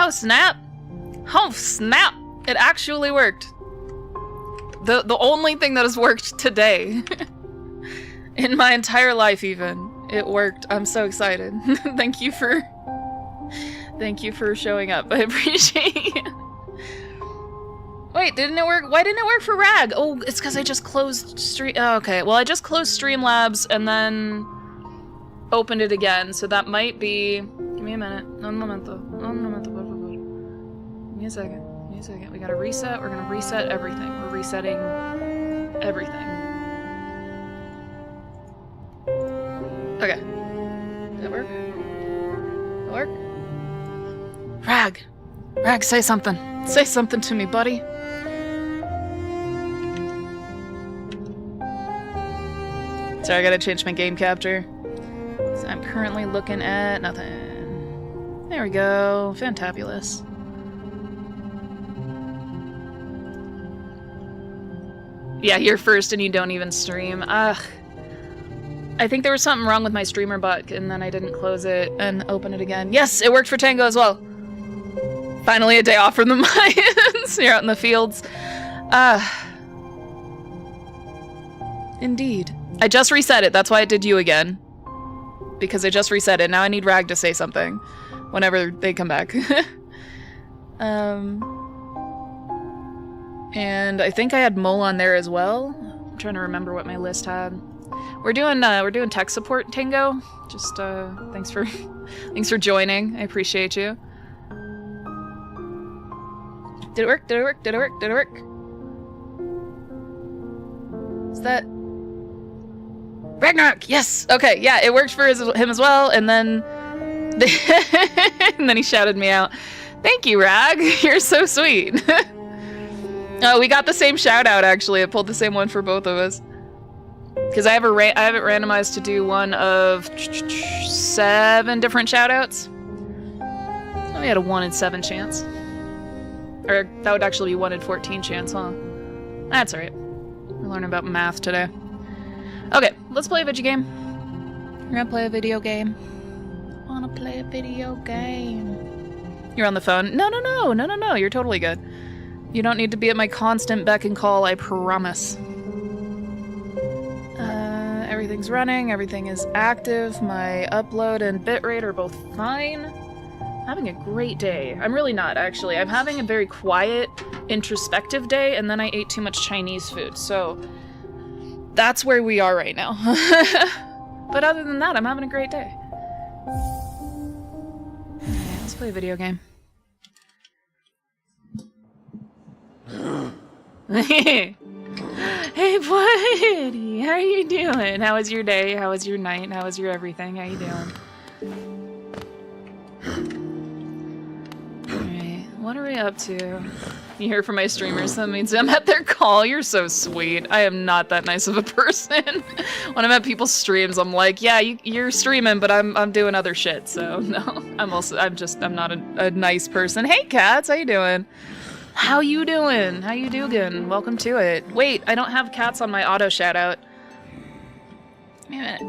Oh, snap! Oh, snap! It actually worked. The only thing that has worked today. In my entire life, even. It worked. I'm so excited. Thank you for showing up. I appreciate it. Wait, didn't it work? Why didn't it work for Rag? Oh, it's because I just closed Stream... Oh, okay, well, I just closed Streamlabs and then opened it again, so that might be... Give me a minute. Un momento. Un momento, por favor. Give me a second. Give me a second. We gotta reset. We're gonna reset everything. We're resetting everything. Okay. Did that work? Did that work? Rag! Rag, say something. Say something to me, buddy. Sorry, I gotta change my game capture. So I'm currently looking at nothing. There we go. Fantabulous. Yeah, you're first and you don't even stream. Ugh. I think there was something wrong with my streamer bot, and then I didn't close it and open it again. Yes, it worked for Tango as well. Finally a day off from the mines. You're out in the fields. Indeed. I just reset it. That's why it did you again. Because I just reset it. Now I need Rag to say something whenever they come back. And I think I had Mole on there as well. I'm trying to remember what my list had. We're doing tech support, Tango. Just thanks for joining. I appreciate you. Did it work? Did it work? Did it work? Did it work? Is that Ragnarok? Yes. Okay. Yeah, it worked for him as well. And then and then he shouted me out. Thank you, Rag. You're so sweet. Oh, we got the same shout out actually. It pulled the same one for both of us. Because I have it randomized to do one of 7 different shoutouts. Oh, we had a 1 in 7 chance. Or that would actually be 1 in 14 chance, huh? That's alright. We're learning about math today. Okay, let's play a video game. We're gonna play a video game. Wanna play a video game? You're on the phone. No, you're totally good. You don't need to be at my constant beck and call, I promise. Everything's running, everything is active, my upload and bitrate are both fine. Having a great day. I'm really not, actually. I'm having a very quiet, introspective day, and then I ate too much Chinese food, so that's where we are right now. But other than that, I'm having a great day. Alright, let's play a video game. Hey buddy, how are you doing? How was your day? How was your night? How was your everything? How you doing? Alright, what are we up to? You hear from my streamers, that means I'm at their call. You're so sweet. I am not that nice of a person. When I'm at people's streams, I'm like, yeah, you're streaming, but I'm doing other shit, so no. I'm not a nice person. Hey cats, how you doing? How you doing? How you doing? Welcome to it. Wait, I don't have cats on my auto shoutout. Damn it.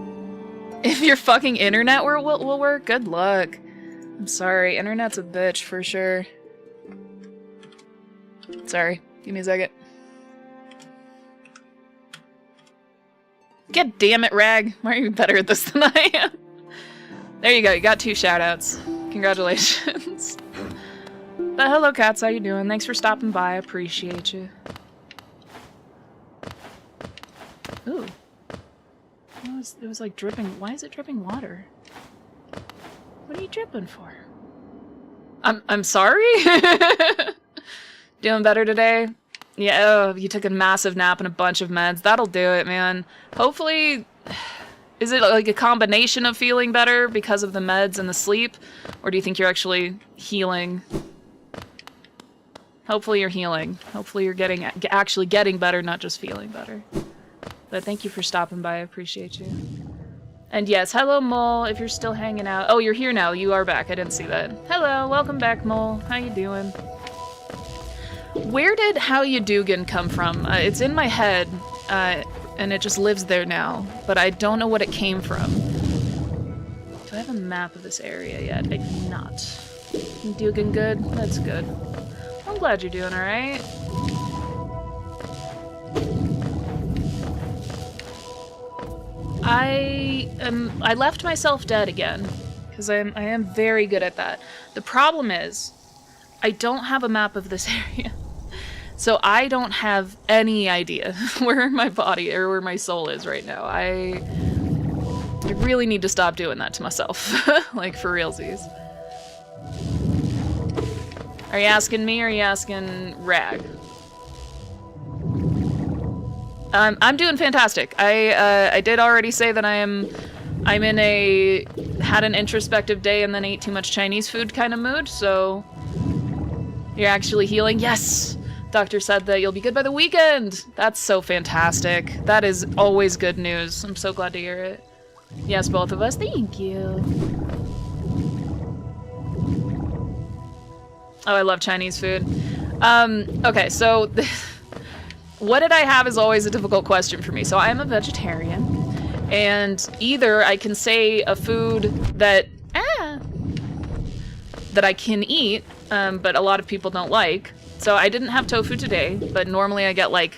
If your fucking internet will work, good luck. I'm sorry, internet's a bitch for sure. Sorry, give me a second. God damn it, Rag. Why are you better at this than I am? There you go, you got 2 shoutouts. Congratulations. But hello cats, how you doing? Thanks for stopping by, I appreciate you. Ooh. It was like dripping. Why is it dripping water? What are you dripping for? I'm sorry? Doing better today? Yeah, oh, you took a massive nap and a bunch of meds. That'll do it, man. Hopefully, is it like a combination of feeling better because of the meds and the sleep? Or do you think you're actually healing? Hopefully you're healing. Hopefully you're actually getting better, not just feeling better. But thank you for stopping by. I appreciate you. And yes, hello, Mole, if you're still hanging out. Oh, you're here now. You are back. I didn't see that. Hello. Welcome back, Mole. How you doing? Where did How You Dugan come from? It's in my head, and it just lives there now. But I don't know what it came from. Do I have a map of this area yet? I do not. You doing good? That's good. I'm glad you're doing alright. I left myself dead again. Because I am very good at that. The problem is, I don't have a map of this area. So I don't have any idea where my body or where my soul is right now. I really need to stop doing that to myself. Like, for realsies. Are you asking me or are you asking Rag? I'm doing fantastic. I did already say that I'm had an introspective day and then ate too much Chinese food kind of mood, so you're actually healing. Yes! Doctor said that you'll be good by the weekend. That's so fantastic. That is always good news. I'm so glad to hear it. Yes, both of us. Thank you. Oh, I love Chinese food. Okay, so what did I have is always a difficult question for me. So I am a vegetarian, and either I can say a food that I can eat, but a lot of people don't like. So I didn't have tofu today, but normally I get like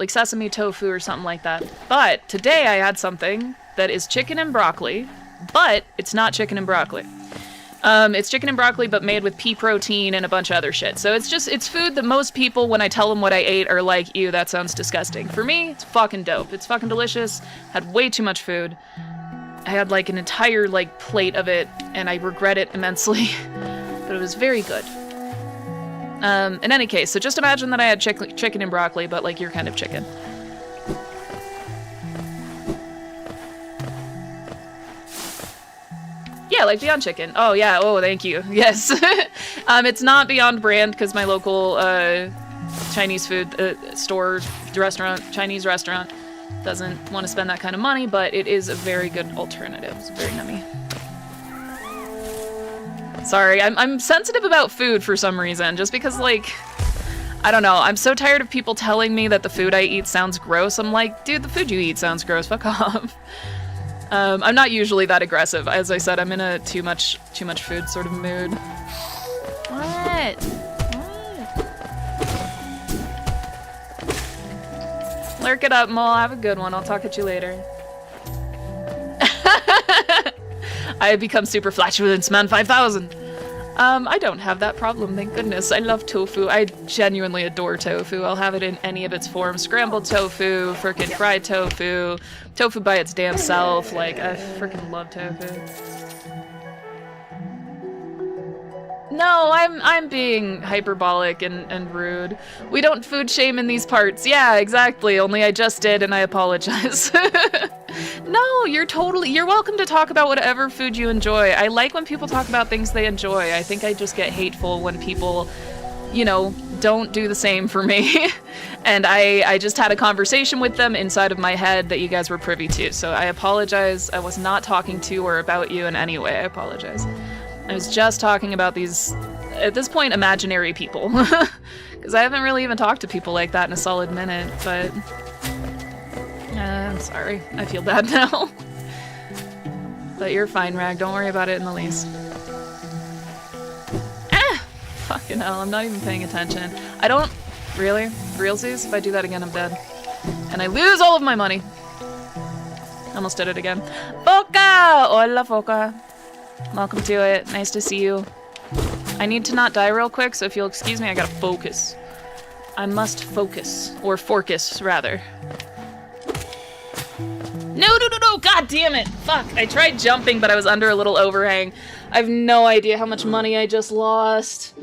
sesame tofu or something like that. But today I had something that is chicken and broccoli, but it's not chicken and broccoli. It's chicken and broccoli, but made with pea protein and a bunch of other shit. So it's food that most people, when I tell them what I ate, are like, ew, that sounds disgusting. For me, it's fucking dope. It's fucking delicious. Had way too much food. I had like an entire like plate of it, and I regret it immensely. But it was very good. In any case, so just imagine that I had chicken and broccoli, but like your kind of chicken. Yeah, like Beyond Chicken. Oh yeah, oh thank you. Yes. It's not Beyond brand because my local Chinese food Chinese restaurant doesn't want to spend that kind of money, but it is a very good alternative. It's very yummy. Sorry, I'm sensitive about food for some reason, just because, like, I don't know, I'm so tired of people telling me that the food I eat sounds gross. I'm like, dude, the food you eat sounds gross, fuck off. I'm not usually that aggressive. As I said, I'm in a too much food sort of mood. What? Lurk it up, Mole. Have a good one. I'll talk at you later. I have become super flatulence man 5000. I don't have that problem, thank goodness. I love tofu. I genuinely adore tofu. I'll have it in any of its forms. Scrambled tofu, frickin' fried tofu, tofu by its damn self. Like, I frickin' love tofu. No, I'm being hyperbolic and rude. We don't food shame in these parts. Yeah, exactly. Only I just did and I apologize. No, you're welcome to talk about whatever food you enjoy. I like when people talk about things they enjoy. I think I just get hateful when people, you know, don't do the same for me. And I just had a conversation with them inside of my head that you guys were privy to. So I apologize. I was not talking to or about you in any way. I apologize. I was just talking about these, at this point, imaginary people. Because I haven't really even talked to people like that in a solid minute, but I'm sorry. I feel bad now. But you're fine, Rag. Don't worry about it in the least. Fucking hell, I'm not even paying attention. I don't... Really? Realsies? If I do that again, I'm dead. And I lose all of my money. Almost did it again. Foca! Hola, Foca. Welcome to it. Nice to see you. I need to not die real quick, so if you'll excuse me, I gotta focus. I must focus. Or forcus, rather. No! God damn it! Fuck! I tried jumping, but I was under a little overhang. I have no idea how much money I just lost.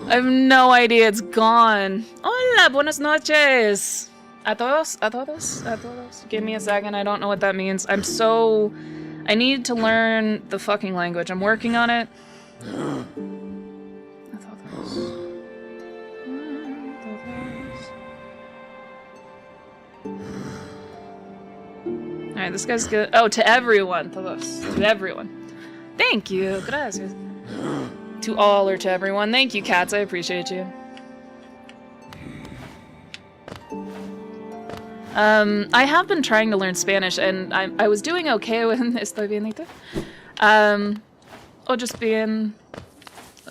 I have no idea. It's gone. Hola, buenas noches. A todos? A todos? A todos? Give me a second. I don't know what that means. I need to learn the fucking language. I'm working on it. Alright, this guy's good. Oh, to everyone. To everyone. Thank you. Gracias. To all or to everyone. Thank you, cats. I appreciate you. I have been trying to learn Spanish, and I was doing okay with... Estoy bien, O just bien...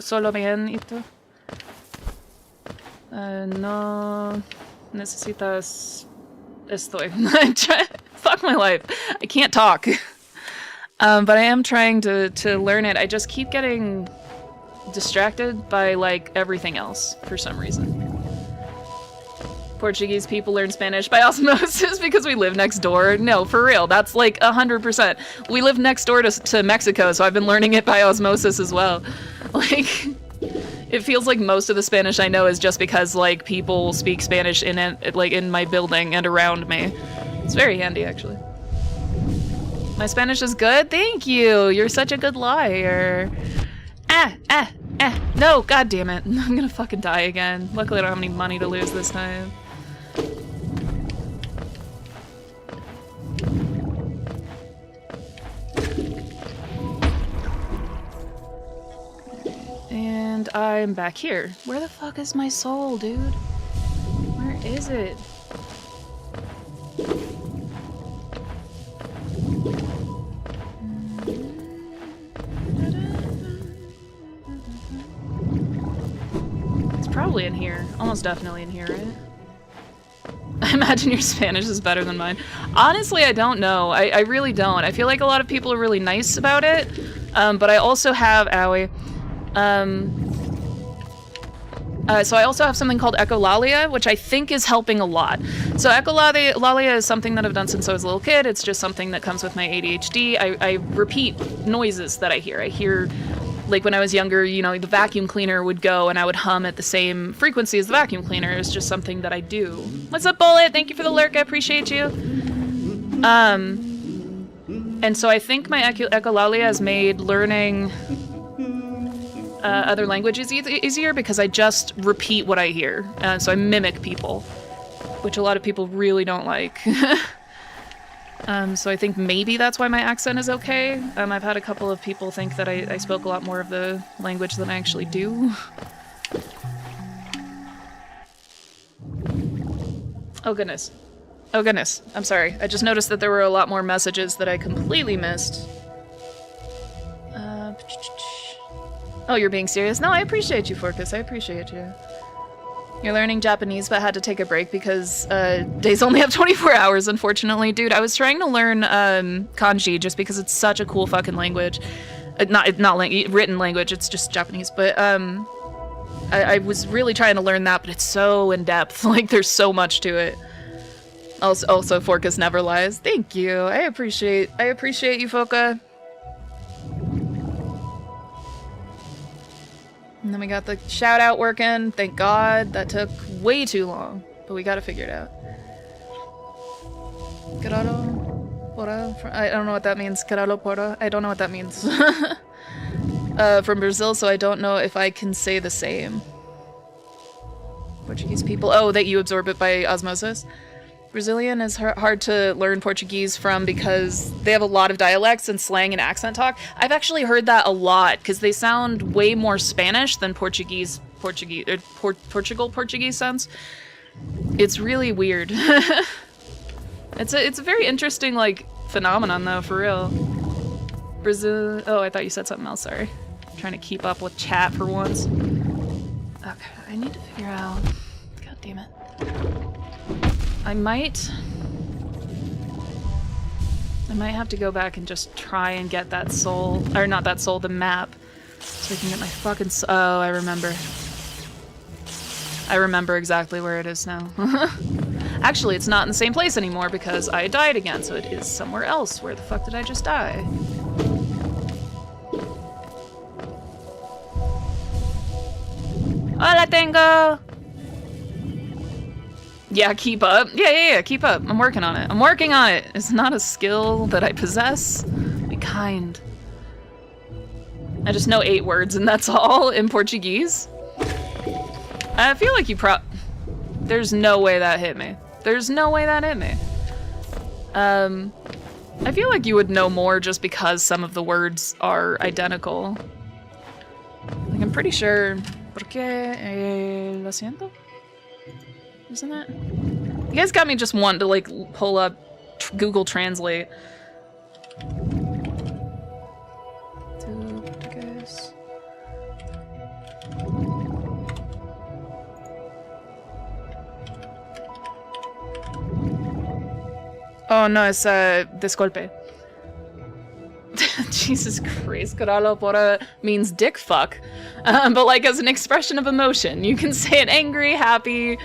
Solo bien y tú. No... Necesitas... Estoy. Fuck my life. I can't talk. But I am trying to learn it. I just keep getting distracted by, like, everything else for some reason. Portuguese people learn Spanish by osmosis because we live next door. No, for real. That's like 100%. We live next door to Mexico, so I've been learning it by osmosis as well. Like, it feels like most of the Spanish I know is just because, like, people speak Spanish in it, like, in my building and around me. It's very handy, actually. My Spanish is good? Thank you! You're such a good liar. No, god damn it. I'm gonna fucking die again. Luckily I don't have any money to lose this time. And I'm back here. Where the fuck is my soul, dude? Where is it? It's probably in here. Almost definitely in here, right? I imagine your Spanish is better than mine. Honestly, I don't know. I really don't. I feel like a lot of people are really nice about it. But I also have... Owie. So I also have something called echolalia, which I think is helping a lot. So echolalia is something that I've done since I was a little kid. It's just something that comes with my ADHD. I repeat noises that I hear. I hear, like when I was younger, you know, the vacuum cleaner would go and I would hum at the same frequency as the vacuum cleaner. It's just something that I do. What's up, Bullet? Thank you for the lurk. I appreciate you. And so I think my echolalia has made learning other languages easier because I just repeat what I hear. So I mimic people, which a lot of people really don't like. So I think maybe that's why my accent is okay. I've had a couple of people think that I spoke a lot more of the language than I actually do. Oh goodness. Oh goodness. I'm sorry. I just noticed that there were a lot more messages that I completely missed. Oh, you're being serious? No, I appreciate you, Forkus. I appreciate you. You're learning Japanese, but had to take a break because days only have 24 hours, unfortunately. Dude, I was trying to learn kanji just because it's such a cool fucking language. Not written language, it's just Japanese. But I was really trying to learn that, but it's so in-depth. Like, there's so much to it. Also, Forkus never lies. Thank you. I appreciate you, Foka. And then we got the shout out working. Thank God. That took way too long, but we gotta figure it out. Caralo Pora. I don't know what that means. Caralo Pora. I don't know what that means. From Brazil, so I don't know if I can say the same. Portuguese people. Oh, that you absorb it by osmosis. Brazilian is hard to learn Portuguese from because they have a lot of dialects and slang and accent talk. I've actually heard that a lot because they sound way more Spanish than Portugal Portuguese sounds. It's really weird. It's a very interesting, like, phenomenon though, for real. Brazil. Oh, I thought you said something else. Sorry. I'm trying to keep up with chat for once. Okay, I need to figure out. God damn it. I might have to go back and just try and get that soul, or not that soul, the map, so I can get my fucking oh, I remember. I remember exactly where it is now. Actually, it's not in the same place anymore because I died again, so it is somewhere else. Where the fuck did I just die? Hola, tengo! Yeah, keep up. Yeah, keep up. I'm working on it. I'm working on it. It's not a skill that I possess. Be kind. I just know 8 words and that's all in Portuguese. I feel like you there's no way that hit me. There's no way that hit me. I feel like you would know more just because some of the words are identical. Like, I'm pretty sure... Porque lo siento? Isn't it? You guys got me just wanting to, like, pull up Google Translate. this. Oh no, it's disculpe. Jesus Christ, Coralo Pora means dick fuck. But like as an expression of emotion. You can say it angry, happy,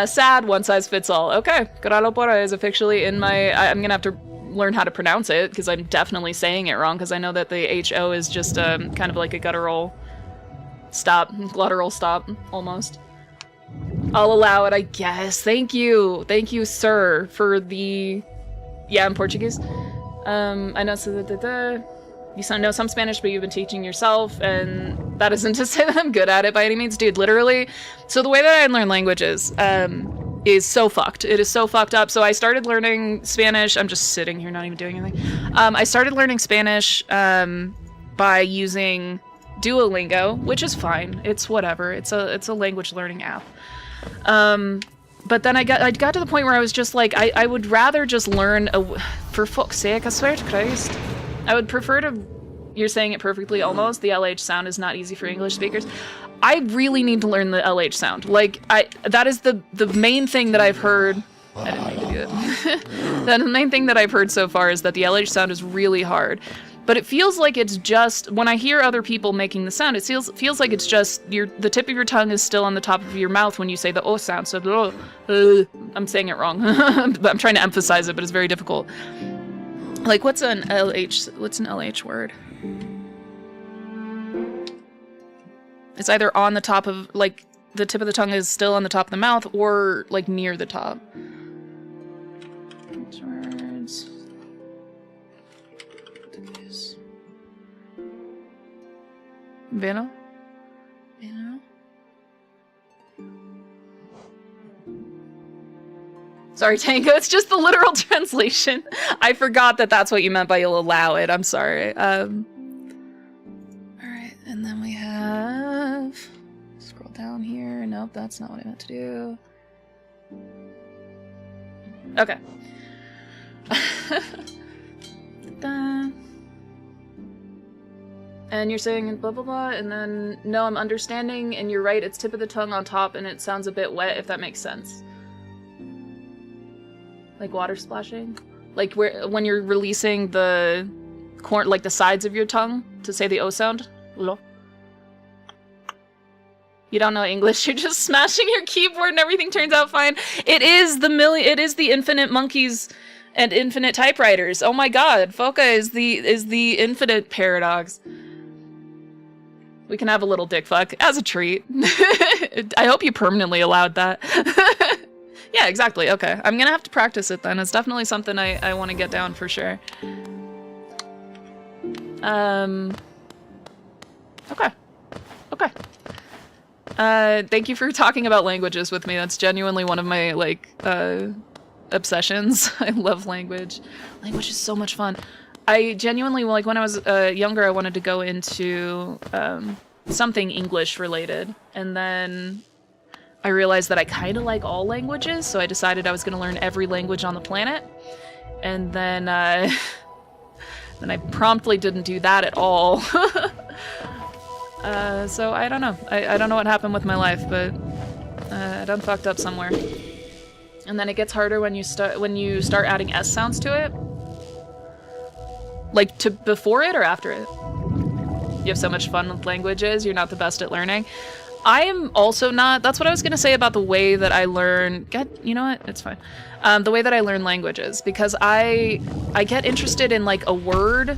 sad, one size fits all. Okay, Coralo Pora is officially in my... I'm gonna have to learn how to pronounce it, because I'm definitely saying it wrong, because I know that the H-O is just kind of like a guttural stop, almost. I'll allow it, I guess. Thank you, sir, for the... Yeah, in Portuguese. I know you know some Spanish, but you've been teaching yourself, and that isn't to say that I'm good at it by any means, dude. Literally, so the way that I learn languages is so fucked. It is so fucked up. So I started learning Spanish. I'm just sitting here, not even doing anything. I started learning Spanish by using Duolingo, which is fine. It's whatever. It's a language learning app. But then I got to the point where I was just like, I would rather just learn for fuck's sake, I swear to Christ. I would prefer to, you're saying it perfectly almost, the LH sound is not easy for English speakers. I really need to learn the LH sound. Like, that is the main thing that I've heard. I didn't mean to do it. The main thing that I've heard so far is that the LH sound is really hard. But it feels like it's just, when I hear other people making the sound, it feels like it's just, the tip of your tongue is still on the top of your mouth when you say the O sound. So, I'm saying it wrong. But I'm trying to emphasize it, but it's very difficult. Like, what's an LH word? It's either on the top of, like, the tip of the tongue is still on the top of the mouth, or, like, near the top. Words. Veno? Sorry, Tango, it's just the literal translation. I forgot that that's what you meant by you'll allow it. I'm sorry. Alright, and then we have... Scroll down here. Nope, that's not what I meant to do. Okay. And you're saying blah blah blah, and then no, I'm understanding, and you're right, it's tip of the tongue on top, and it sounds a bit wet, if that makes sense. Like water splashing? Like when you're releasing the like the sides of your tongue to say the O sound? Lo. You don't know English, you're just smashing your keyboard and everything turns out fine. It is the infinite monkeys and infinite typewriters. Oh my god, Foca is the infinite paradox. We can have a little dick fuck as a treat. I hope you permanently allowed that. Yeah, exactly. Okay. I'm gonna have to practice it then. It's definitely something I want to get down for sure. Okay. Okay. Thank you for talking about languages with me. That's genuinely one of my, like, obsessions. I love language. Language is so much fun. I genuinely, like, when I was younger, I wanted to go into something English related, and then I realized that I kind of like all languages, so I decided I was going to learn every language on the planet, and then then I promptly didn't do that at all. So I don't know. I don't know what happened with my life, but I done fucked up somewhere. And then it gets harder when you start adding S sounds to it. Like before it or after it? You have so much fun with languages, you're not the best at learning. I am also not. That's what I was going to say about the way that I learn. God, you know what? It's fine. The way that I learn languages, because I get interested in like a word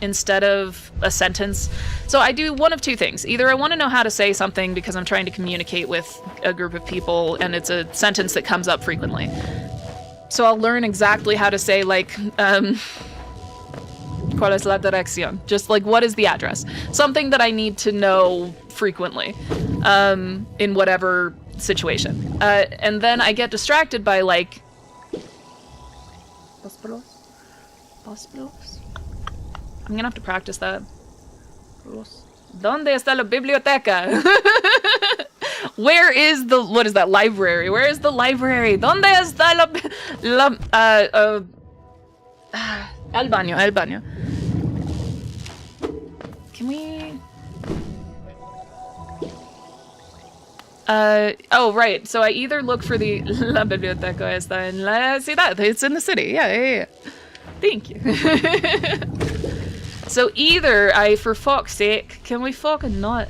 instead of a sentence. So I do one of two things. Either I want to know how to say something because I'm trying to communicate with a group of people and it's a sentence that comes up frequently. So I'll learn exactly how to say, like, ¿Cuál es la dirección? Just like, what is the address? Something that I need to know frequently in whatever situation. And then I get distracted by, like, Hospitals? I'm gonna have to practice that. ¿Dónde está la biblioteca? Where is the, what is that, library? Where is the library? ¿Dónde está el baño? Can we... oh, right. So I either look for the... La biblioteca está en la ciudad. It's in the city. Yeah. Thank you. So either for fuck's sake, can we fucking not?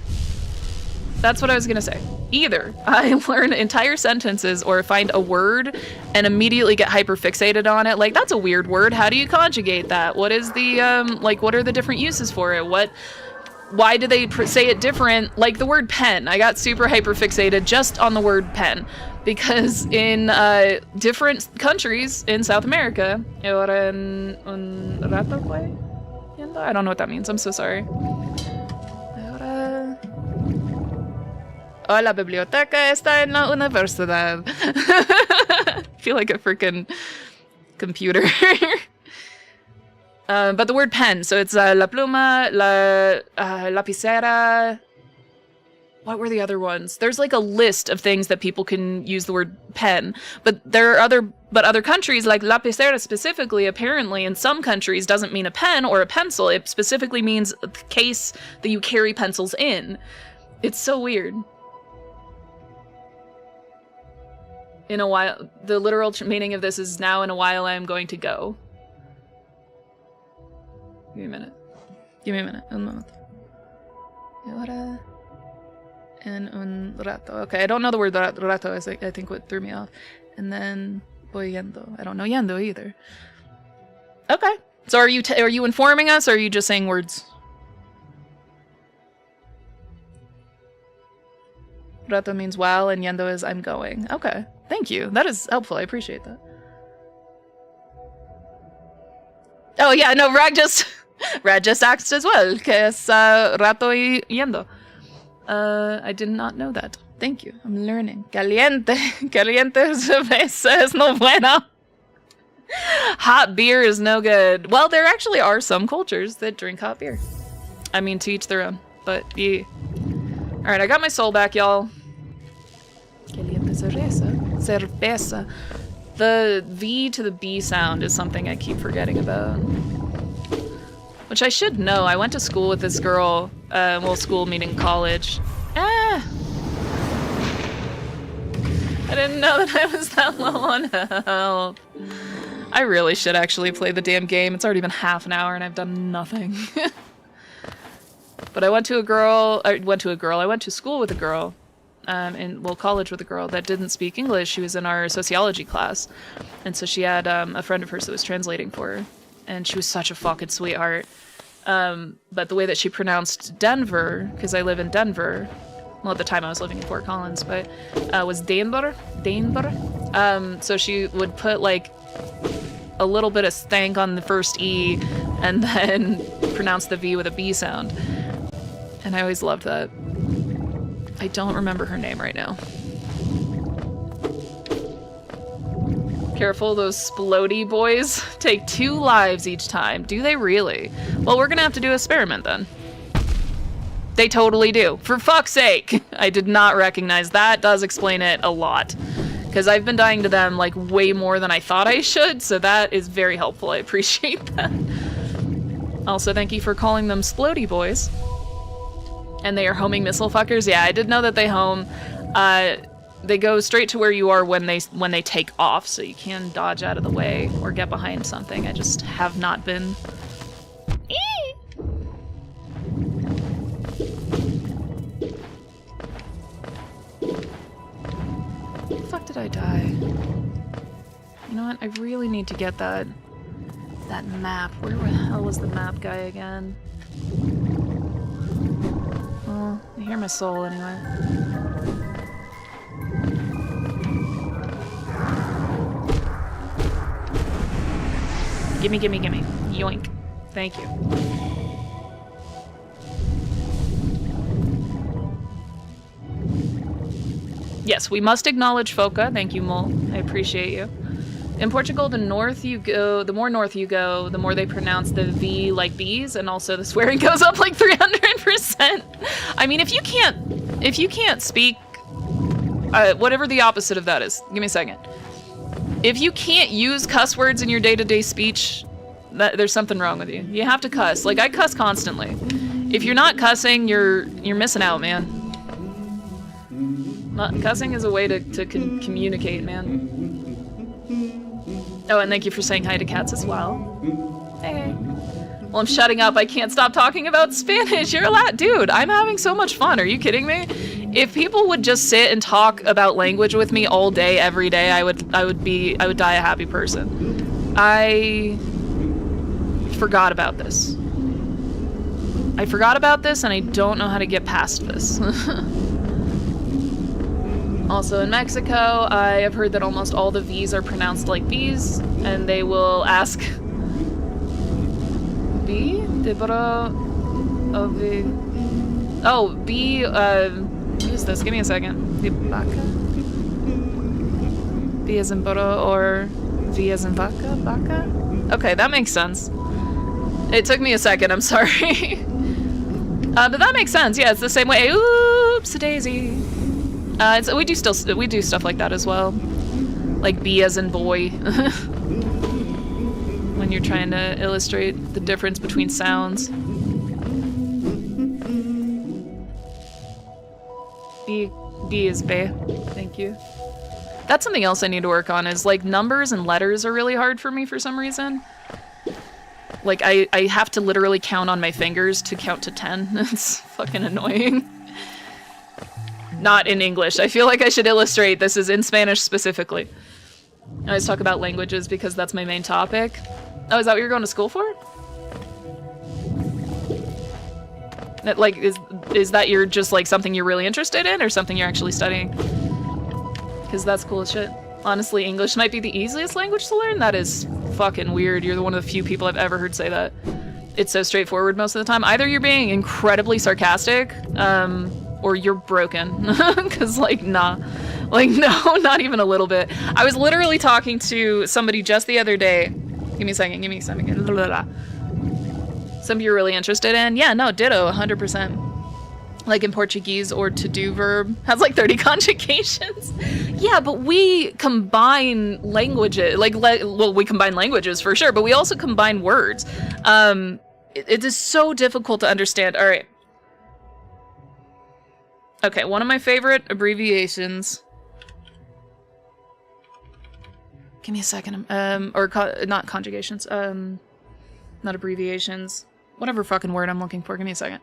That's what I was gonna say. Either I learn entire sentences or find a word and immediately get hyperfixated on it. Like, that's a weird word. How do you conjugate that? What is the, like, what are the different uses for it? Why do they say it different? Like the word pen. I got super hyperfixated just on the word pen. Because in different countries in South America, I don't know what that means. I'm so sorry. Oh, la biblioteca está en la universidad. I feel like a freaking computer. But the word pen, so it's la pluma, lapicera. What were the other ones? There's like a list of things that people can use the word pen, but there are other countries, like lapicera specifically, apparently in some countries doesn't mean a pen or a pencil. It specifically means a case that you carry pencils in. It's so weird. In a while, the literal meaning of this is now in a while I am going to go. Give me a minute. Un momento. Ahora en un rato. Okay, I don't know the word rato. I think what threw me off. And then voy yendo. I don't know yendo either. Okay. So are you informing us, or are you just saying words? Rato means while, and yendo is I'm going. Okay. Thank you. That is helpful. I appreciate that. Oh yeah, no, Rag just asked as well. Que es rato y yendo. I did not know that. Thank you. I'm learning. Caliente cerveza es no bueno. Hot beer is no good. Well, there actually are some cultures that drink hot beer. I mean, to each their own. But yeah. All right, I got my soul back, y'all. Caliente cerveza. The V to the B sound is something I keep forgetting about. Which I should know. I went to school with this girl. Well, school meaning college. I didn't know that I was that low on health. I really should actually play the damn game. It's already been half an hour and I've done nothing. But I went to school with a girl. College with a girl that didn't speak English. She was in our sociology class. And so she had a friend of hers that was translating for her. And she was such a fucking sweetheart. But the way that she pronounced Denver, because I live in Denver, well, at the time I was living in Fort Collins, but was Denver. So she would put like a little bit of stank on the first E and then pronounce the V with a B sound. And I always loved that. I don't remember her name right now. Careful, those splody boys take 2 lives each time. Do they really? Well, we're gonna have to do an experiment then. They totally do. For fuck's sake! I did not recognize that. Does explain it a lot. Because I've been dying to them like way more than I thought I should, so that is very helpful. I appreciate that. Also, thank you for calling them splody boys. And they are homing missile fuckers. Yeah, I did know that they home. They go straight to where you are when they take off, so you can dodge out of the way or get behind something. I just have not been. Where the fuck did I die? You know what? I really need to get that map. Where the hell was the map guy again? Well, I hear my soul anyway. Gimme. Yoink. Thank you. Yes, we must acknowledge Foca. Thank you, Mole. I appreciate you. In Portugal, the more north you go, the more they pronounce the V like B's, and also the swearing goes up like 300%. I mean, if you can't speak, whatever the opposite of that is, give me a second. If you can't use cuss words in your day-to-day speech, there's something wrong with you. You have to cuss. Like, I cuss constantly. If you're not cussing, you're missing out, man. Cussing is a way to communicate, man. Oh, and thank you for saying hi to cats as well. Hey. Well, I'm shutting up. I can't stop talking about Spanish. You're a lot, dude. I'm having so much fun. Are you kidding me? If people would just sit and talk about language with me all day, every day, I would die a happy person. I forgot about this. I forgot about this, and I don't know how to get past this. Also in Mexico, I have heard that almost all the V's are pronounced like B's, and they will ask B? Oh, B, what is this? Give me a second. B as in burro or V as in vaca? Vaca? Okay, that makes sense. It took me a second, I'm sorry. But that makes sense. Yeah, it's the same way. Oops, daisy. We do stuff like that as well. Like B as in boy. When you're trying to illustrate the difference between sounds. B is be. Thank you. That's something else I need to work on, is like numbers and letters are really hard for me for some reason. Like I have to literally count on my fingers to count to 10. It's fucking annoying. Not in English. I feel like I should illustrate. This is in Spanish specifically. I always talk about languages because that's my main topic. Oh, is that what you're going to school for? Like, is that you're just like something you're really interested in, or something you're actually studying? Because that's cool as shit. Honestly, English might be the easiest language to learn. That is fucking weird. You're one of the few people I've ever heard say that. It's so straightforward most of the time. Either you're being incredibly sarcastic, or you're broken. Because, like, nah. Like, no, not even a little bit. I was literally talking to somebody just the other day. Give me a second. Something you're really interested in? Yeah, no, ditto, 100%. Like in Portuguese, or to-do verb has like 30 conjugations. Yeah, but we combine languages. Well, we combine languages for sure, but we also combine words. It is so difficult to understand. All right. Okay, one of my favorite abbreviations. Give me a second. Not conjugations. Not abbreviations. Whatever fucking word I'm looking for. Give me a second.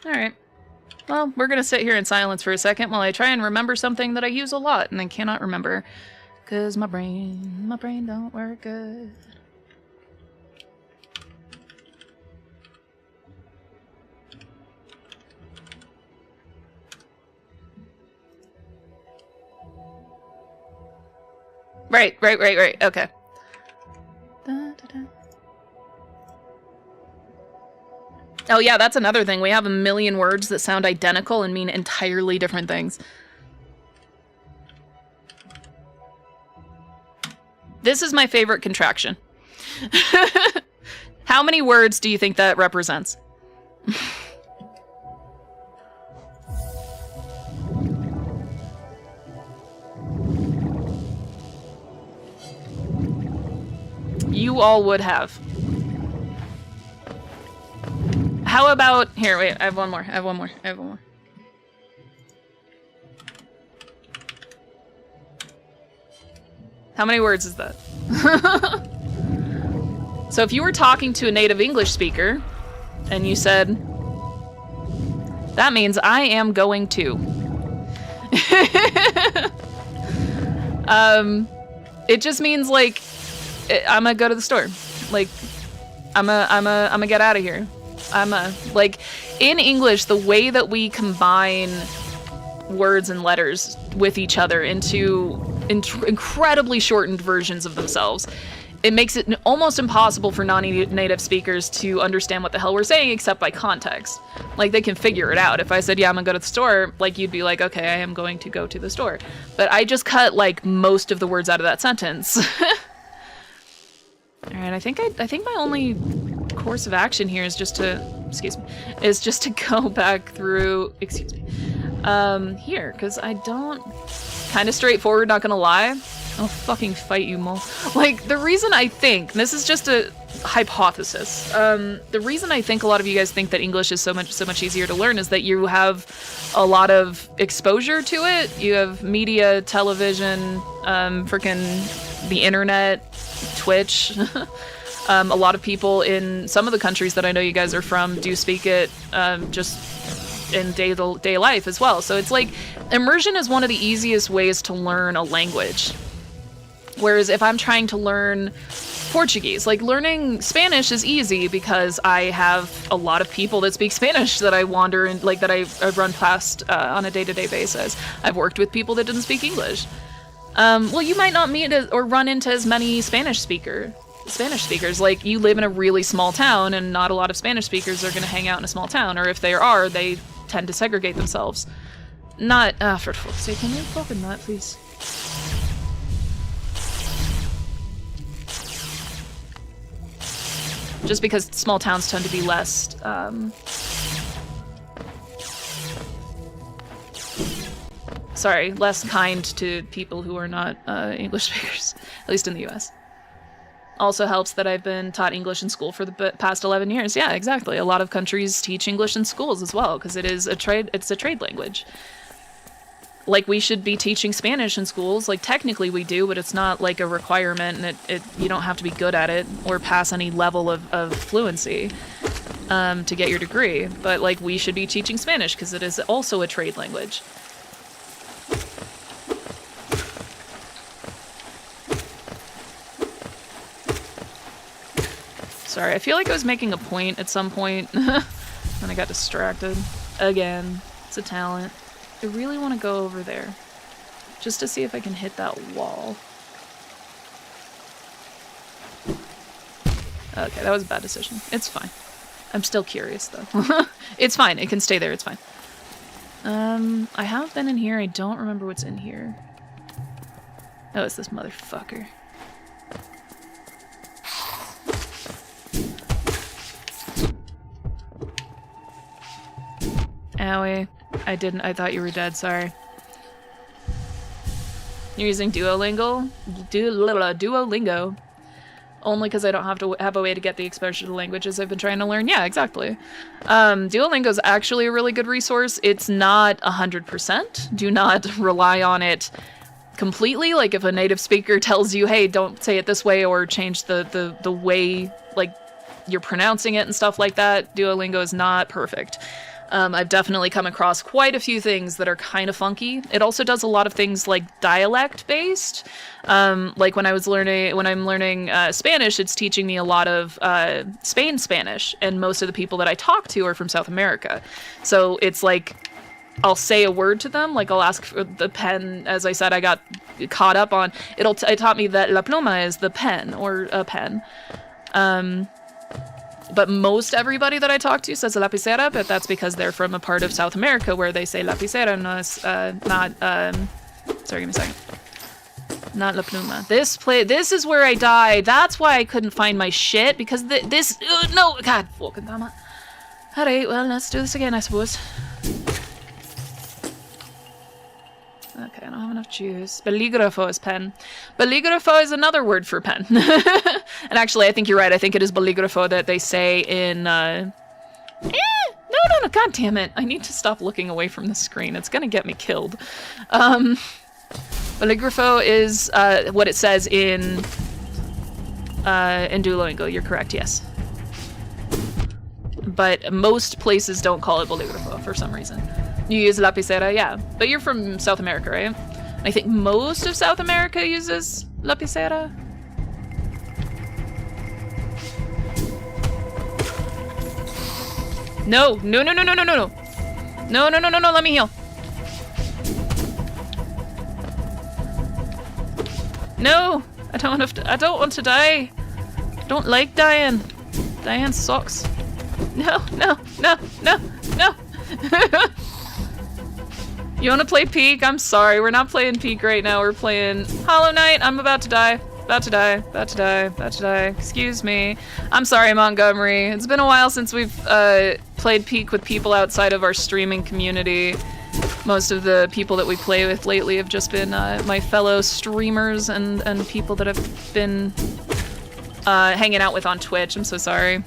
Alright. Well, we're gonna sit here in silence for a second while I try and remember something that I use a lot and I cannot remember. Cause my brain don't work good. Right. Okay. Oh yeah, that's another thing. We have a million words that sound identical and mean entirely different things. This is my favorite contraction. How many words do you think that represents? You all would have. How about... Here, wait, I have one more. How many words is that? So if you were talking to a native English speaker, and you said, that means I am going to. It just means, like, I'm gonna go to the store. Like, I'm gonna get out of here. Like, in English, the way that we combine words and letters with each other into incredibly shortened versions of themselves, it makes it almost impossible for non-native speakers to understand what the hell we're saying except by context. Like, they can figure it out. If I said, yeah, I'm gonna go to the store, like, you'd be like, okay, I am going to go to the store. But I just cut, like, most of the words out of that sentence. All right, I think my only course of action here is just to, go back through, here, because I don't, kind of straightforward, not gonna lie. I'll fucking fight you, Mole. Like, the reason I think, this is just a hypothesis, the reason I think a lot of you guys think that English is so much easier to learn is that you have a lot of exposure to it. You have media, television, freaking the internet, Twitch. A lot of people in some of the countries that I know you guys are from do speak it just in day life as well. So it's like immersion is one of the easiest ways to learn a language. Whereas if I'm trying to learn Portuguese, like learning Spanish is easy because I have a lot of people that speak Spanish that I wander and like that I run past on a day-to-day basis. I've worked with people that didn't speak English. Well, you might not meet or run into as many Spanish speakers. Like, you live in a really small town and not a lot of Spanish speakers are going to hang out in a small town, or if they are, they tend to segregate themselves. Not, for fuck's sake, can you open that, please? Just because small towns tend to be less, less kind to people who are not English speakers, at least in the US. Also helps that I've been taught English in school for the past 11 years. Yeah, exactly. A lot of countries teach English in schools as well, because it's a trade language. Like, we should be teaching Spanish in schools. Like, technically we do, but it's not like a requirement, and you don't have to be good at it or pass any level of fluency to get your degree. But, like, we should be teaching Spanish because it is also a trade language. Sorry, I feel like I was making a point at some point, and I got distracted. Again, it's a talent. I really want to go over there, just to see if I can hit that wall. Okay, that was a bad decision. It's fine. I'm still curious, though. It's fine, it can stay there, it's fine. I have been in here, I don't remember what's in here. Oh, it's this motherfucker. Owie. I thought you were dead, sorry. You're using Duolingo? Duolingo. Only because I don't have a way to get the exposure to languages I've been trying to learn. Yeah, exactly. Duolingo is actually a really good resource. It's not 100%. Do not rely on it completely. Like, if a native speaker tells you, hey, don't say it this way or change the way, like, you're pronouncing it and stuff like that, Duolingo is not perfect. I've definitely come across quite a few things that are kind of funky. It also does a lot of things like dialect-based. Like when I'm learning Spanish, it's teaching me a lot of Spain Spanish, and most of the people that I talk to are from South America. So it's like, I'll say a word to them, like I'll ask for the pen. As I said, I got caught up on, it taught me that la pluma is the pen, or a pen. But most everybody that I talk to says lapicera, but that's because they're from a part of South America where they say lapicera, sorry, give me a second. Not la pluma. This is where I died. That's why I couldn't find my shit, because no, god fucking damn it. Alright, well, let's do this again, I suppose. Okay, I don't have enough juice. Bolígrafo is pen. Bolígrafo is another word for pen. And actually, I think you're right. I think it is bolígrafo that they say in, no, god damn it. I need to stop looking away from the screen. It's gonna get me killed. Bolígrafo is, what it says in Duolingo. You're correct, yes. But most places don't call it bolígrafo for some reason. You use lapicera, yeah. But you're from South America, right? I think most of South America uses lapicera. No, let me heal. No, I don't want to die. I don't like dying. Dying sucks. No. You want to play Peak? I'm sorry, we're not playing Peak right now. We're playing Hollow Knight. I'm about to die. About to die. About to die. About to die. Excuse me. I'm sorry, Montgomery. It's been a while since we've played Peak with people outside of our streaming community. Most of the people that we play with lately have just been my fellow streamers and people that I've been hanging out with on Twitch. I'm so sorry.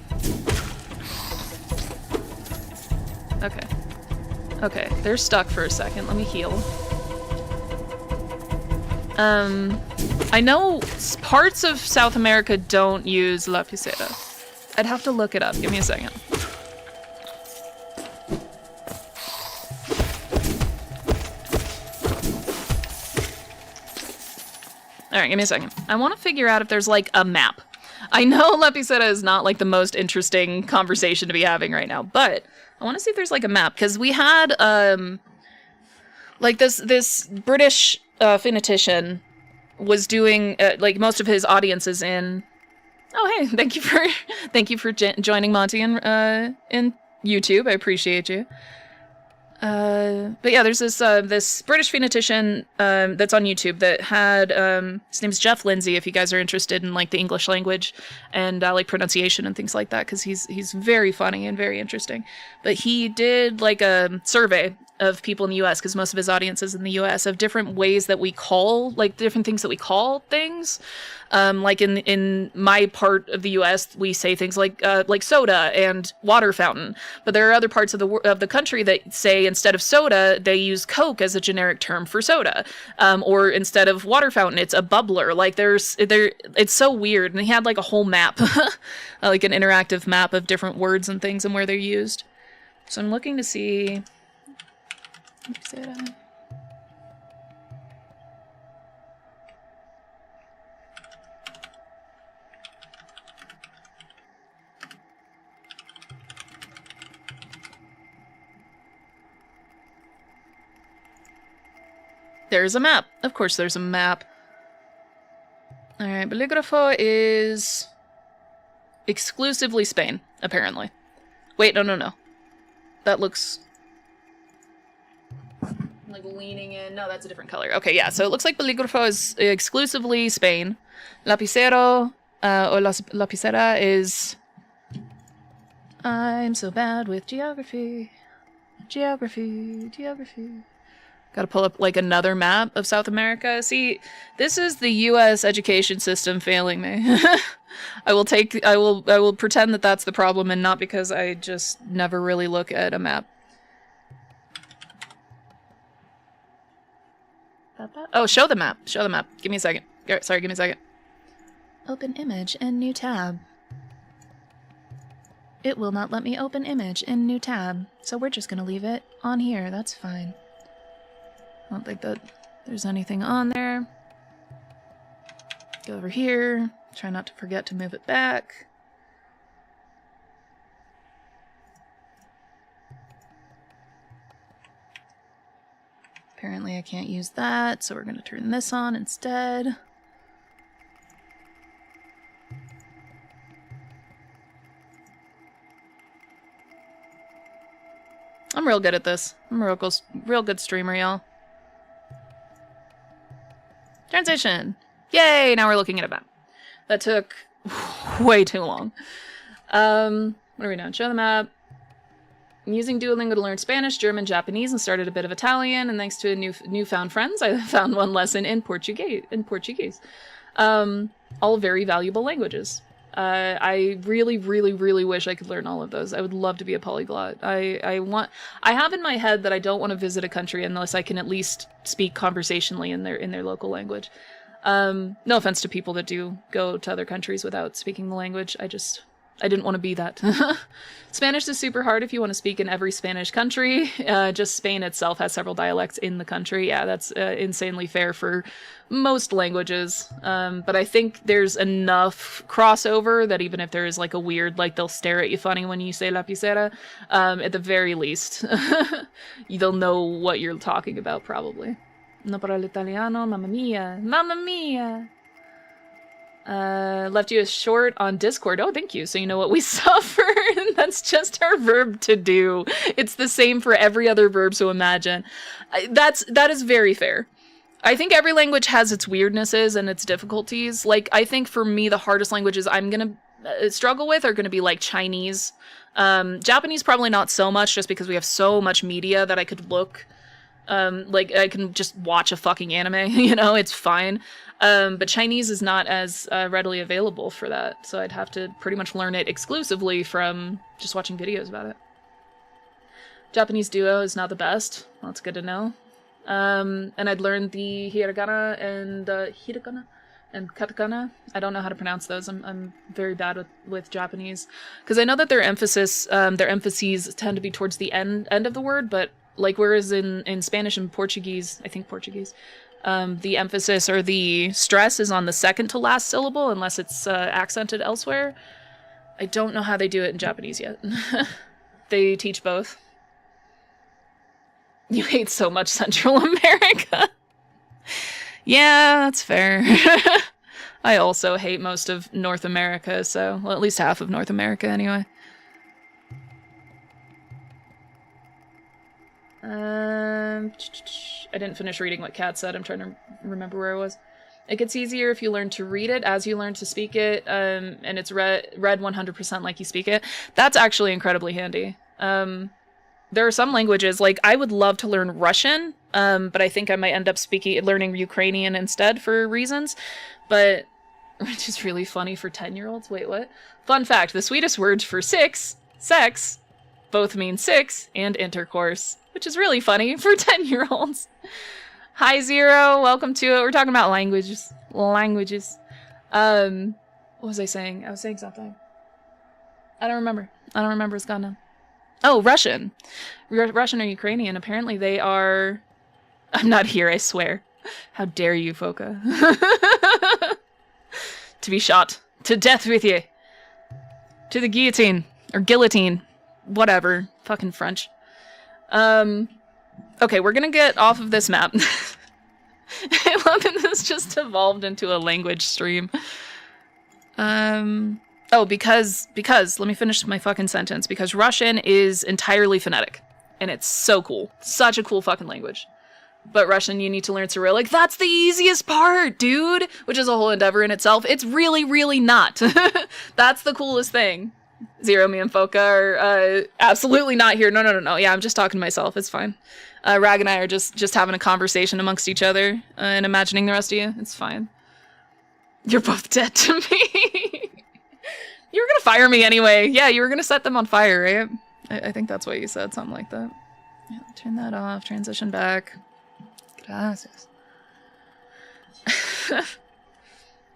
Okay. Okay, they're stuck for a second. Let me heal. I know parts of South America don't use lapicera. I'd have to look it up. Give me a second. Alright, give me a second. I want to figure out if there's, like, a map. I know lapicera is not, like, the most interesting conversation to be having right now, but I want to see if there's, like, a map, because we had, like, this British phenetician was doing, like, most of his audiences in... Oh, hey, thank you for joining Monty in YouTube. I appreciate you. But yeah, there's this British phenetician that's on YouTube that had his name's Jeff Lindsay. If you guys are interested in like the English language and like pronunciation and things like that, because he's very funny and very interesting. But he did like a survey of people in the U.S. because most of his audience is in the U.S. of different ways that we call like different things that we call things. Like in my part of the U.S., we say things like soda and water fountain. But there are other parts of the country that say instead of soda, they use Coke as a generic term for soda. Or instead of water fountain, it's a bubbler. Like it's so weird. And he had like a whole map, like an interactive map of different words and things and where they're used. So I'm looking to see. There's a map. Of course there's a map. Alright, Bolígrafo is exclusively Spain, apparently. Wait, no. That looks like leaning in. No, that's a different color. Okay, yeah, so it looks like Bolígrafo is exclusively Spain. Lapicero, or lapicera is... I'm so bad with geography. Geography. Gotta pull up, like, another map of South America. See, this is the U.S. education system failing me. I will pretend that that's the problem and not because I just never really look at a map. Oh, show the map. Show the map. Give me a second. Sorry, give me a second. Open image in new tab. It will not let me open image in new tab, so we're just gonna leave it on here. That's fine. I don't think that there's anything on there. Go over here. Try not to forget to move it back. Apparently I can't use that, so we're going to turn this on instead. I'm real good at this. I'm a real good streamer, y'all. Transition! Yay! Now we're looking at a map. That took way too long. What are we doing? Show the map. I'm using Duolingo to learn Spanish, German, Japanese, and started a bit of Italian. And thanks to newfound friends, I found one lesson in Portuguese. All very valuable languages. I really, really, really wish I could learn all of those. I would love to be a polyglot. I have in my head that I don't want to visit a country unless I can at least speak conversationally in their local language. No offense to people that do go to other countries without speaking the language. I didn't want to be that. Spanish is super hard if you want to speak in every Spanish country. Just Spain itself has several dialects in the country. Yeah, that's insanely fair for most languages. But I think there's enough crossover that even if there is like a weird, like they'll stare at you funny when you say lapicera, at the very least, they'll know what you're talking about probably. No parlo italiano, mamma mia, mamma mia. Left you a short on Discord. Oh, thank you. So you know what we suffer. That's just our verb to do. It's the same for every other verb, so imagine. That is very fair. I think every language has its weirdnesses and its difficulties. Like, I think for me, the hardest languages I'm gonna struggle with are gonna be like Chinese. Japanese probably not so much, just because we have so much media that I could look. Like, I can just watch a fucking anime, you know, it's fine. But Chinese is not as readily available for that, so I'd have to pretty much learn it exclusively from just watching videos about it. Japanese Duo is not the best. Well, that's good to know. And I'd learned the hiragana and katakana. I don't know how to pronounce those. I'm very bad with Japanese, because I know that their emphases tend to be towards the end of the word, but like whereas in Spanish and Portuguese, I think Portuguese, the emphasis or the stress is on the second to last syllable unless it's accented elsewhere. I don't know how they do it in Japanese yet. They teach both. You hate so much Central America. Yeah, that's fair. I also hate most of North America, so, well, at least half of North America anyway. I didn't finish reading what Kat said. I'm trying to remember where I was. It gets easier if you learn to read it as you learn to speak it, and it's read 100% like you speak it. That's actually incredibly handy. There are some languages, like, I would love to learn Russian, but I think I might end up learning Ukrainian instead for reasons, but, which is really funny for 10-year-olds. Wait, what? Fun fact, the Swedish words for sex, both mean six and intercourse, which is really funny for 10-year-olds. Hi, Zero, welcome to it. We're talking about languages. What was I saying? I was saying something. I don't remember. It's gone now. Oh, Russian. Russian or Ukrainian. Apparently they are... I'm not here, I swear. How dare you, Foka. To be shot. To death with you. To the guillotine. Or guillotine. Whatever. Fucking French. Okay, we're gonna get off of this map. I love that this just evolved into a language stream. Oh, because, let me finish my fucking sentence, because Russian is entirely phonetic, and it's so cool. Such a cool fucking language. But Russian, you need to learn Cyrillic. That's the easiest part, dude! Which is a whole endeavor in itself. It's really, really not. That's the coolest thing. Zero, me and Foka are, absolutely not here. No. Yeah, I'm just talking to myself. It's fine. Rag and I are just having a conversation amongst each other, and imagining the rest of you. It's fine. You're both dead to me. You were gonna fire me anyway. Yeah, you were gonna set them on fire, right? I think that's what you said, something like that. Yeah, turn that off, transition back. Gracias.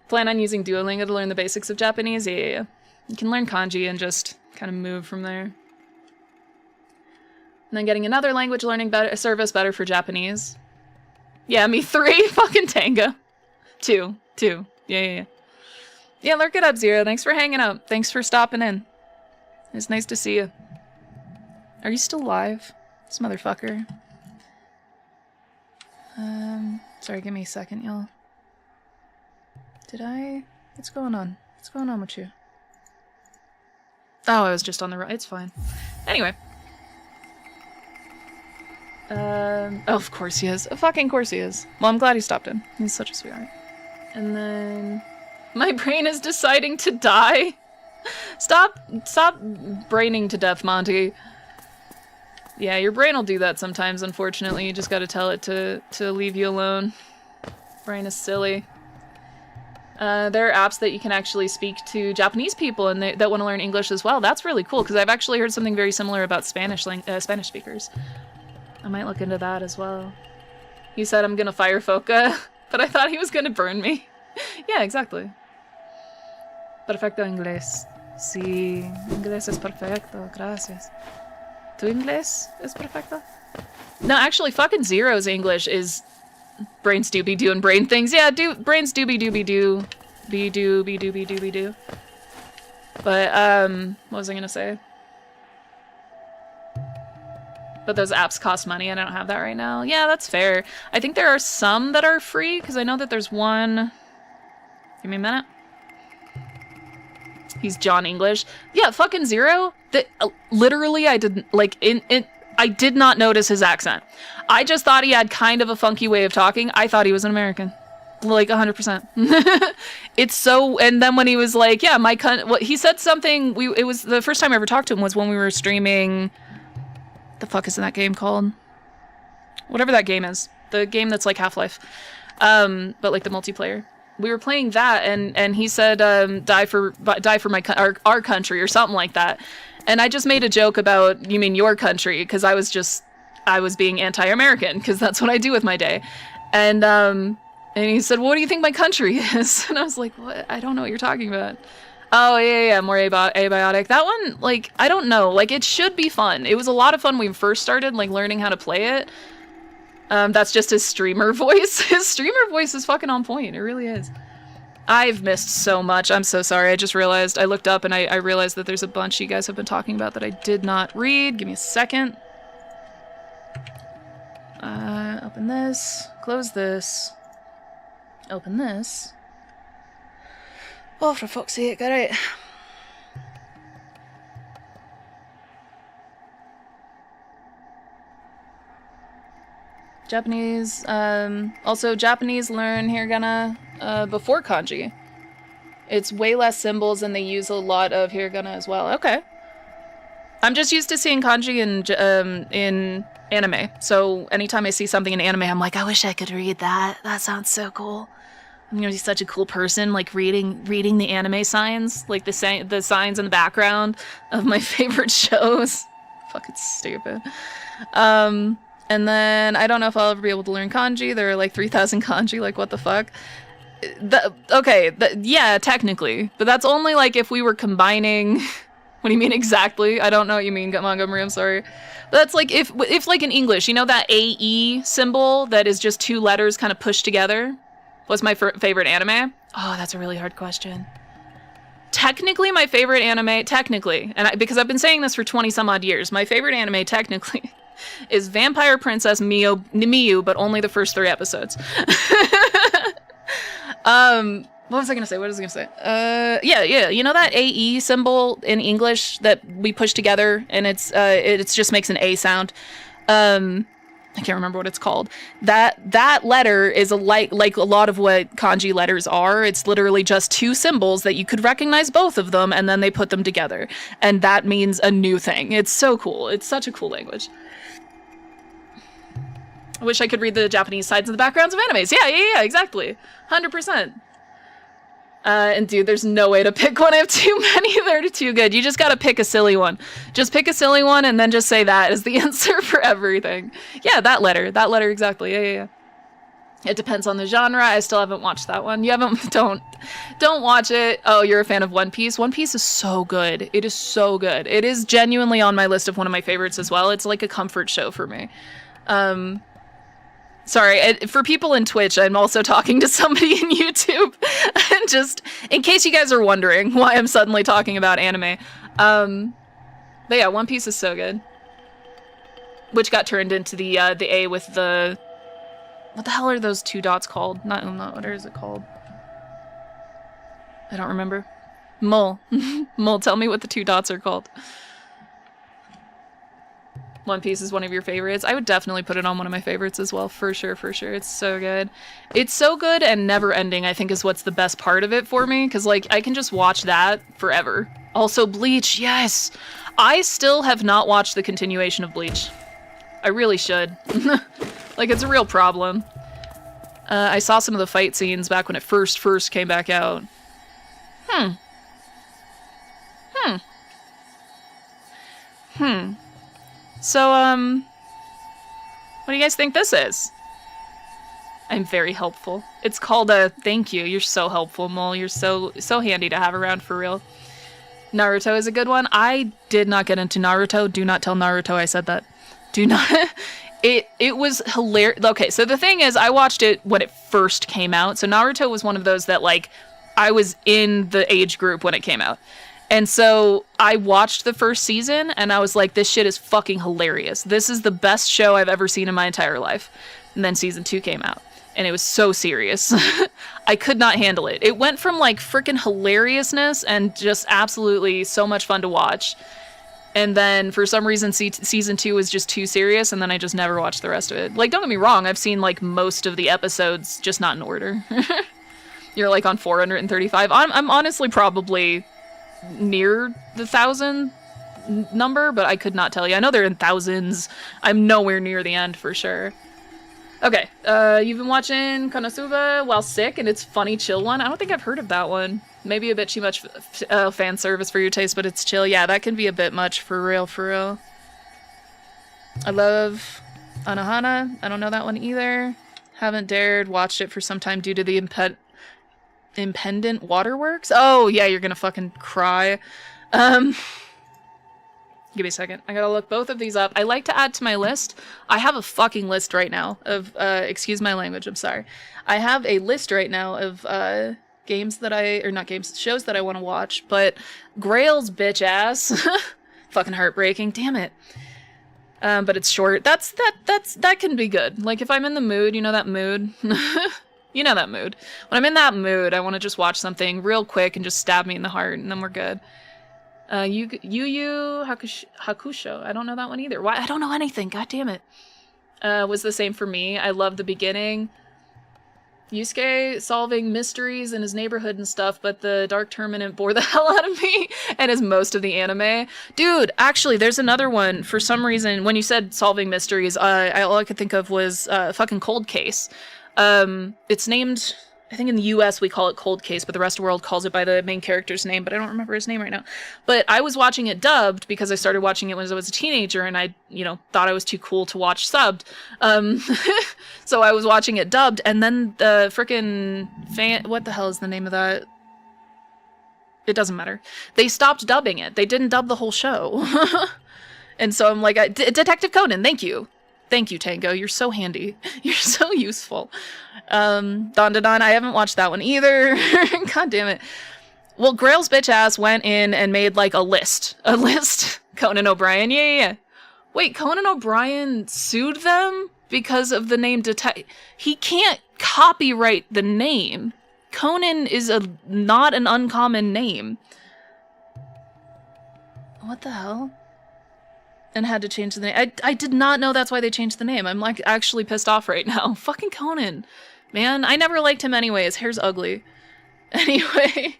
Plan on using Duolingo to learn the basics of Japanese? Yeah. You can learn kanji and just kind of move from there. And then getting another language learning service better for Japanese. Yeah, me 3, fucking Tanga. 2. Yeah. Yeah, lurk it up, Zero. Thanks for hanging out. Thanks for stopping in. It's nice to see you. Are you still live? This motherfucker. Sorry, give me a second, y'all. What's going on? What's going on with you? Oh, I was just on the right. It's fine. Anyway. Oh, of course he is. Of fucking course he is. Well, I'm glad he stopped in. He's such a sweetheart. And then... My brain is deciding to die. Stop braining to death, Monty. Yeah, your brain will do that sometimes, unfortunately. You just gotta tell it to leave you alone. Brain is silly. There are apps that you can actually speak to Japanese people and that want to learn English as well. That's really cool, because I've actually heard something very similar about Spanish speakers. I might look into that as well. He said I'm gonna fire Foka, but I thought he was gonna burn me. Yeah, exactly. Perfecto inglés. Sí, inglés es perfecto, gracias. Tu inglés es perfecto? No, actually, fucking Zero's English is brains do be doing brain things. Yeah, brains do be do. Be do. But, what was I gonna say? But those apps cost money and I don't have that right now. Yeah, that's fair. I think there are some that are free, because I know that there's one... Give me a minute. He's John English. Yeah, fucking Zero. Literally, I didn't, like, I did not notice his accent. I just thought he had kind of a funky way of talking. I thought he was an American. Like 100%. It's so, and then when he was like, yeah, well, he said something, it was the first time I ever talked to him was when we were streaming, the fuck is that game called? Whatever that game is. The game that's like Half-Life. But like the multiplayer. We were playing that and he said, die for our country or something like that. And I just made a joke about, you mean your country? Because I was being anti-American because that's what I do with my day. And he said, well, what do you think my country is? And I was like, what? I don't know what you're talking about. Oh, yeah, more abiotic. That one, like, I don't know. Like, it should be fun. It was a lot of fun when we first started, like, learning how to play it. That's just his streamer voice. His streamer voice is fucking on point. It really is. I've missed so much. I'm so sorry. I just realized, I looked up and I realized that there's a bunch you guys have been talking about that I did not read. Give me a second. Open this. Close this. Open this. Oh, for fuck's sake, alright. Japanese, also Japanese learn hiragana before kanji. It's way less symbols and they use a lot of hiragana as well. Okay. I'm just used to seeing kanji in anime. So anytime I see something in anime, I'm like, I wish I could read that. That sounds so cool. I'm gonna be such a cool person, like reading the anime signs, like the signs in the background of my favorite shows. Fucking stupid. And then I don't know if I'll ever be able to learn kanji. There are like 3,000 kanji. Like, what the fuck? Yeah, technically, but that's only like if we were combining. What do you mean exactly? I don't know what you mean, Montgomery. I'm sorry. But that's like if like in English, you know that AE symbol that is just two letters kind of pushed together. What's my favorite anime? Oh, that's a really hard question. Technically, my favorite anime, because I've been saying this for 20 some odd years, my favorite anime technically is Vampire Princess Miyu, but only the first 3 episodes. What was I gonna say? Yeah. You know that AE symbol in English that we push together, and it just makes an A sound. I can't remember what it's called. That letter is like a lot of what kanji letters are. It's literally just 2 symbols that you could recognize both of them, and then they put them together, and that means a new thing. It's so cool. It's such a cool language. I wish I could read the Japanese sides and the backgrounds of animes. Yeah, exactly. 100%. And dude, there's no way to pick one. I have too many. They're too good. You just gotta pick a silly one. Just pick a silly one and then just say that is the answer for everything. Yeah, that letter exactly. Yeah. It depends on the genre. I still haven't watched that one. You haven't, don't watch it. Oh, you're a fan of One Piece? One Piece is so good. It is so good. It is genuinely on my list of one of my favorites as well. It's like a comfort show for me. Sorry, for people in Twitch, I'm also talking to somebody in YouTube. And just, in case you guys are wondering why I'm suddenly talking about anime. But yeah, One Piece is so good. Which got turned into the A with the... What the hell are those 2 dots called? Not what is it called? I don't remember. Mole. Mole, tell me what the 2 dots are called. One Piece is one of your favorites. I would definitely put it on one of my favorites as well, for sure. It's so good. It's so good and never ending, I think, is what's the best part of it for me, because, like, I can just watch that forever. Also, Bleach, yes! I still have not watched the continuation of Bleach. I really should. Like, it's a real problem. I saw some of the fight scenes back when it first came back out. So, what do you guys think this is? I'm very helpful. It's called a thank you. You're so helpful, Mole. You're so handy to have around for real. Naruto is a good one. I did not get into Naruto. Do not tell Naruto I said that. Do not. It was hilarious. Okay, so the thing is, I watched it when it first came out. So Naruto was one of those that, like, I was in the age group when it came out. And so I watched the first season and I was like, this shit is fucking hilarious. This is the best show I've ever seen in my entire life. And then season 2 came out and it was so serious. I could not handle it. It went from like freaking hilariousness and just absolutely so much fun to watch And then for some reason season 2 was just too serious, and then I just never watched the rest of it. Like, don't get me wrong, I've seen like most of the episodes, just not in order. You're like on 435. I'm honestly probably near the 1,000 number, but I could not tell you. I know they're in thousands. I'm nowhere near the end for sure. Okay, you've been watching Konosuba while sick, and it's funny, chill one. I don't think I've heard of that one. Maybe a bit too much fan service for your taste, but it's chill. Yeah, that can be a bit much for real, for real. I love Anohana. I don't know that one either. Haven't dared watch it for some time due to the impendent waterworks. Oh, yeah, you're gonna fucking cry. Give me a second. I gotta look both of these up. I like to add to my list. I have a fucking list right now of, excuse my language, I'm sorry. I have a list right now of, games that shows that I want to watch, but Grail's bitch ass. Fucking heartbreaking, damn it. But it's short. That can be good. Like, if I'm in the mood, you know that mood? You know that mood. When I'm in that mood, I want to just watch something real quick and just stab me in the heart, and then we're good. Yu Yu Hakusho. I don't know that one either. Why? I don't know anything. God damn it. Was the same for me. I love the beginning. Yusuke solving mysteries in his neighborhood and stuff, but the Dark Tournament bore the hell out of me, and is most of the anime. Dude, actually, there's another one. For some reason, when you said solving mysteries, all I could think of was fucking Cold Case. It's named, I think in the US we call it Cold Case, but the rest of the world calls it by the main character's name, but I don't remember his name right now. But I was watching it dubbed because I started watching it when I was a teenager, and I, thought I was too cool to watch subbed. So I was watching it dubbed, and then the frickin' what the hell is the name of that? It doesn't matter. They stopped dubbing it. They didn't dub the whole show. And so I'm like, Detective Conan, thank you. Thank you, Tango. You're so handy. You're so useful. Don, I haven't watched that one either. God damn it. Well, Grail's bitch ass went in and made like a list. Conan O'Brien. Yeah. Wait, Conan O'Brien sued them because of the name Detective. He can't copyright the name. Conan is not an uncommon name. What the hell? And had to change the name. I did not know that's why they changed the name. I'm like actually pissed off right now. Fucking Conan. Man, I never liked him anyway. His hair's ugly. Anyway.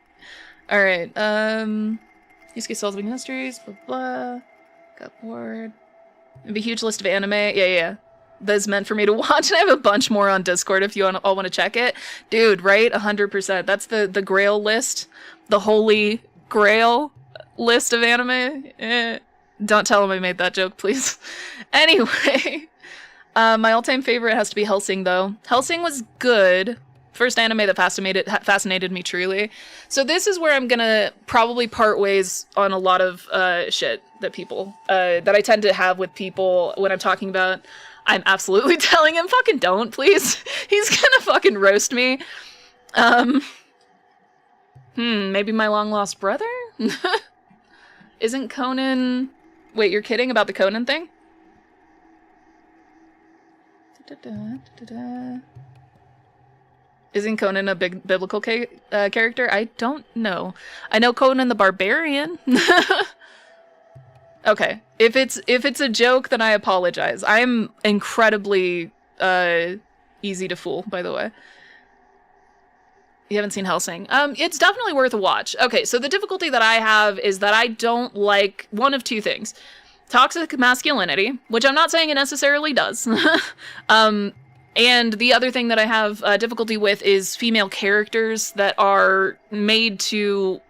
Alright, Yusuke Solving Mysteries, blah blah. Got bored. It'd be a huge list of anime. Yeah. That's meant for me to watch, and I have a bunch more on Discord if you all want to check it. Dude, right? 100%. That's the Grail list. The Holy Grail list of anime. Don't tell him I made that joke, please. Anyway, my all-time favorite has to be Hellsing, though. Hellsing was good. First anime that fascinated me truly. So this is where I'm gonna probably part ways on a lot of shit that I tend to have with people when I'm talking about. I'm absolutely telling him, fucking don't, please. He's gonna fucking roast me. Maybe my long-lost brother? Isn't Conan... Wait, you're kidding about the Conan thing? Isn't Conan a big biblical character? I don't know. I know Conan the Barbarian. Okay, if it's a joke, then I apologize. I'm incredibly easy to fool, by the way. You haven't seen Hellsing. It's definitely worth a watch. Okay, so the difficulty that I have is that I don't like one of two things. Toxic masculinity, which I'm not saying it necessarily does. And the other thing that I have difficulty with is female characters that are made to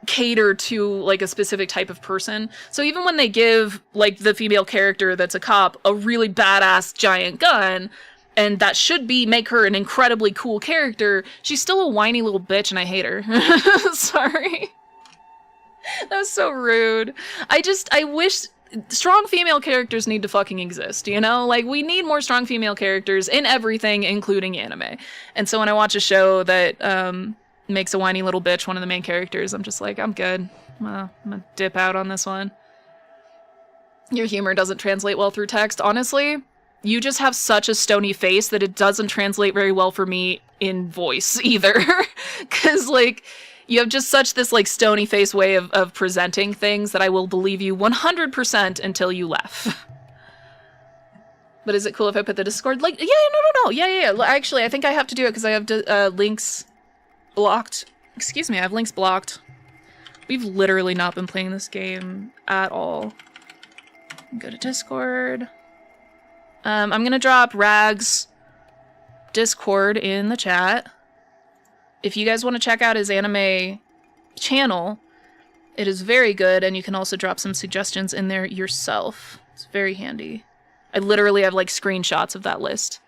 cater to like a specific type of person. So even when they give like the female character that's a cop a really badass giant gun, and that should make her an incredibly cool character, she's still a whiny little bitch and I hate her. Sorry. That was so rude. I wish strong female characters need to fucking exist, you know? Like, we need more strong female characters in everything, including anime. And so when I watch a show that makes a whiny little bitch one of the main characters, I'm just like, I'm good. I'm gonna dip out on this one. Your humor doesn't translate well through text. Honestly, you just have such a stony face that it doesn't translate very well for me in voice either. Because, like, You have just such this like stony face way of presenting things that I will believe you 100% until you laugh. But is it cool if I put the Discord? Like, yeah, no. Yeah. Actually, I think I have to do it because I have links blocked. Excuse me, I have links blocked. We've literally not been playing this game at all. Go to Discord. I'm gonna drop Rag's Discord in the chat. If you guys want to check out his anime channel, it is very good, and you can also drop some suggestions in there yourself. It's very handy. I literally have like screenshots of that list.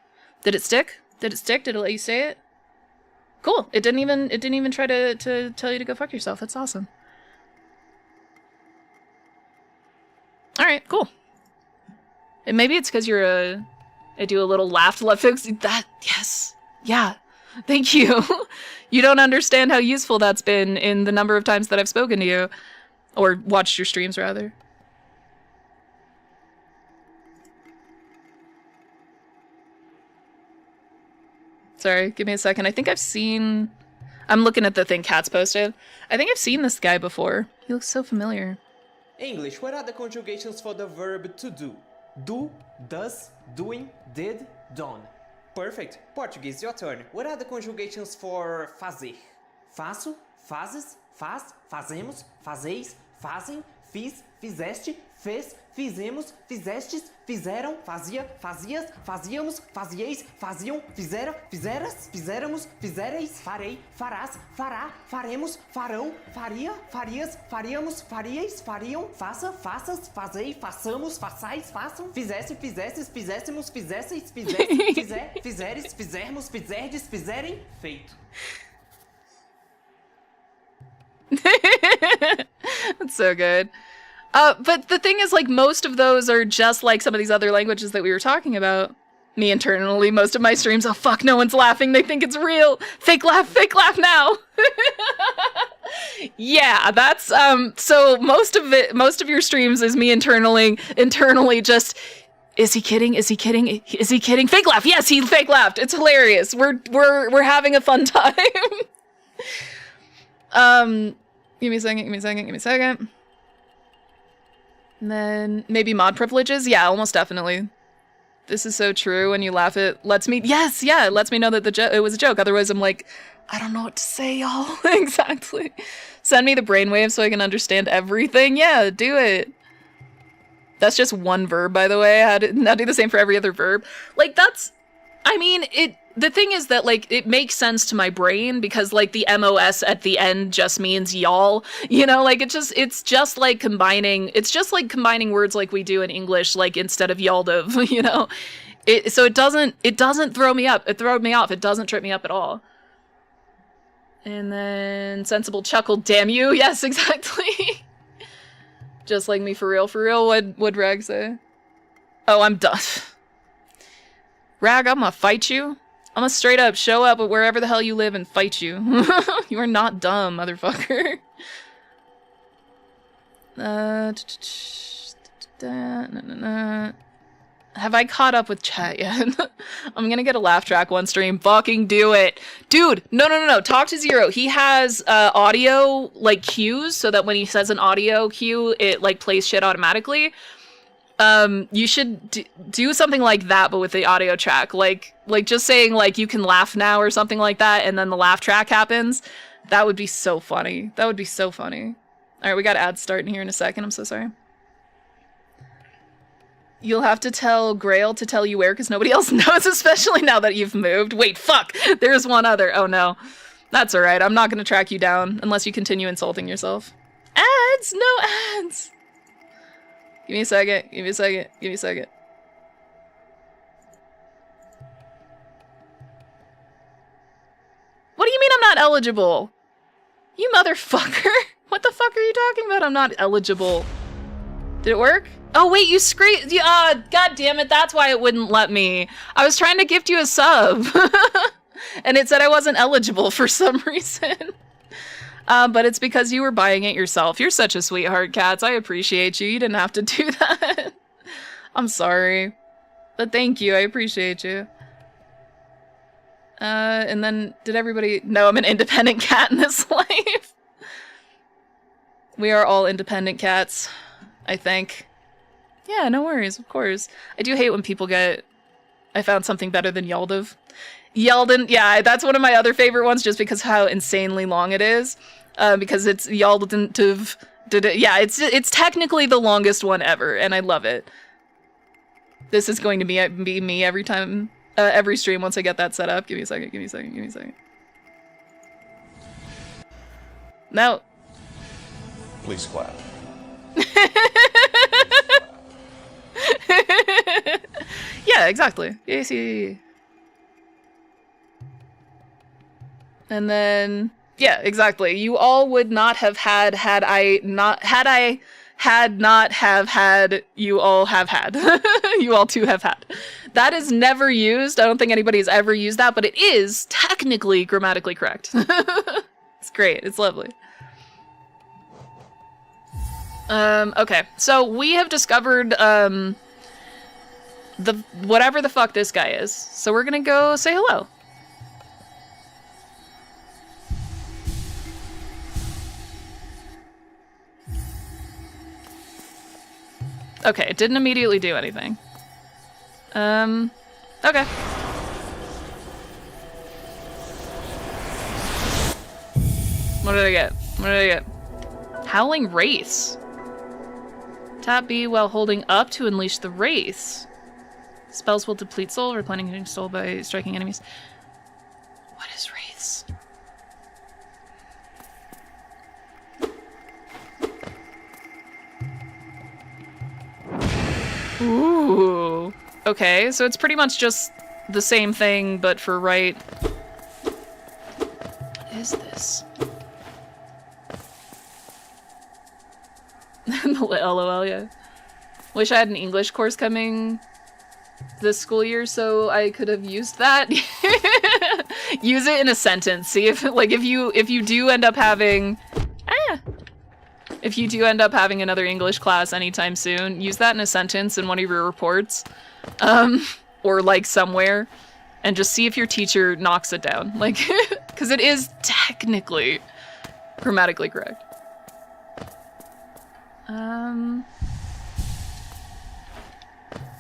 Did it stick? Did it stick? Did it let you say it? Cool. It didn't even try to tell you to go fuck yourself. That's awesome. All right, cool. And maybe it's because I do a little laugh to left fix. That, yes. Yeah. Thank you. You don't understand how useful that's been in the number of times that I've spoken to you. Or watched your streams, rather. Sorry, give me a second. I think I've seen... I'm looking at the thing Kat's posted. I think I've seen this guy before. He looks so familiar. English, what are the conjugations for the verb to do? Do, does, doing, did, done. Perfect. Portuguese, your turn. What are the conjugations for fazer? Faço, fazes, faz, fazemos, fazeis, fazem, fiz, fizeste, fez, fizemos, fizestes, fizeram, fazia, fazias, fazíamos, fazieis, faziam, fizeram, fizeras, fizéramos, fizereis, farei, farás, fará, faremos, farão, faria, farias, faríamos, faríeis, fariam, faça, faças, fazei, façamos, façais, façam, fizesse, fizesses, fizéssemos, fizesseis, fizesse, fizer, fizeres, fizermos, fizerdes, fizerem, feito. That's so good. But the thing is, like, most of those are just like some of these other languages that we were talking about. Me internally, most of my streams, oh fuck, no one's laughing, they think it's real. Fake laugh now. Yeah, that's, so most of your streams is me internally just, is he kidding? Is he kidding? Is he kidding? Fake laugh, yes, he fake laughed. It's hilarious. We're having a fun time. Give me a second. And then maybe mod privileges? Yeah, almost definitely. This is so true. When you laugh, it lets me... Yes, yeah, it lets me know that it was a joke. Otherwise, I'm like, I don't know what to say, y'all. Exactly. Send me the brainwave so I can understand everything. Yeah, do it. That's just one verb, by the way. I'll do the same for every other verb. Like, that's... I mean, the thing is that, like, it makes sense to my brain because, like, the MOS at the end just means y'all, you know, like, it's just like combining words like we do in English, like, instead of y'all, you know, so it doesn't throw me up, it throws me off, it doesn't trip me up at all. And then sensible chuckle, damn you, yes, exactly. Just like me, for real, what'd Rag say? Oh, I'm done. Rag, I'm gonna fight you. I'm gonna straight up show up at wherever the hell you live and fight you. You are not dumb, motherfucker. Have I caught up with chat yet? I'm gonna get a laugh track one stream. Fucking do it. Dude, no. Talk to Zero. He has audio, like, cues, so that when he says an audio cue, it, like, plays shit automatically. You should do something like that, but with the audio track. Like just saying, like, you can laugh now or something like that, and then the laugh track happens. That would be so funny. That would be so funny. Alright, we got ads starting here in a second. I'm so sorry. You'll have to tell Grail to tell you where, because nobody else knows, especially now that you've moved. Wait, fuck! There's one other. Oh, no. That's alright. I'm not gonna track you down, unless you continue insulting yourself. Ads! No ads! Give me a second. What do you mean I'm not eligible? You motherfucker! What the fuck are you talking about? I'm not eligible. Did it work? Oh wait, you screamed. God damn it, that's why it wouldn't let me. I was trying to gift you a sub. And it said I wasn't eligible for some reason. But it's because you were buying it yourself. You're such a sweetheart, Cats. I appreciate you. You didn't have to do that. I'm sorry. But thank you. I appreciate you. And then did everybody know I'm an independent cat in this life? We are all independent cats, I think. Yeah, no worries, of course. I do hate when people get... I found something better than Yaldav. Yalden, yeah, that's one of my other favorite ones just because how insanely long it is. Because it's Yaldav... Yeah, it's technically the longest one ever, and I love it. This is going to be me every time, every stream once I get that set up. Give me a second, give me a second, give me a second. No. Please clap. Yeah, exactly. Yeah. And then, yeah, exactly. You all would not have had you all have had. You all too have had. That is never used. I don't think anybody has ever used that, but it is technically grammatically correct. It's great. It's lovely. Okay. So we have discovered, whatever the fuck this guy is. So we're gonna go say hello. Okay, it didn't immediately do anything. Okay. What did I get? What did I get? Howling Wraiths. Tap B while holding up to unleash the Wraiths. Spells will deplete soul, replenishing soul by striking enemies. What is Wraiths? Ooh. Okay, so it's pretty much just the same thing, but for right. What is this? LOL, yeah. Wish I had an English course coming this school year so I could have used that. Use it in a sentence. See if, like, if you do end up having... If you do end up having another English class anytime soon, use that in a sentence in one of your reports. Or, like, somewhere. And just see if your teacher knocks it down. Like, because it is technically grammatically correct.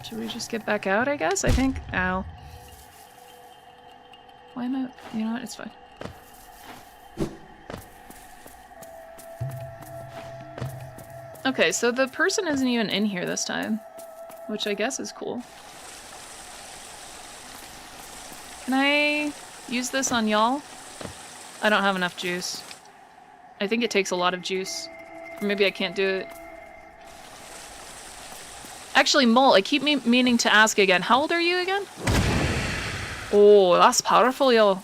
Should we just get back out, I guess? I think. Ow. Why am I... You know what? It's fine. Okay, so the person isn't even in here this time, which I guess is cool. Can I use this on y'all? I don't have enough juice. I think it takes a lot of juice. Or maybe I can't do it. Actually, Mole, I keep meaning to ask again. How old are you again? Oh, that's powerful, y'all.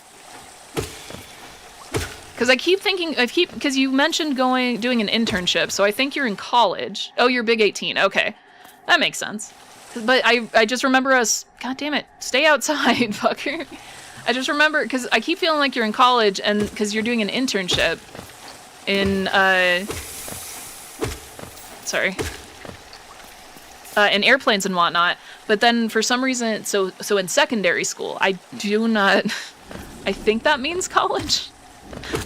Because I keep thinking, because you mentioned doing an internship, so I think you're in college. Oh, you're big 18. Okay, that makes sense. But I just remember us. God damn it, stay outside, fucker. I just remember because I keep feeling like you're in college, and because you're doing an internship in in airplanes and whatnot. But then for some reason, so in secondary school, I do not. I think that means college.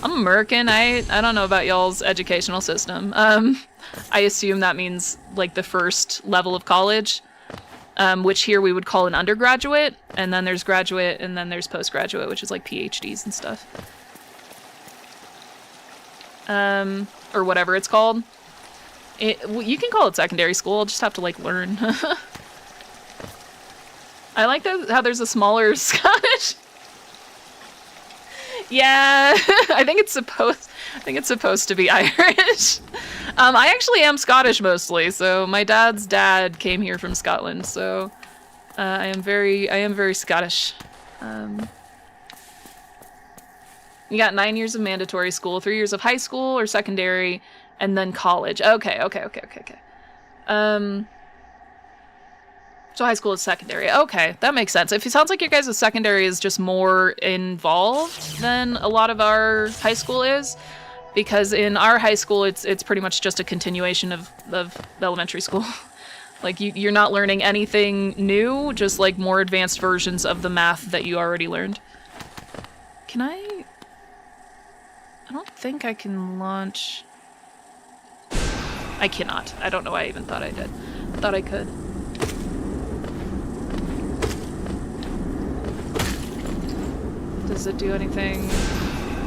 I'm American. I don't know about y'all's educational system. I assume that means like the first level of college, which here we would call an undergraduate, and then there's graduate, and then there's postgraduate, which is like PhDs and stuff. Or whatever it's called. You can call it secondary school. I'll just have to like learn. I like how there's a smaller Scottish. Yeah, I think it's supposed to be Irish. I actually am Scottish mostly, so my dad's dad came here from Scotland, so I am very Scottish. You got 9 years of mandatory school, 3 years of high school or secondary, and then college. Okay. So high school is secondary. Okay, that makes sense. If it sounds like your guys' secondary is just more involved than a lot of our high school is, because in our high school, it's pretty much just a continuation of elementary school. Like, you're not learning anything new, just like more advanced versions of the math that you already learned. Can I don't think I can launch... I cannot. I don't know why I even thought I did. I thought I could. Does it do anything?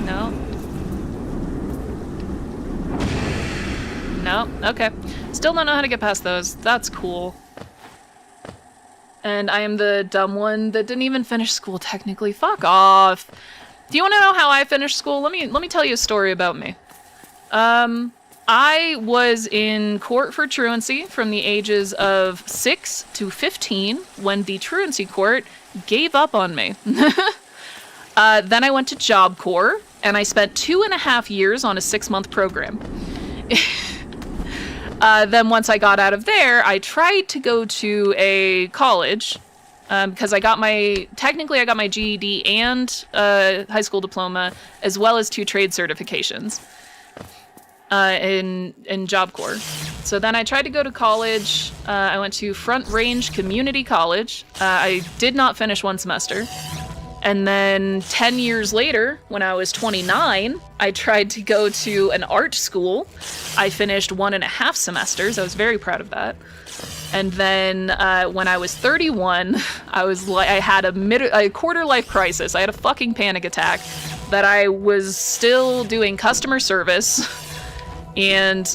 No? No? Okay. Still don't know how to get past those. That's cool. And I am the dumb one that didn't even finish school technically. Fuck off. Do you want to know how I finished school? Let me tell you a story about me. I was in court for truancy from the ages of 6 to 15 when the truancy court gave up on me. Then I went to Job Corps, and I spent 2.5 years on a 6-month program. Then once I got out of there, I tried to go to a college, because I got my GED and high school diploma, as well as 2 trade certifications in Job Corps. So then I tried to go to college. I went to Front Range Community College. I did not finish 1 semester. And then 10 years later, when I was 29, I tried to go to an art school. I finished 1.5 semesters. I was very proud of that. And then when I was 31, I had a quarter life crisis. I had a fucking panic attack that I was still doing customer service and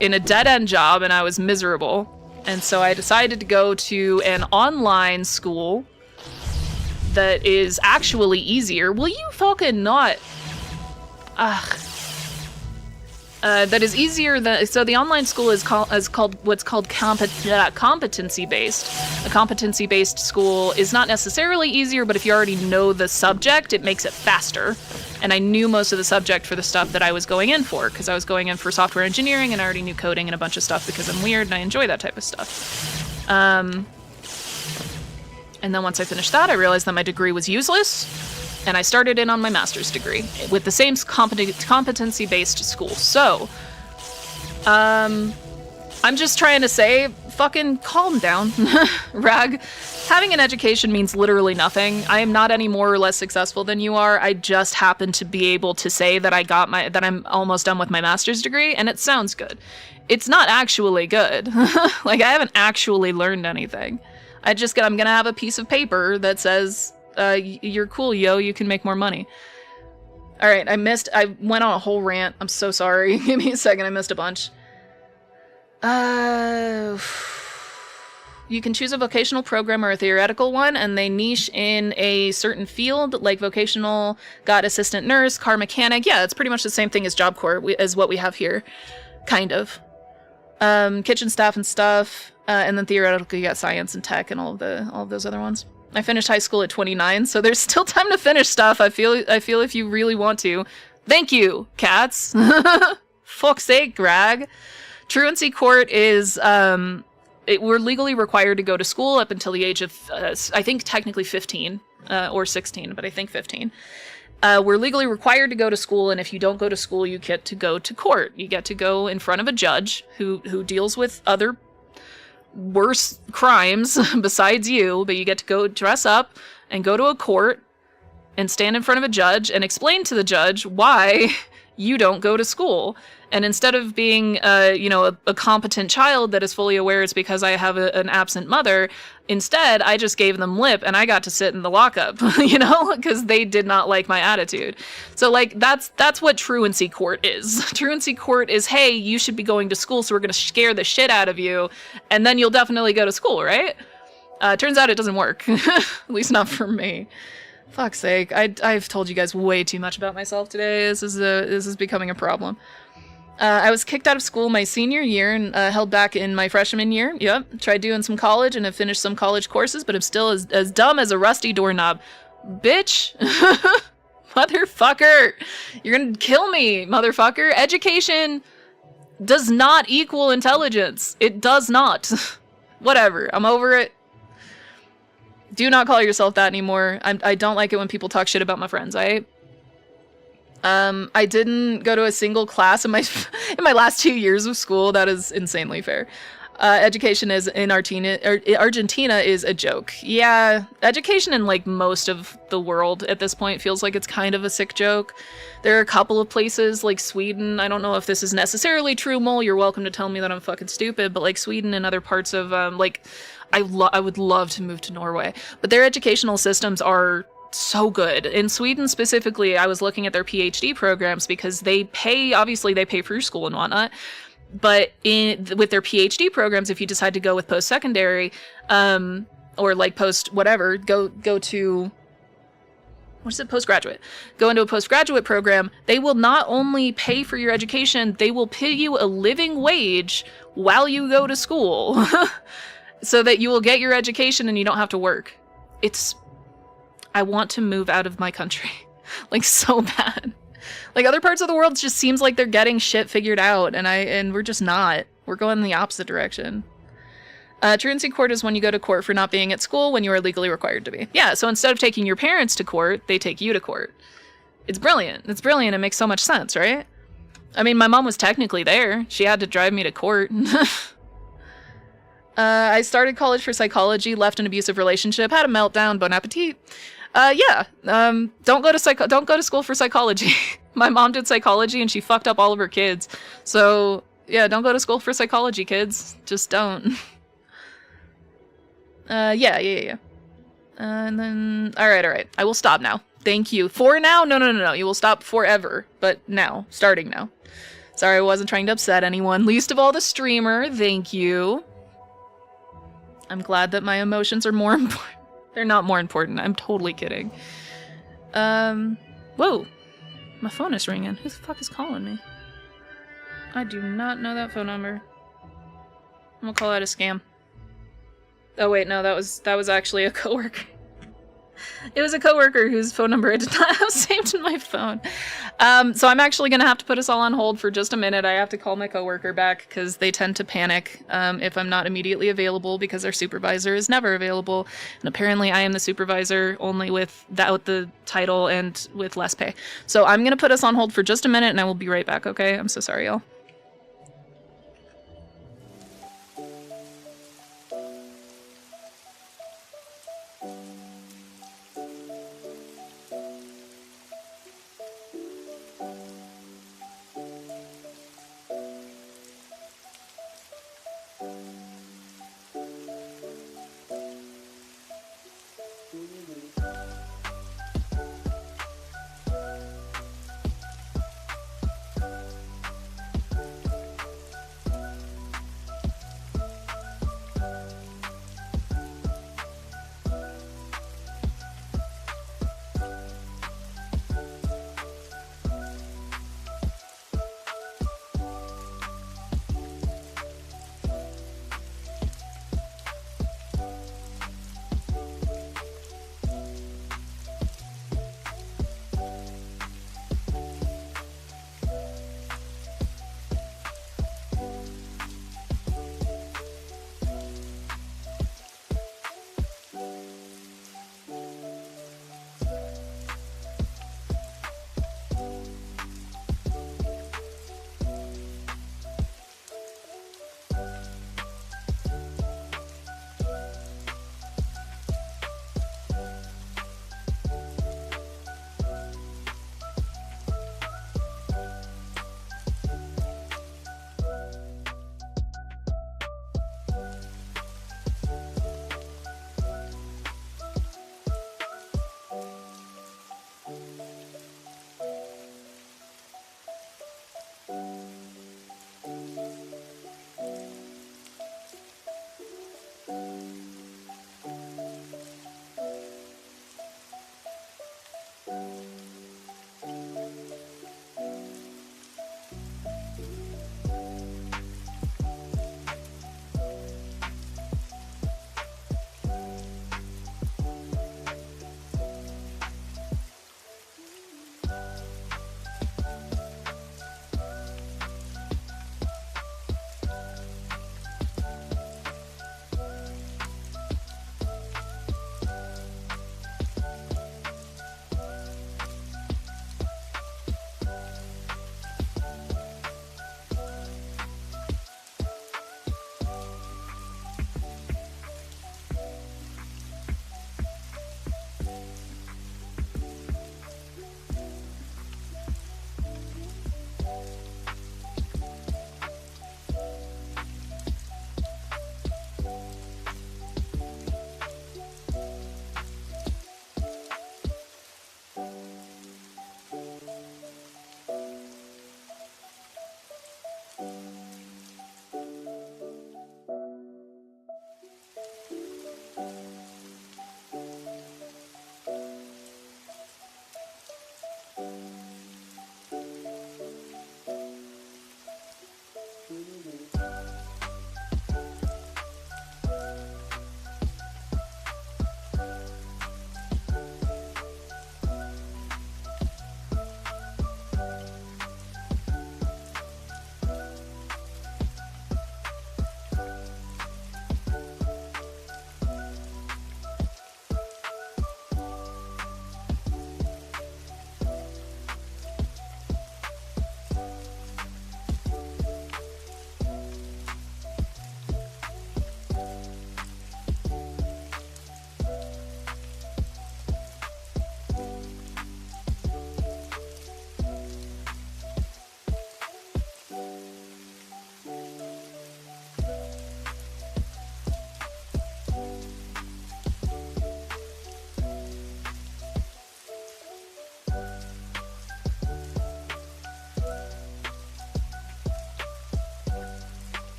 in a dead-end job, and I was miserable. And so I decided to go to an online school that is actually easier. Will you fucking not? That is easier than. So the online school is called what's called competency based. A competency based school is not necessarily easier, but if you already know the subject, it makes it faster. And I knew most of the subject for the stuff that I was going in for, because I was going in for software engineering, and I already knew coding and a bunch of stuff because I'm weird and I enjoy that type of stuff. And then once I finished that, I realized that my degree was useless, and I started in on my master's degree with the same competency-based school. So, I'm just trying to say, fucking calm down, Rag. Having an education means literally nothing. I am not any more or less successful than you are. I just happen to be able to say that that I'm almost done with my master's degree, and it sounds good. It's not actually good. Like, I haven't actually learned anything. I'm gonna have a piece of paper that says, you're cool, yo, you can make more money. Alright, I went on a whole rant. I'm so sorry. Give me a second, I missed a bunch. You can choose a vocational program or a theoretical one, and they niche in a certain field, like vocational, got assistant nurse, car mechanic. Yeah, it's pretty much the same thing as Job Corps, as what we have here. Kind of. Kitchen staff and stuff. And then theoretically you got science and tech and all of those other ones. I finished high school at 29, so there's still time to finish stuff. I feel if you really want to. Thank you, cats. Fuck's sake, Greg. Truancy court is we're legally required to go to school up until the age of I think technically 15 or 16, but I think 15. We're legally required to go to school, and if you don't go to school, you get to go to court. You get to go in front of a judge who deals with other worse crimes besides you, but you get to go dress up and go to a court and stand in front of a judge and explain to the judge why you don't go to school. And instead of being a competent child that is fully aware it's because I have an absent mother, instead I just gave them lip and I got to sit in the lockup, because they did not like my attitude. So like that's what truancy court is. Truancy court is, hey, you should be going to school, so we're gonna scare the shit out of you, and then you'll definitely go to school, right? Turns out it doesn't work. At least not for me. Fuck's sake, I've told you guys way too much about myself today. This is becoming a problem. I was kicked out of school my senior year and held back in my freshman year. Yep, tried doing some college and have finished some college courses, but I'm still as dumb as a rusty doorknob. Bitch. Motherfucker. You're gonna kill me, motherfucker. Education does not equal intelligence. It does not. Whatever, I'm over it. Do not call yourself that anymore. I don't like it when people talk shit about my friends, I didn't go to a single class in my last 2 years of school. That is insanely fair. Education is in Argentina is a joke. Yeah, education in like most of the world at this point feels like it's kind of a sick joke. There are a couple of places like Sweden. I don't know if this is necessarily true, Mole. You're welcome to tell me that I'm fucking stupid, but like Sweden and other parts of I would love to move to Norway, but their educational systems are so good. In Sweden specifically, I was looking at their PhD programs because they pay for your school and whatnot. But with their PhD programs, if you decide to go with post-secondary, or like post whatever, go to, what is it, postgraduate, go into a postgraduate program, they will not only pay for your education, they will pay you a living wage while you go to school so that you will get your education and you don't have to work. I want to move out of my country, like so bad. Like other parts of the world just seems like they're getting shit figured out, and we're just not. We're going in the opposite direction. Truancy court is when you go to court for not being at school when you are legally required to be. Yeah, so instead of taking your parents to court, they take you to court. It's brilliant. It's brilliant. It makes so much sense, right? I mean, my mom was technically there. She had to drive me to court. I started college for psychology, left an abusive relationship, had a meltdown, bon appetit. Don't go to school for psychology. My mom did psychology and she fucked up all of her kids. So, yeah, don't go to school for psychology, kids. Just don't. Yeah. And then, alright. I will stop now. Thank you. For now? No. You will stop forever. But now. Starting now. Sorry, I wasn't trying to upset anyone. Least of all the streamer. Thank you. I'm glad that my emotions are more important. They're not more important. I'm totally kidding. Whoa. My phone is ringing. Who the fuck is calling me? I do not know that phone number. I'm gonna call that a scam. Oh wait, no, that was actually a coworker. It was a coworker whose phone number I did not have saved in my phone. So I'm actually gonna have to put us all on hold for just a minute. I have to call my coworker back because they tend to panic if I'm not immediately available because their supervisor is never available. And apparently I am the supervisor only without the title and with less pay. So I'm gonna put us on hold for just a minute and I will be right back, okay? I'm so sorry, y'all.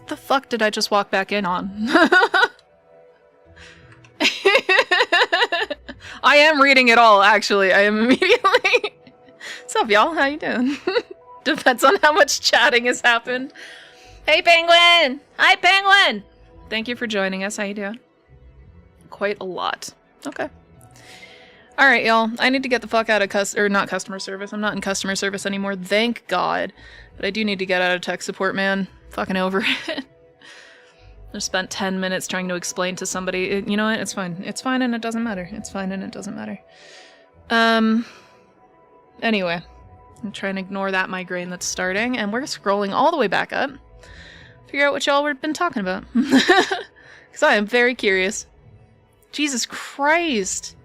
The fuck did I just walk back in on? I am reading it all, actually. I am immediately... What's up, y'all? How you doing? Depends on how much chatting has happened. Hey, Penguin! Hi, Penguin! Thank you for joining us. How you doing? Quite a lot. Okay. Alright, y'all. I need to get the fuck out of not customer service. I'm not in customer service anymore, thank God. But I do need to get out of tech support, man. Fucking over it. I spent 10 minutes trying to explain to somebody. You know what? It's fine. It's fine and it doesn't matter. It's fine and it doesn't matter. Anyway. I'm trying to ignore that migraine that's starting, and we're scrolling all the way back up. Figure out what y'all have been talking about. Because I am very curious. Jesus Christ.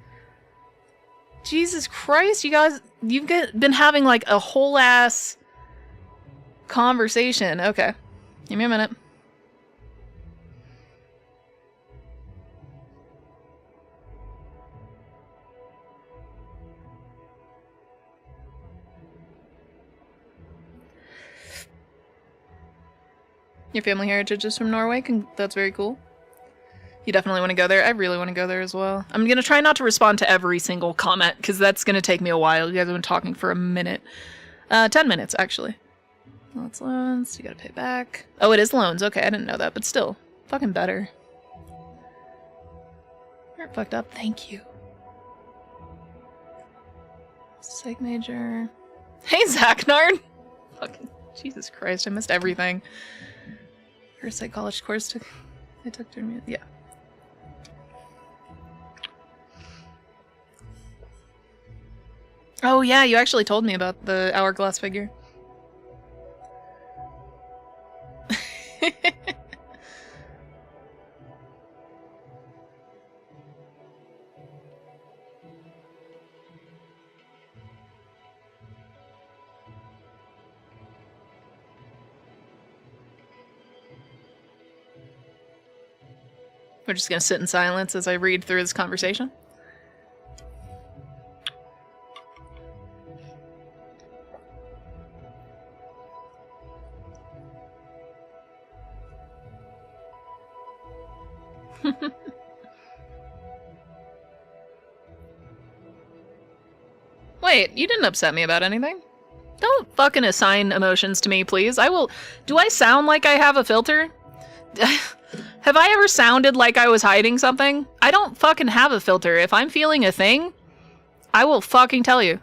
Jesus Christ, you guys, been having like a whole ass conversation. Okay. Give me a minute. Your family heritage is from Norway? That's very cool. You definitely want to go there. I really want to go there as well. I'm going to try not to respond to every single comment, because that's going to take me a while. You guys have been talking for a minute. 10 minutes, actually. Well, that's loans. You got to pay back. Oh, it is loans. Okay, I didn't know that, but still. Fucking better. You're fucked up. Thank you. Psych major. Hey, Zachnard! Fucking Jesus Christ, I missed everything. First psychology course I took during me. Yeah. Oh yeah, you actually told me about the hourglass figure. We're just gonna sit in silence as I read through this conversation. Wait, you didn't upset me about anything. Don't fucking assign emotions to me, please. Do I sound like I have a filter? Have I ever sounded like I was hiding something? I don't fucking have a filter. If I'm feeling a thing, I will fucking tell you.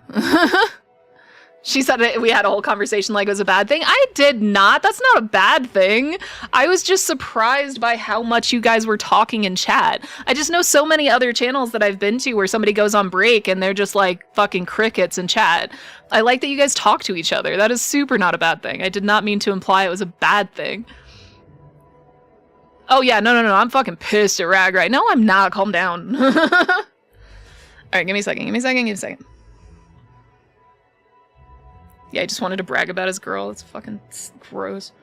She said we had a whole conversation like it was a bad thing. I did not. That's not a bad thing. I was just surprised by how much you guys were talking in chat. I just know so many other channels that I've been to where somebody goes on break and they're just like fucking crickets in chat. I like that you guys talk to each other. That is super not a bad thing. I did not mean to imply it was a bad thing. Oh yeah, no. I'm fucking pissed at Rag right now. No, I'm not. Calm down. Alright, give me a second. Yeah, I just wanted to brag about his girl. It's fucking gross.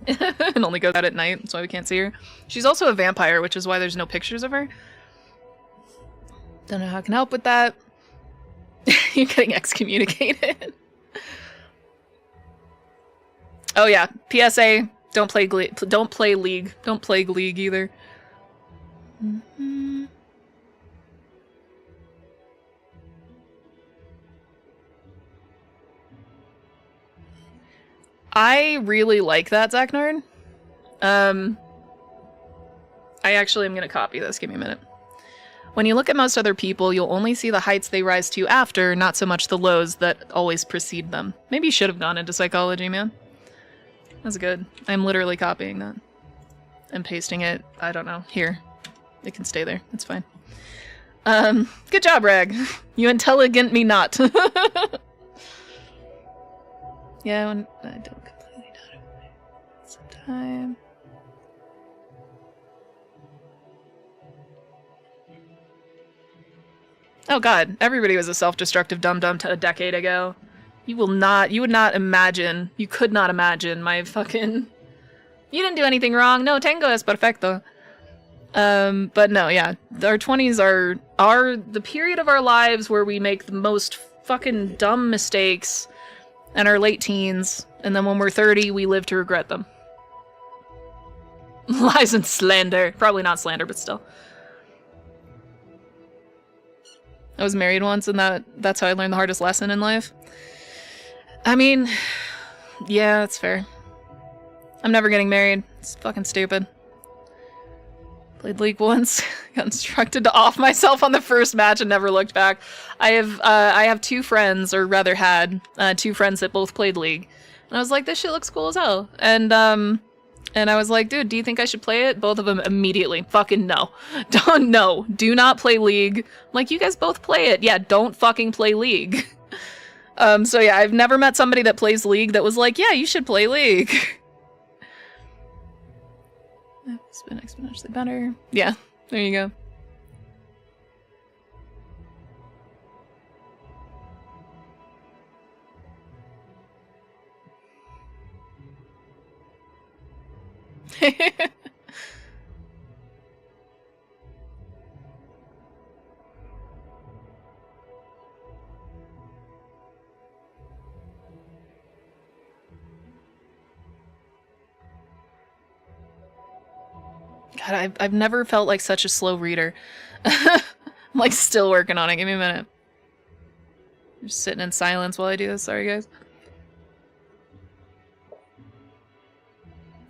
And only goes out at night, that's why we can't see her. She's also a vampire, which is why there's no pictures of her. Don't know how I can help with that. You're getting excommunicated. Oh yeah, PSA, don't play League. Don't play League either. Mm-hmm. I really like that, Zachnard. I actually am gonna copy this, give me a minute. When you look at most other people, you'll only see the heights they rise to after, not so much the lows that always precede them. Maybe you should have gone into psychology, man. That's good. I'm literally copying that. And pasting it, I don't know, here. It can stay there, it's fine. Good job, Rag. You intelligent me not. Yeah, when I don't completely know sometime. Oh god, everybody was a self-destructive dum-dum a decade you would not imagine, you could not imagine my fucking... You didn't do anything wrong, no, tango es perfecto. But no, yeah, our 20s are the period of our lives where we make the most fucking dumb mistakes, and our late teens, and then when we're 30, we live to regret them. Lies and slander. Probably not slander, but still. I was married once, and that's how I learned the hardest lesson in life. I mean, yeah, that's fair. I'm never getting married. It's fucking stupid. Played League once. Got instructed to off myself on the first match and never looked back. I have two friends, or rather had two friends that both played League. And I was like, this shit looks cool as hell. And I was like, dude, do you think I should play it? Both of them immediately. Fucking no. Do not play League. I'm like, you guys both play it. Yeah, don't fucking play League. So yeah, I've never met somebody that plays League that was like, yeah, you should play League. It's been exponentially better. Yeah, there you go. God, I've never felt like such a slow reader. I'm like still working on it. Give me a minute. Just sitting in silence while I do this. Sorry, guys.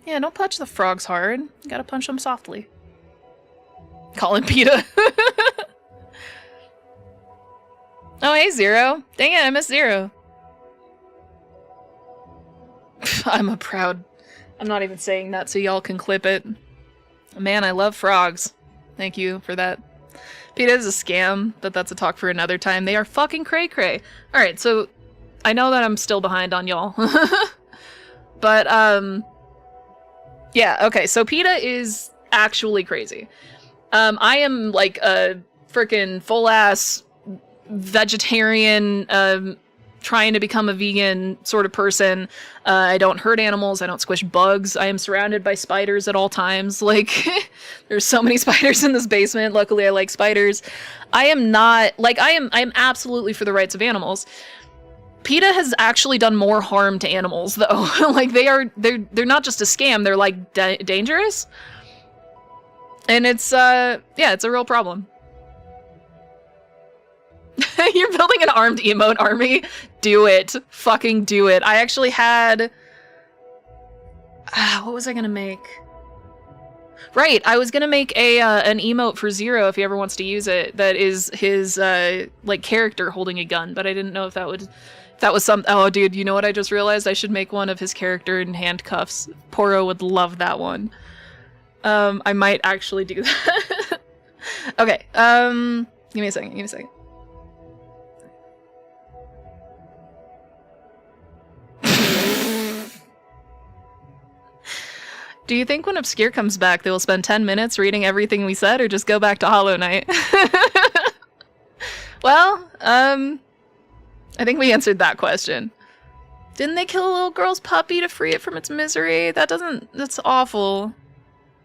Yeah, don't punch the frogs hard. You gotta punch them softly. Colin PETA. Oh, hey, Zero. Dang it, I missed Zero. I'm not even saying that so y'all can clip it. Man, I love frogs. Thank you for that. PETA is a scam, but that's a talk for another time. They are fucking cray-cray. Alright, so I know that I'm still behind on y'all. But, yeah, okay, so PETA is actually crazy. I am like a freaking full-ass vegetarian, trying to become a vegan sort of person. I don't hurt animals. I don't squish bugs. I am surrounded by spiders at all times. Like, there's so many spiders in this basement. Luckily, I like spiders. I am not, like, I am absolutely for the rights of animals. PETA has actually done more harm to animals, though. Like, they're not just a scam. They're, like, dangerous. And it's, yeah, it's a real problem. You're building an armed emote army? Do it. Fucking do it. I actually had... what was I gonna make? Right, I was gonna make a an emote for Zero if he ever wants to use it. That is his, like, character holding a gun, but I didn't know if that would... If that was some... Oh, dude, you know what I just realized? I should make one of his character in handcuffs. Poro would love that one. I might actually do that. Okay, give me a second. Do you think when Obscure comes back, they will spend 10 minutes reading everything we said, or just go back to Hollow Knight? Well, I think we answered that question. Didn't they kill a little girl's puppy to free it from its misery? That's awful.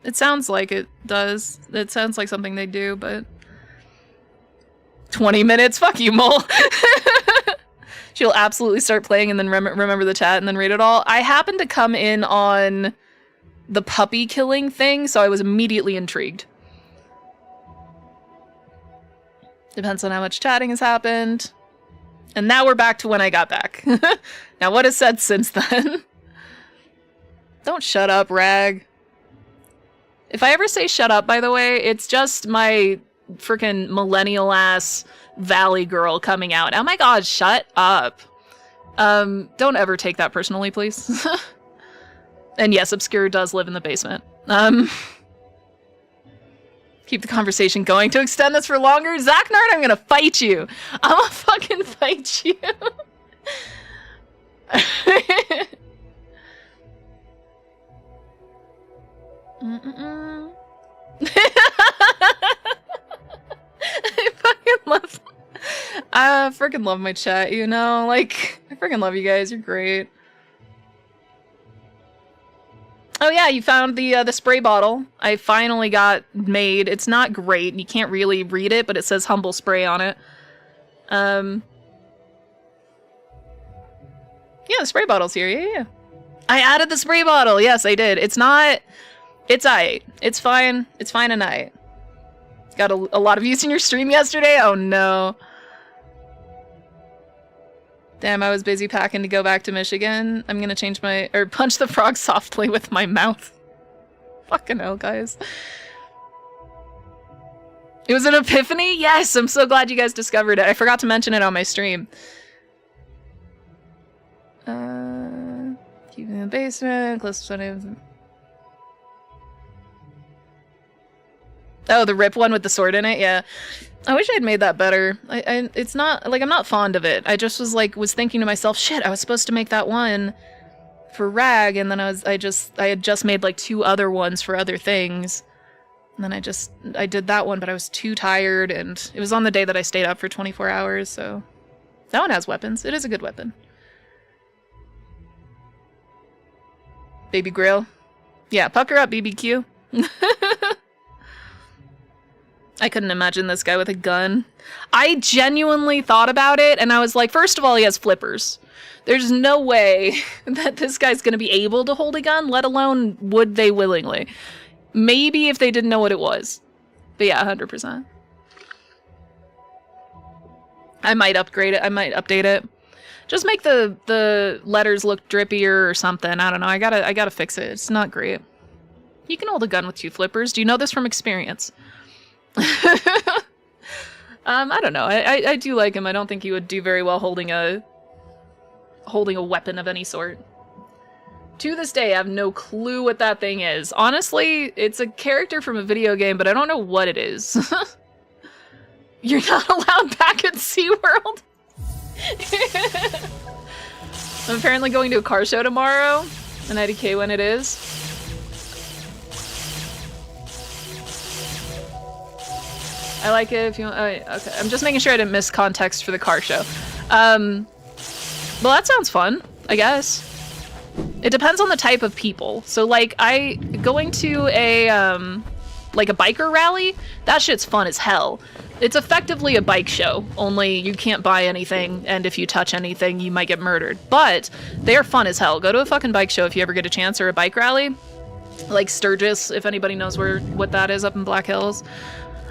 It sounds like it does. It sounds like something they do, but... 20 minutes? Fuck you, Mole! She'll absolutely start playing and then remember the chat and then read it all. I happened to come in on the puppy killing thing, so I was immediately intrigued. Depends on how much chatting has happened. And now we're back to when I got back. Now what is said since then? Don't shut up, Rag. If I ever say shut up, by the way, it's just my freaking millennial-ass valley girl coming out. Oh my god, shut up. Don't ever take that personally, please. And yes, Obscure does live in the basement. Keep the conversation going to extend this for longer. Zachnard, I'm gonna fight you. I'm gonna fucking fight you. I freaking love my chat, you know? Like, I freaking love you guys. You're great. Oh yeah, you found the spray bottle. I finally got made. It's not great. You can't really read it, but it says Humble Spray on it. Yeah, the spray bottle's here. Yeah. I added the spray bottle. Yes, I did. It's not... It's aight. It's fine. It's fine and aight. Got a lot of views in your stream yesterday? Oh no. Damn, I was busy packing to go back to Michigan. I'm gonna change my... or punch the frog softly with my mouth. Fucking hell, guys. It was an epiphany? Yes, I'm so glad you guys discovered it. I forgot to mention it on my stream. Keeping in the basement, close to 20... Oh, the rip one with the sword in it? Yeah. I wish I'd made that better. It's not, like, I'm not fond of it. I just was thinking to myself, shit, I was supposed to make that one for Rag, and then I had just made like 2 other ones for other things. And then I did that one, but I was too tired, and it was on the day that I stayed up for 24 hours, so that one has weapons. It is a good weapon. Baby Grill. Yeah, pucker up, BBQ. I couldn't imagine this guy with a gun. I genuinely thought about it, and I was like, first of all, he has flippers. There's no way that this guy's gonna be able to hold a gun, let alone would they willingly. Maybe if they didn't know what it was. But yeah, 100%. I might upgrade it. I might update it. Just make the letters look drippier or something. I don't know. I gotta fix it. It's not great. You can hold a gun with 2 flippers. Do you know this from experience? I don't know. I do like him. I don't think he would do very well holding a weapon of any sort. To this day, I have no clue what that thing is. Honestly, it's a character from a video game, but I don't know what it is. You're not allowed back at SeaWorld? I'm apparently going to a car show tomorrow, and IDK when it is. I like it if you want. Okay, I'm just making sure I didn't miss context for the car show. Well, that sounds fun, I guess. It depends on the type of people. So, like, going to a biker rally, that shit's fun as hell. It's effectively a bike show, only you can't buy anything, and if you touch anything, you might get murdered. But they are fun as hell. Go to a fucking bike show if you ever get a chance, or a bike rally. Like Sturgis, if anybody knows what that is up in Black Hills.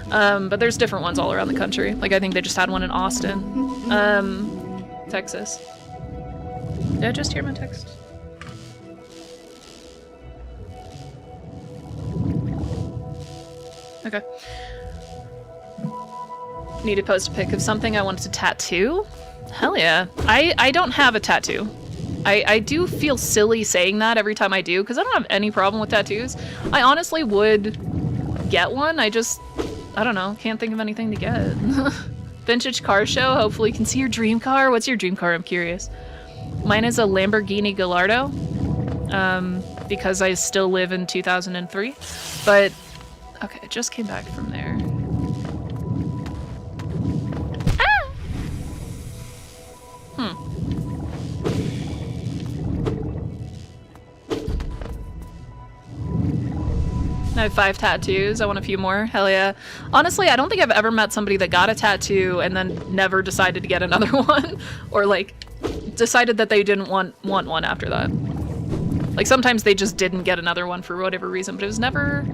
But there's different ones all around the country. Like, I think they just had one in Austin. Texas. Did I just hear my text? Okay. Need to post a pic of something I wanted to tattoo? Hell yeah. I don't have a tattoo. I do feel silly saying that every time I do, because I don't have any problem with tattoos. I honestly would get one. I don't know. Can't think of anything to get. Vintage car show. Hopefully you can see your dream car. What's your dream car? I'm curious. Mine is a Lamborghini Gallardo. Because I still live in 2003. But, okay, I just came back from there. I have 5 tattoos. I want a few more. Hell yeah. Honestly, I don't think I've ever met somebody that got a tattoo and then never decided to get another one. Or, like, decided that they didn't want one after that. Like, sometimes they just didn't get another one for whatever reason, but it was never...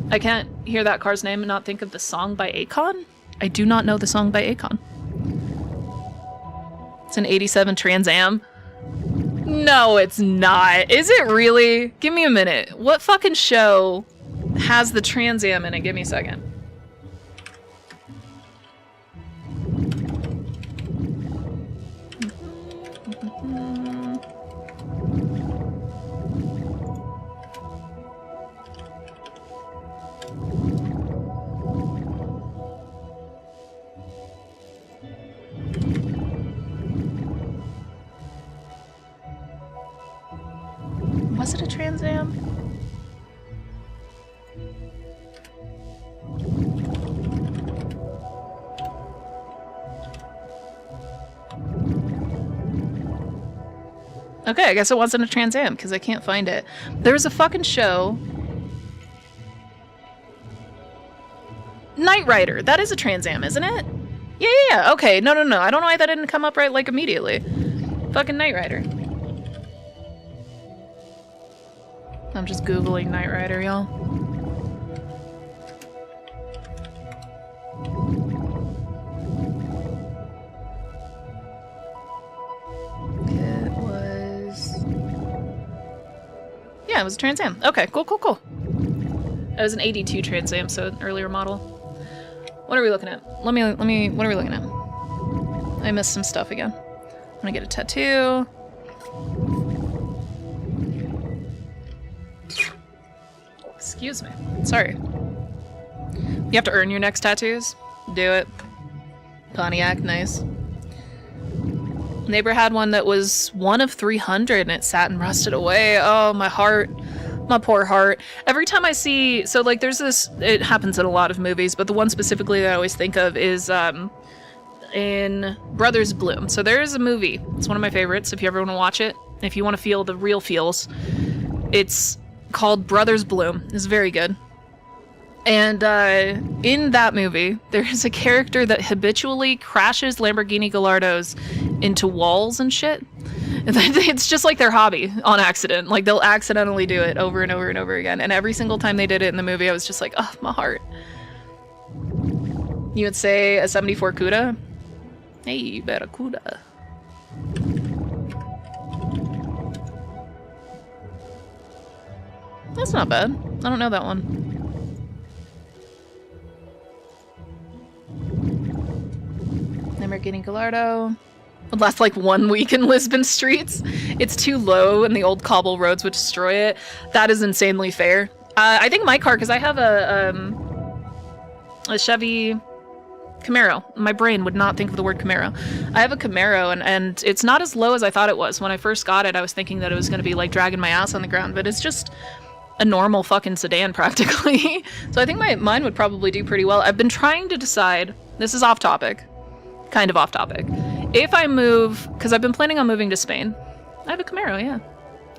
I can't hear that car's name and not think of the song by Akon. I do not know the song by Akon. It's an 87 Trans Am. No, it's not. Is it really? Give me a minute. What fucking show has the Trans Am in it? Give me a second. Was it a Trans Am? Okay, I guess it wasn't a Trans Am because I can't find it. There was a fucking show. Knight Rider. That is a Trans Am, isn't it? Yeah. Okay, no. I don't know why that didn't come up right, like, immediately. Fucking Knight Rider. I'm just Googling Knight Rider, y'all. It was... Yeah, it was a Trans Am. Okay, cool. It was an 82 Trans Am, so an earlier model. What are we looking at? Let me, what are we looking at? I missed some stuff again. I'm gonna get a tattoo. Excuse me. Sorry. You have to earn your next tattoos? Do it. Pontiac, nice. Neighbor had one that was one of 300 and it sat and rusted away. Oh, my heart. My poor heart. Every time I see, so like there's this, it happens in a lot of movies, but the one specifically that I always think of is in Brothers Bloom. So there is a movie, it's one of my favorites if you ever want to watch it, if you want to feel the real feels. It's called Brothers Bloom. It's very good. And in that movie, there's a character that habitually crashes Lamborghini Gallardos into walls and shit. It's just like their hobby on accident. Like they'll accidentally do it over and over and over again. And every single time they did it in the movie, I was just like, oh, my heart. You would say a 74 Cuda? Hey, Barracuda. That's not bad. I don't know that one. Lamborghini Gallardo. Would last like 1 week in Lisbon streets. It's too low and the old cobble roads would destroy it. That is insanely fair. I think my car, because I have a Chevy Camaro. My brain would not think of the word Camaro. I have a Camaro and it's not as low as I thought it was. When I first got it, I was thinking that it was going to be like dragging my ass on the ground, but it's just a normal fucking sedan practically. So I think mine would probably do pretty well. I've been trying to decide, this is off topic, kind of off topic. If I move, because I've been planning on moving to Spain. I have a Camaro, yeah.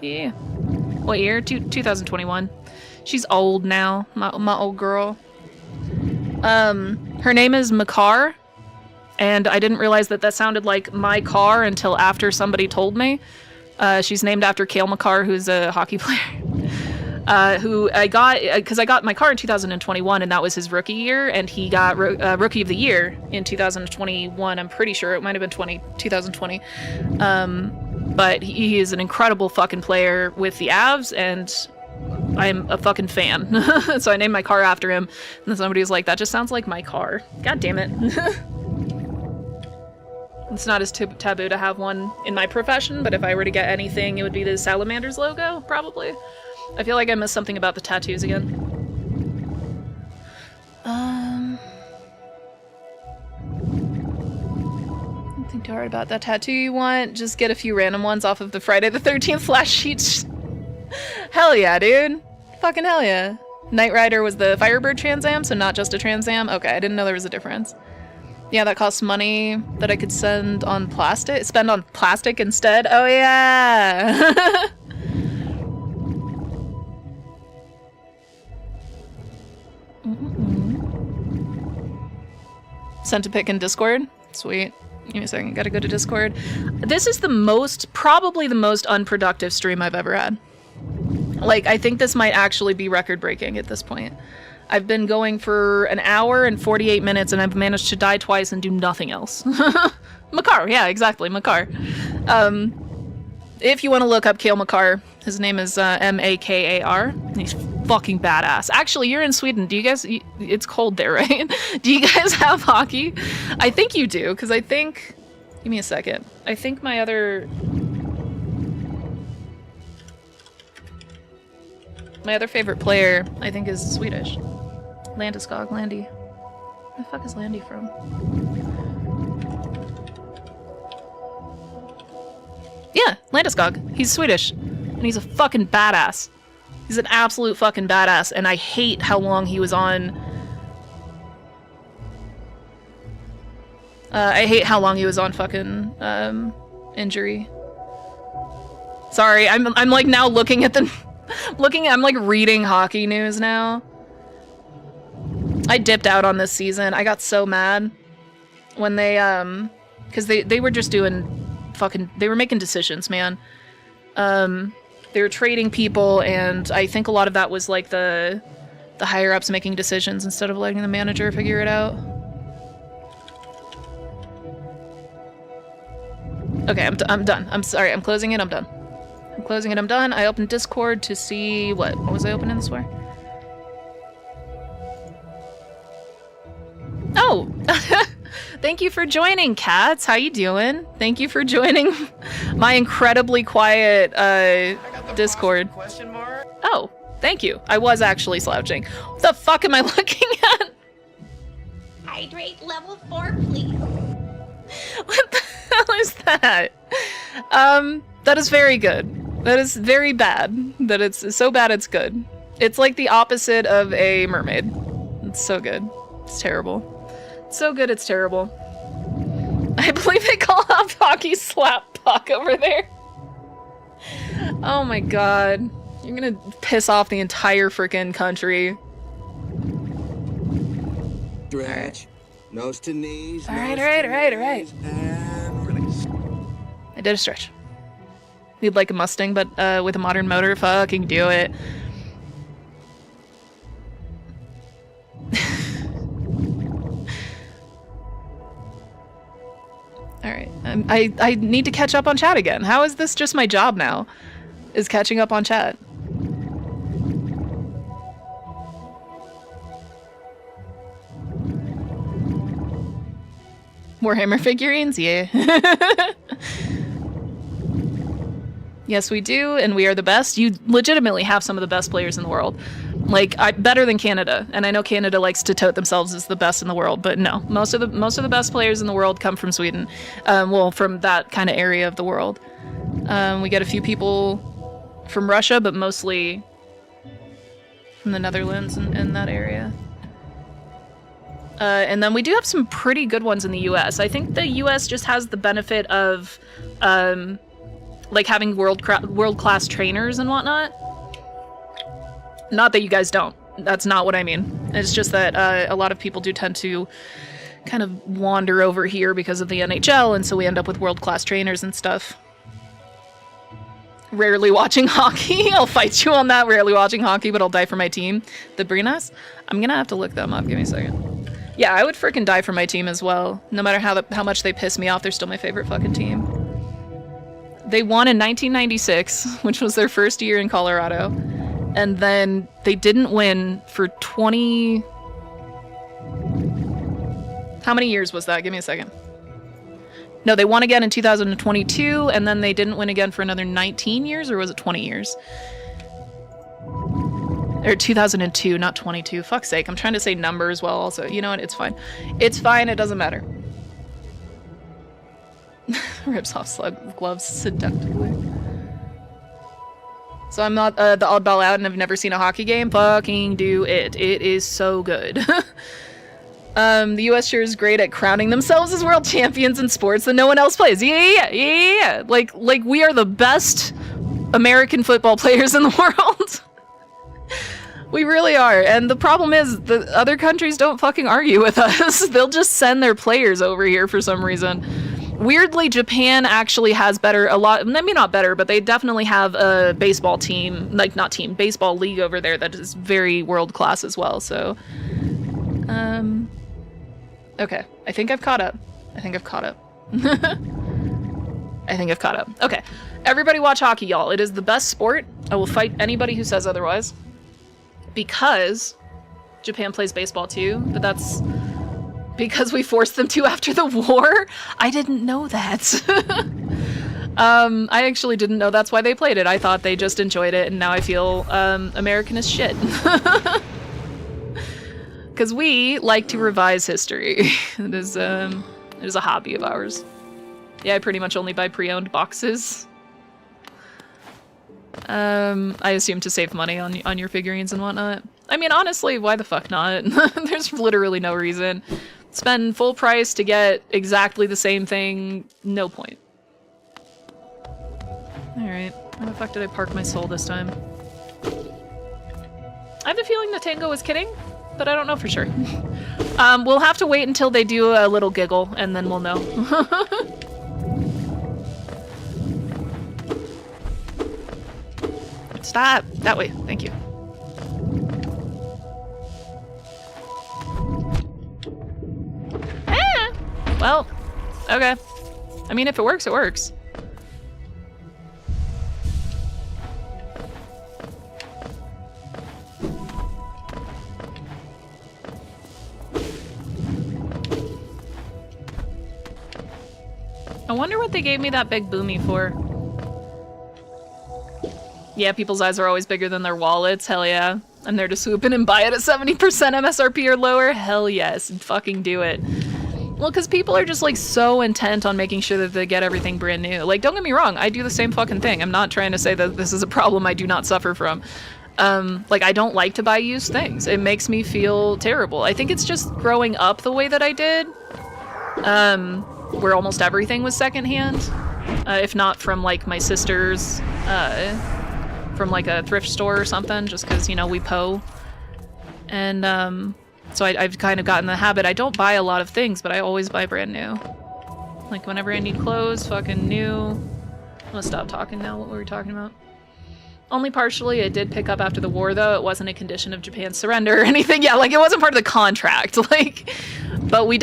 Yeah. What year? 2021. She's old now, my old girl. Her name is Makar, and I didn't realize that sounded like my car until after somebody told me. She's named after Cale Makar, who's a hockey player. Who I got, because I got my car in 2021 and that was his rookie year, and he got Rookie of the Year in 2021, I'm pretty sure. It might have been 2020. But he is an incredible fucking player with the Avs, and I'm a fucking fan. So I named my car after him, and then somebody was like, that just sounds like my car. God damn it. It's not as taboo to have one in my profession, but if I were to get anything, it would be the Salamanders logo, probably. I feel like I missed something about the tattoos again. Don't think too hard about that tattoo you want. Just get a few random ones off of the Friday the 13th flash sheets. Hell yeah, dude. Fucking hell yeah. Knight Rider was the Firebird Trans Am, so not just a Trans Am. Okay, I didn't know there was a difference. Yeah, that costs money that I could spend on plastic instead. Oh yeah. Sent a pic in Discord. Sweet. Give me a second. Gotta go to Discord. This is probably the most unproductive stream I've ever had. Like, I think this might actually be record breaking at this point. I've been going for an hour and 48 minutes and I've managed to die twice and do nothing else. Makar, yeah, exactly, Makar. If you want to look up Cale Makar, his name is Makar. He's fucking badass. Actually, you're in Sweden. Do you guys... It's cold there, right? Do you guys have hockey? I think you do, because I think... Give me a second. I think my other... My other favorite player, I think, is Swedish. Landeskog, Landy. Where the fuck is Landy from? Yeah, Landeskog. He's Swedish. And he's a fucking badass. He's an absolute fucking badass, and I hate how long he was on... I hate how long he was on fucking, injury. Sorry, I'm like now looking at the... I'm like reading hockey news now. I dipped out on this season. I got so mad when they, because they were just doing fucking... They were making decisions, man. They were trading people, and I think a lot of that was like the higher-ups making decisions instead of letting the manager figure it out. Okay, I'm done. I'm sorry, I'm closing it, I'm done. I'm closing it, I'm done. I opened Discord to see... What was I opening this for? Oh! Thank you for joining, cats. How you doing? Thank you for joining my incredibly quiet Discord. Question mark? Oh, thank you. I was actually slouching. What the fuck am I looking at? Hydrate level 4, please. What the... hell is that? That is very good. That is very bad. That it's so bad it's good. It's like the opposite of a mermaid. It's so good. It's terrible. It's so good it's terrible. I believe they call hot hockey slap puck over there. Oh my god. You're gonna piss off the entire freaking country. Stretch. Nose to knees. Alright. And release. I did a stretch. You'd like a Mustang, but with a modern motor? Fucking do it. Alright. I need to catch up on chat again. How is this just my job now? Is catching up on chat. Warhammer figurines? Yeah. Yes, we do, and we are the best. You legitimately have some of the best players in the world. Like, better than Canada. And I know Canada likes to tote themselves as the best in the world, but no. Most of the best players in the world come from Sweden. Well, from that kind of area of the world. We get a few people from Russia, but mostly from the Netherlands and that area. And then we do have some pretty good ones in the US. I think the US just has the benefit of like having world-class trainers and whatnot. Not that you guys don't. That's not what I mean. It's just that a lot of people do tend to kind of wander over here because of the NHL, and so we end up with world-class trainers and stuff. Rarely watching hockey. I'll fight you on that. Rarely watching hockey, but I'll die for my team. The Brinas? I'm gonna have to look them up. Give me a second. Yeah, I would frickin' die for my team as well. No matter how much they piss me off, they're still my favorite fucking team. They won in 1996, which was their first year in Colorado. And then they didn't win for 20... How many years was that? Give me a second. No, they won again in 2022, and then they didn't win again for another 19 years, or was it 20 years? Or 2002, not 22. Fuck's sake, I'm trying to say numbers well also. You know what? It's fine. It's fine, it doesn't matter. Rips off slug gloves seductively. So I'm not the oddball out and I've never seen a hockey game? Fucking do it. It is so good. The US sure is great at crowning themselves as world champions in sports that no one else plays. Yeah. Like we are the best American football players in the world. We really are. And the problem is the other countries don't fucking argue with us. They'll just send their players over here for some reason. Weirdly, Japan actually has not better, but they definitely have a baseball team, baseball league over there that is very world-class as well, so. Okay, I think I've caught up. I think I've caught up. Okay, everybody watch hockey, y'all. It is the best sport. I will fight anybody who says otherwise. Because Japan plays baseball too, but that's because we forced them to after the war. I didn't know that. I actually didn't know that's why they played it. I thought they just enjoyed it, and now I feel American as shit. Because we like to revise history. It is a hobby of ours. Yeah, I pretty much only buy pre-owned boxes. I assume to save money on your figurines and whatnot. I mean, honestly, why the fuck not? There's literally no reason. Spend full price to get exactly the same thing, no point. Alright, where the fuck did I park my soul this time? I have the feeling that Tango was kidding, but I don't know for sure. We'll have to wait until they do a little giggle, and then we'll know. Stop! That way, thank you. Well, okay. I mean, if it works, it works. I wonder what they gave me that big boomy for. Yeah, people's eyes are always bigger than their wallets, hell yeah. I'm there to swoop in and buy it at 70% MSRP or lower, hell yes, fucking do it. Well, because people are just like so intent on making sure that they get everything brand new. Like, don't get me wrong, I do the same fucking thing. I'm not trying to say that this is a problem I do not suffer from. Like, I don't like to buy used things. It makes me feel terrible. I think it's just growing up the way that I did, where almost everything was secondhand, if not from like my sister's, from like a thrift store or something, just because, you know, we Poe. And so I've kind of gotten the habit. I don't buy a lot of things, but I always buy brand new. Like whenever I need clothes, fucking new. I'm gonna stop talking now. What were we talking about? Only partially. It did pick up after the war, though. It wasn't a condition of Japan's surrender or anything. Yeah, like it wasn't part of the contract. Like, but we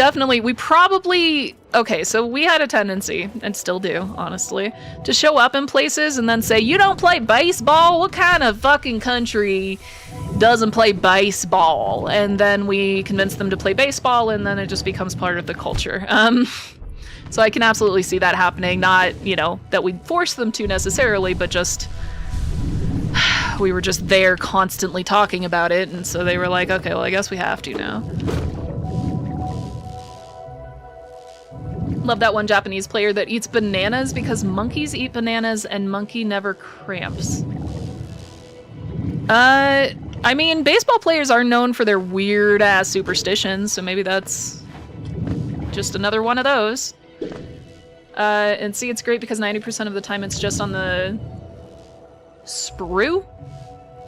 probably, okay, so we had a tendency, and still do, honestly, to show up in places and then say, you don't play baseball? What kind of fucking country doesn't play baseball? And then we convince them to play baseball, and then it just becomes part of the culture. So I can absolutely see that happening. Not, you know, that we force them to necessarily, but just we were just there constantly talking about it, and so they were like, okay, well, I guess we have to now. Love that one Japanese player that eats bananas because monkeys eat bananas and monkey never cramps. I mean, baseball players are known for their weird-ass superstitions, so maybe that's just another one of those. And see, it's great because 90% of the time it's just on the sprue?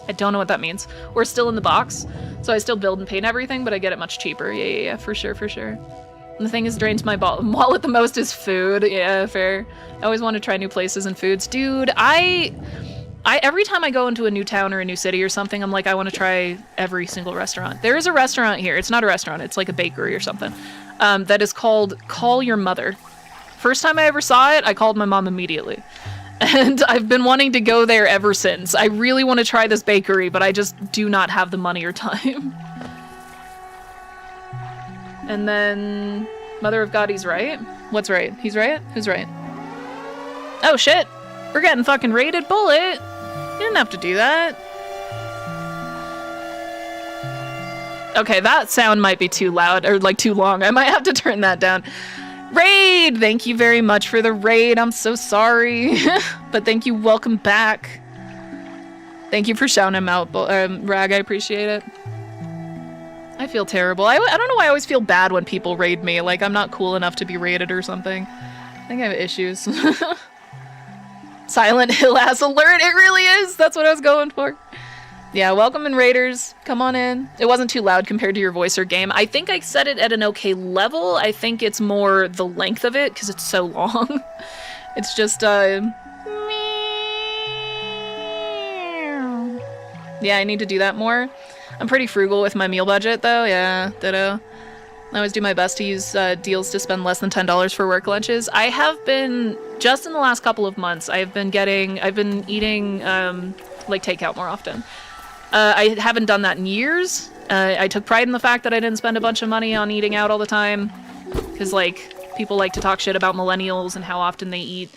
I don't know what that means. We're still in the box, so I still build and paint everything, but I get it much cheaper. Yeah, for sure. And the thing is, drains my wallet the most is food. Yeah, fair. I always want to try new places and foods. Dude, I every time I go into a new town or a new city or something, I'm like, I want to try every single restaurant. There is a restaurant here. It's not a restaurant. It's like a bakery or something. That is called Call Your Mother. First time I ever saw it, I called my mom immediately. And I've been wanting to go there ever since. I really want to try this bakery, but I just do not have the money or time. And then Mother of God, he's right? What's right? He's right? Who's right? Oh shit! We're getting fucking raided. Bullet! You didn't have to do that. Okay, that sound might be too loud, or like too long. I might have to turn that down. Raid! Thank you very much for the raid. I'm so sorry. But thank you. Welcome back. Thank you for shouting him out, Rag. I appreciate it. I feel terrible. I don't know why I always feel bad when people raid me. Like, I'm not cool enough to be raided or something. I think I have issues. Silent Hill ass alert. It really is. That's what I was going for. Yeah, welcome in, Raiders. Come on in. It wasn't too loud compared to your voice or game. I think I set it at an okay level. I think it's more the length of it, because it's so long. It's just, yeah, I need to do that more. I'm pretty frugal with my meal budget, though. Yeah, ditto. I always do my best to use deals to spend less than $10 for work lunches. I have been, just in the last couple of months, I've been eating, like, takeout more often. I haven't done that in years. I took pride in the fact that I didn't spend a bunch of money on eating out all the time. Because, like, people like to talk shit about millennials and how often they eat,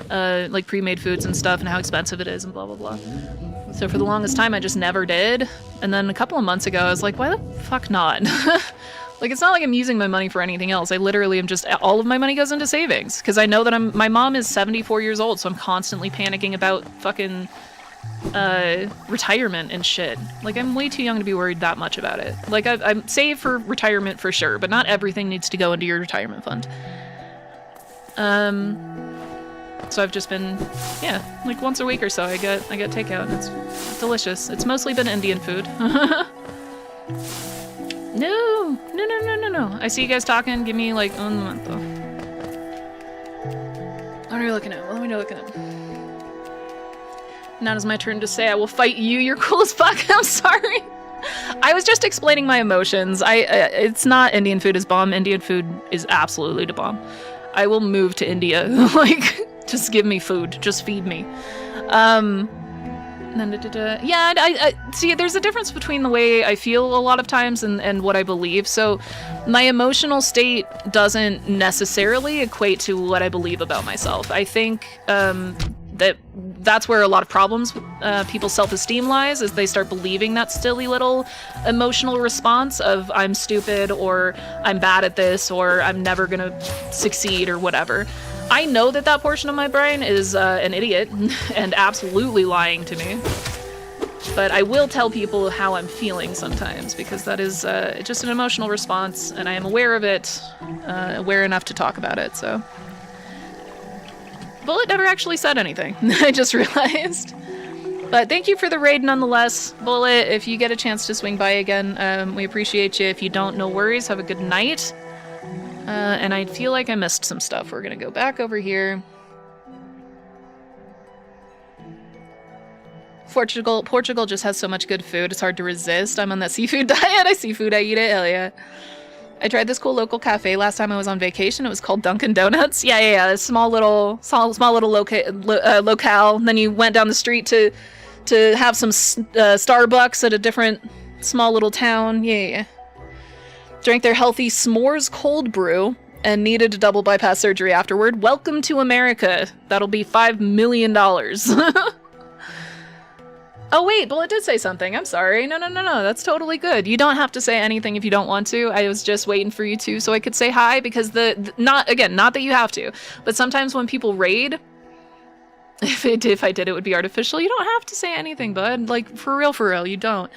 like, pre-made foods and stuff and how expensive it is and blah, blah, blah. So for the longest time, I just never did. And then a couple of months ago, I was like, why the fuck not? Like, it's not like I'm using my money for anything else. I literally am just, all of my money goes into savings. Because I know that my mom is 74 years old, so I'm constantly panicking about fucking retirement and shit. Like, I'm way too young to be worried that much about it. Like, I'm saved for retirement for sure, but not everything needs to go into your retirement fund. So I've just been, yeah, like once a week or so I get takeout, and it's delicious. It's mostly been Indian food. No. I see you guys talking. Give me like un momento. What are you looking at? What are we looking at? Now it's my turn to say I will fight you. You're cool as fuck. I'm sorry. I was just explaining my emotions. It's not Indian food is bomb. Indian food is absolutely the bomb. I will move to India. Like, just give me food. Just feed me. Yeah, I see, there's a difference between the way I feel a lot of times and what I believe. So my emotional state doesn't necessarily equate to what I believe about myself. I think that that's where a lot of problems with people's self-esteem lies, is they start believing that silly little emotional response of I'm stupid, or I'm bad at this, or I'm never gonna succeed, or whatever. I know that that portion of my brain is an idiot and absolutely lying to me. But I will tell people how I'm feeling sometimes, because that is just an emotional response, and I am aware of it, aware enough to talk about it, so. Bullet never actually said anything, I just realized. But thank you for the raid nonetheless. Bullet, if you get a chance to swing by again, we appreciate you. If you don't, no worries, have a good night. And I feel like I missed some stuff. We're gonna go back over here. Portugal just has so much good food, it's hard to resist. I'm on that seafood diet. I seafood, I eat it, hell yeah. I tried this cool local cafe last time I was on vacation. It was called Dunkin' Donuts. Yeah. A small little locale. Then you went down the street to have some Starbucks at a different small little town. Yeah. Drank their healthy s'mores cold brew and needed a double bypass surgery afterward. Welcome to America. That'll be $5 million. Oh wait, Bullet did say something. I'm sorry. No. That's totally good. You don't have to say anything if you don't want to. I was just waiting for you to so I could say hi, because not that you have to, but sometimes when people raid, if I did, it would be artificial. You don't have to say anything, bud. Like, for real, you don't.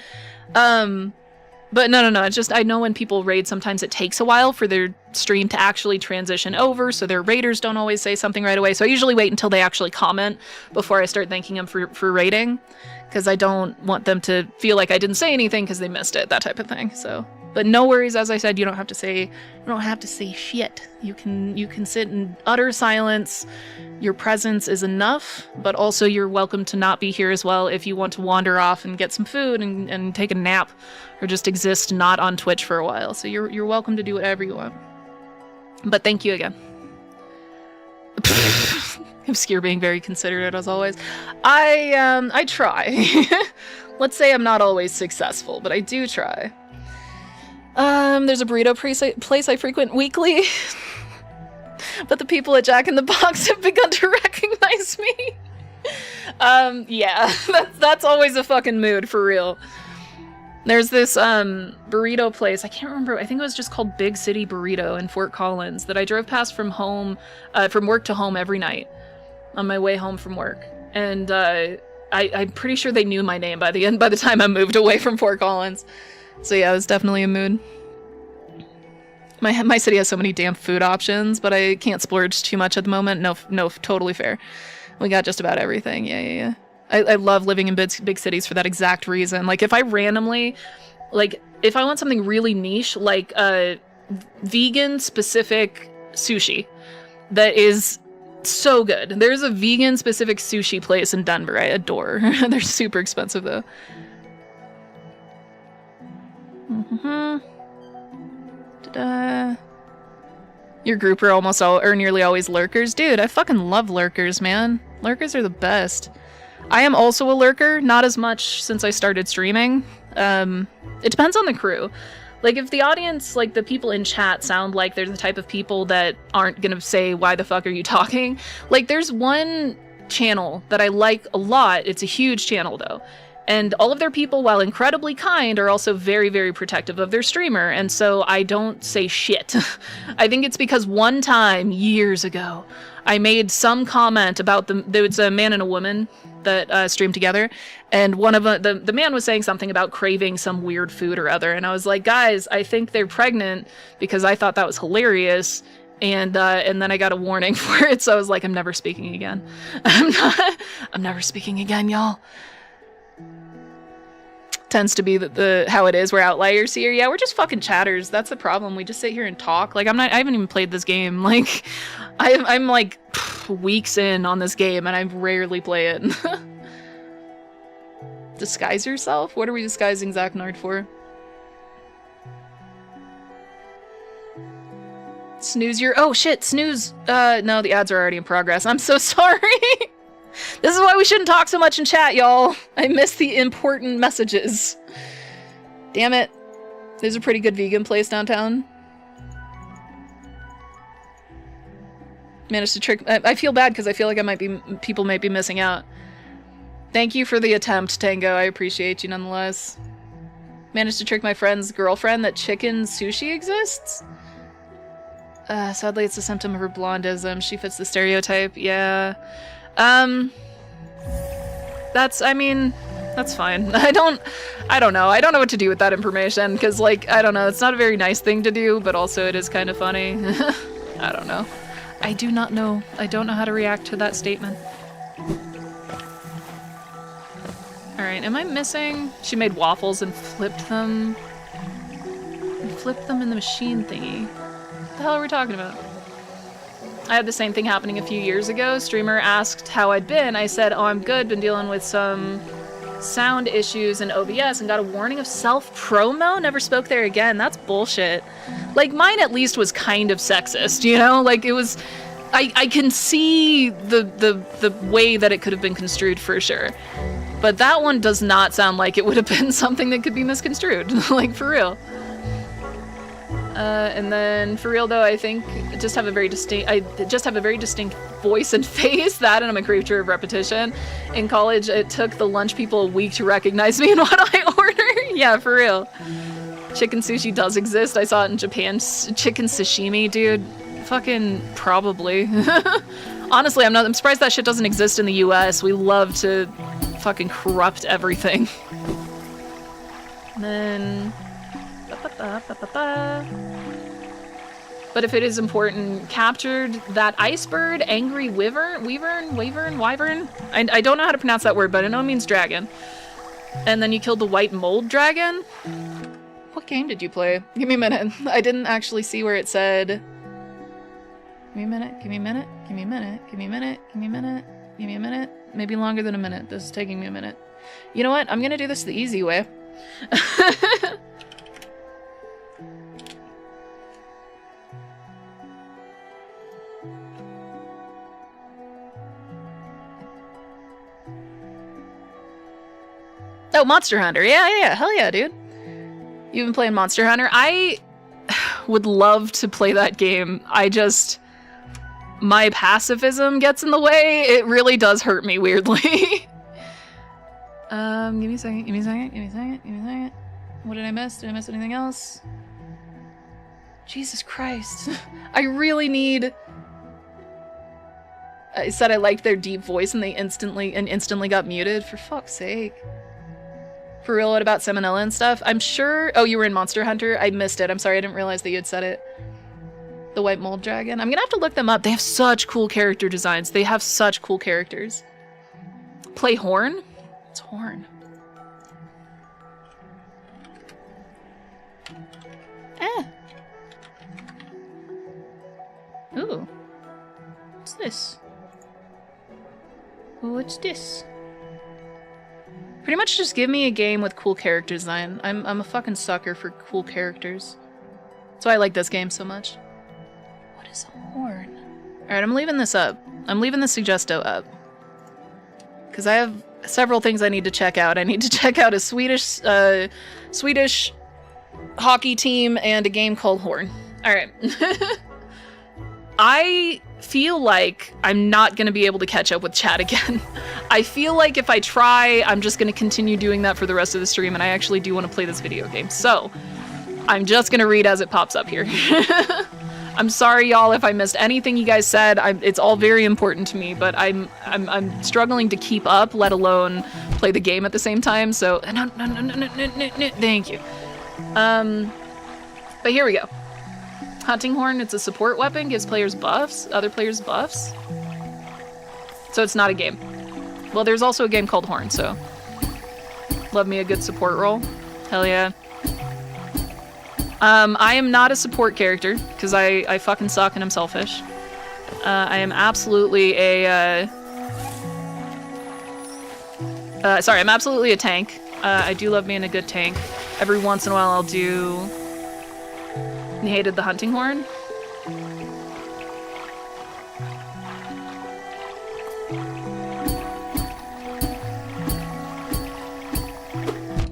But no, it's just, I know when people raid, sometimes it takes a while for their stream to actually transition over, so their raiders don't always say something right away, so I usually wait until they actually comment before I start thanking them for raiding, because I don't want them to feel like I didn't say anything because they missed it, that type of thing, so. But no worries, as I said, you don't have to say shit. You can sit in utter silence. Your presence is enough, but also you're welcome to not be here as well if you want to wander off and get some food and take a nap, or just exist not on Twitch for a while. So you're welcome to do whatever you want. But thank you again. Obscure being very considerate as always. I try. Let's say I'm not always successful, but I do try. There's a burrito place I frequent weekly, but the people at Jack in the Box have begun to recognize me. Yeah, that's always a fucking mood, for real. There's this, burrito place, I can't remember, I think it was just called Big City Burrito in Fort Collins, that I drove past from work to home every night, on my way home from work. And, I'm pretty sure they knew my name by the time I moved away from Fort Collins. So yeah, it was definitely a mood. My city has so many damn food options, but I can't splurge too much at the moment. No, totally fair. We got just about everything. Yeah. I love living in big cities for that exact reason. Like, if I randomly, like, if I want something really niche, like vegan-specific sushi that is so good. There's a vegan-specific sushi place in Denver I adore. They're super expensive, though. Your group are almost all, or nearly always lurkers. Dude, I fucking love lurkers, man. Lurkers are the best. I am also a lurker, not as much since I started streaming. It depends on the crew. Like, if the audience, like, the people in chat sound like they're the type of people that aren't gonna say, why the fuck are you talking? Like, there's one channel that I like a lot. It's a huge channel, though. And all of their people, while incredibly kind, are also very, very protective of their streamer, and so I don't say shit. I think it's because one time, years ago, I made some comment about there was a man and a woman that streamed together, and one of the man was saying something about craving some weird food or other, and I was like, guys, I think they're pregnant, because I thought that was hilarious, and then I got a warning for it, so I was like, I'm never speaking again. I'm never speaking again, y'all. Tends to be the how it is. We're outliers here. Yeah, we're just fucking chatters. That's the problem. We just sit here and talk. Like, I haven't even played this game. Like, I'm like weeks in on this game, and I rarely play it. Disguise yourself? What are we disguising Zach Nard for? Snooze your... Oh, shit, snooze. No, the ads are already in progress. I'm so sorry. This is why we shouldn't talk so much in chat, y'all. I miss the important messages. Damn it. There's a pretty good vegan place downtown. Managed to trick... I feel bad because I feel like people might be missing out. Thank you for the attempt, Tango. I appreciate you nonetheless. Managed to trick my friend's girlfriend that chicken sushi exists? Sadly, it's a symptom of her blondism. She fits the stereotype. Yeah. That's fine. I don't know. I don't know what to do with that information, because, like, I don't know. It's not a very nice thing to do, but also it is kind of funny. I don't know. I do not know. I don't know how to react to that statement. Alright, am I missing? She made waffles and flipped them. And flipped them in the machine thingy. What the hell are we talking about? I had the same thing happening a few years ago. Streamer asked how I'd been. I said, oh, I'm good. Been dealing with some sound issues in OBS and got a warning of self-promo. Never spoke there again. That's bullshit. Like, mine at least was kind of sexist, you know? Like, it was... I can see the way that it could have been construed for sure. But that one does not sound like it would have been something that could be misconstrued. Like, for real. And then, for real though, I think I just have a very distinct voice and face. That, and I'm a creature of repetition. In college, it took the lunch people a week to recognize me and what I order. Yeah, for real. Chicken sushi does exist. I saw it in Japan. Chicken sashimi, dude. Fucking probably. Honestly, I'm surprised that shit doesn't exist in the US. We love to fucking corrupt everything. And then... But if it is important, captured that icebird, angry wyvern? I don't know how to pronounce that word, but I know it means dragon. And then you killed the white mold dragon? What game did you play? Give me a minute. I didn't actually see where it said... Give me a minute, give me a minute, give me a minute, give me a minute, give me a minute, give me a minute. Maybe longer than a minute. This is taking me a minute. You know what? I'm gonna do this the easy way. Oh, Monster Hunter. Yeah. Hell yeah, dude. You've been playing Monster Hunter? I would love to play that game. My pacifism gets in the way. It really does hurt me weirdly. Give me a second. What did I miss? Did I miss anything else? Jesus Christ. I really need... I said I liked their deep voice and they instantly got muted. For fuck's sake. For real, what about Salmonella and stuff? I'm sure... Oh, you were in Monster Hunter? I missed it. I'm sorry, I didn't realize that you had said it. The white mold dragon. I'm gonna have to look them up. They have such cool character designs. They have such cool characters. Play Horn? It's Horn. Ooh. What's this? What's this? Pretty much just give me a game with cool character design. I'm a fucking sucker for cool characters. That's why I like this game so much. What is a horn? Alright, I'm leaving this up. I'm leaving the Suggesto up. Because I have several things I need to check out. I need to check out a Swedish hockey team and a game called Horn. Alright. I feel like I'm not going to be able to catch up with chat again. I feel like if I try, I'm just going to continue doing that for the rest of the stream, and I actually do want to play this video game. So, I'm just going to read as it pops up here. I'm sorry, y'all, if I missed anything you guys said. It's all very important to me, but I'm struggling to keep up, let alone play the game at the same time, so... No, thank you. But here we go. Hunting Horn, it's a support weapon, gives players buffs, other players buffs. So it's not a game. Well, there's also a game called Horn, so... Love me a good support role. Hell yeah. I am not a support character, because I fucking suck and I'm selfish. I am absolutely a, sorry, I'm absolutely a tank. I do love being a good tank. Every once in a while I'll do... You hated the hunting horn?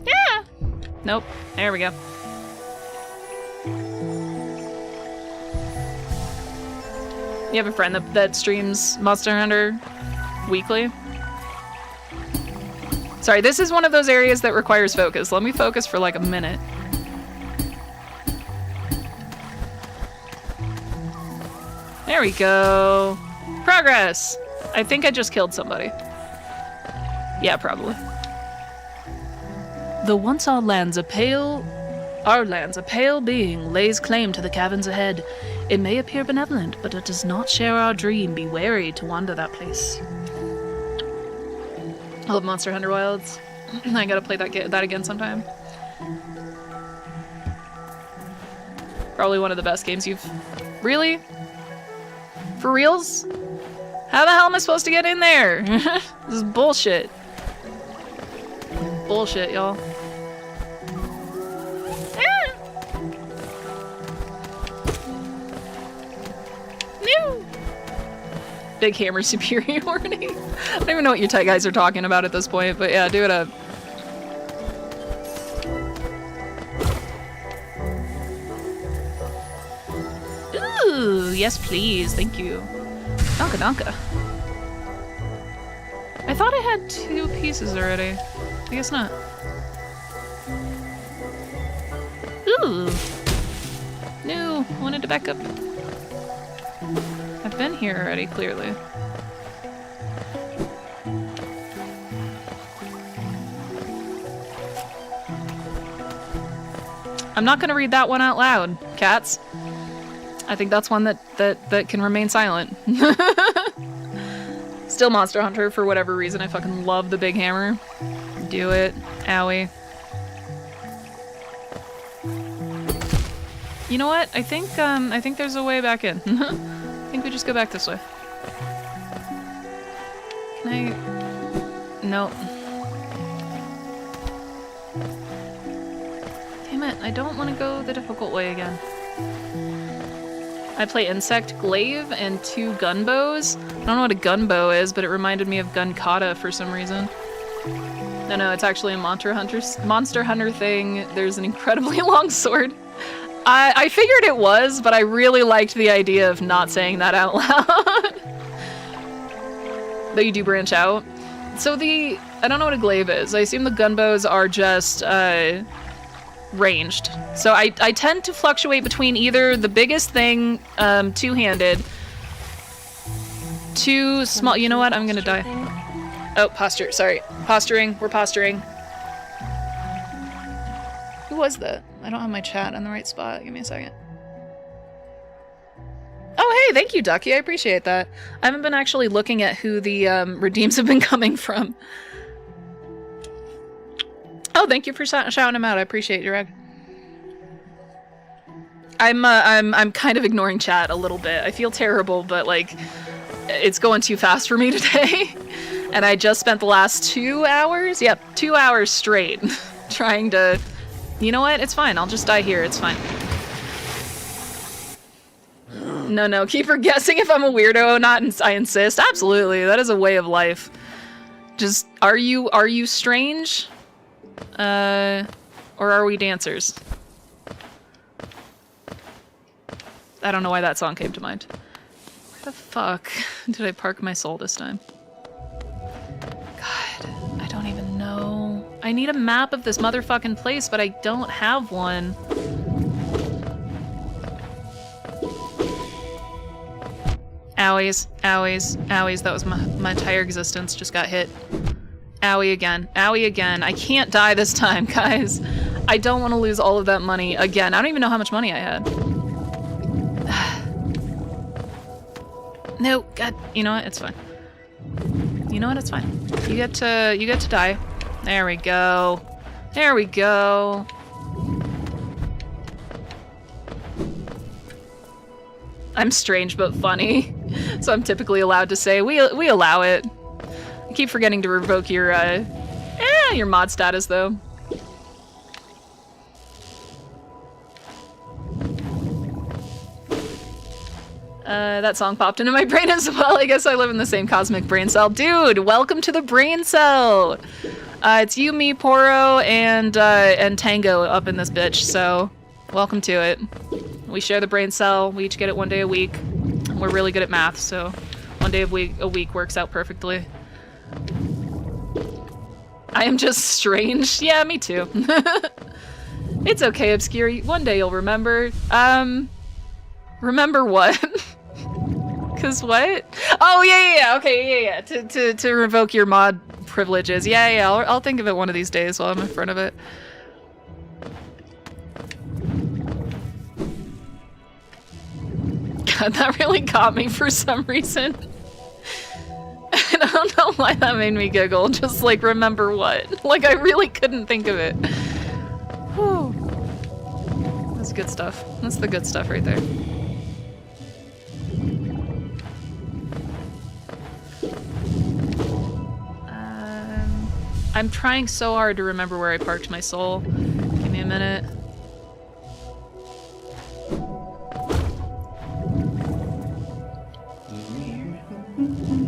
Yeah! Nope. There we go. You have a friend that streams Monster Hunter weekly? Sorry, this is one of those areas that requires focus. Let me focus for like a minute. There we go. Progress! I think I just killed somebody. Yeah, probably. The once our lands a pale being lays claim to the caverns ahead. It may appear benevolent, but it does not share our dream. Be wary to wander that place. I love Monster Hunter Wilds. I gotta play that again sometime. Probably one of the best games you've... Really? For reals? How the hell am I supposed to get in there? This is bullshit. Bullshit, y'all. No. Big hammer superiority. I don't even know what you guys are talking about at this point, but yeah, do it up. Ooh, yes please, thank you. Donka donka. I thought I had 2 pieces already. I guess not. Ooh. No, I wanted to back up. I've been here already, clearly. I'm not gonna read that one out loud, cats. I think that's one that can remain silent. Still Monster Hunter for whatever reason. I fucking love the big hammer. Do it. Owie. You know what? I think there's a way back in. I think we just go back this way. Can I... No. Damn it, I don't want to go the difficult way again. I play Insect Glaive and 2 gunbows. I don't know what a gunbow is, but it reminded me of gun kata for some reason. No, it's actually a Monster Hunter thing. There's an incredibly long sword. I figured it was, but I really liked the idea of not saying that out loud. Though you do branch out. So I don't know what a glaive is. I assume the gunbows are just, ranged. So I tend to fluctuate between either the biggest thing, 2-handed, 2 small... You know what? I'm gonna die. Oh, posture. Sorry. Posturing. We're posturing. Who was that? I don't have my chat in the right spot. Give me a second. Oh, hey, thank you, Ducky. I appreciate that. I haven't been actually looking at who the redeems have been coming from. Oh, thank you for shouting him out. I appreciate you, Reg. I'm kind of ignoring chat a little bit. I feel terrible, but like, it's going too fast for me today. And I just spent the last 2 hours? Yep, 2 hours straight trying to... You know what? It's fine. I'll just die here. It's fine. No, keep her guessing if I'm a weirdo or not, and I insist. Absolutely. That is a way of life. Just, are you strange? Or are we dancers? I don't know why that song came to mind. Where the fuck did I park my soul this time? God, I don't even know. I need a map of this motherfucking place, but I don't have one. Owies, owies, owies. That was my entire existence just got hit. Owie again. Owie again. I can't die this time, guys. I don't want to lose all of that money again. I don't even know how much money I had. No, God. You know what? It's fine. You know what? It's fine. You get to die. There we go. There we go. I'm strange but funny, so I'm typically allowed to say we allow it. I keep forgetting to revoke your mod status though. That song popped into my brain as well. I guess I live in the same cosmic brain cell. Dude, welcome to the brain cell. It's you, me, Poro, and Tango up in this bitch, so welcome to it. We share the brain cell. We each get it 1 day a week. We're really good at math, so 1 day a week works out perfectly. I am just strange. Yeah, me too. It's okay, Obscure. One day you'll remember. Remember what? Cause what? Oh yeah. Okay, yeah. To revoke your mod privileges. Yeah. I'll think of it one of these days while I'm in front of it. God, that really got me for some reason. I don't know why that made me giggle. Just like, remember what? Like, I really couldn't think of it. Whew. That's good stuff. That's the good stuff right there. I'm trying so hard to remember where I parked my soul. Give me a minute.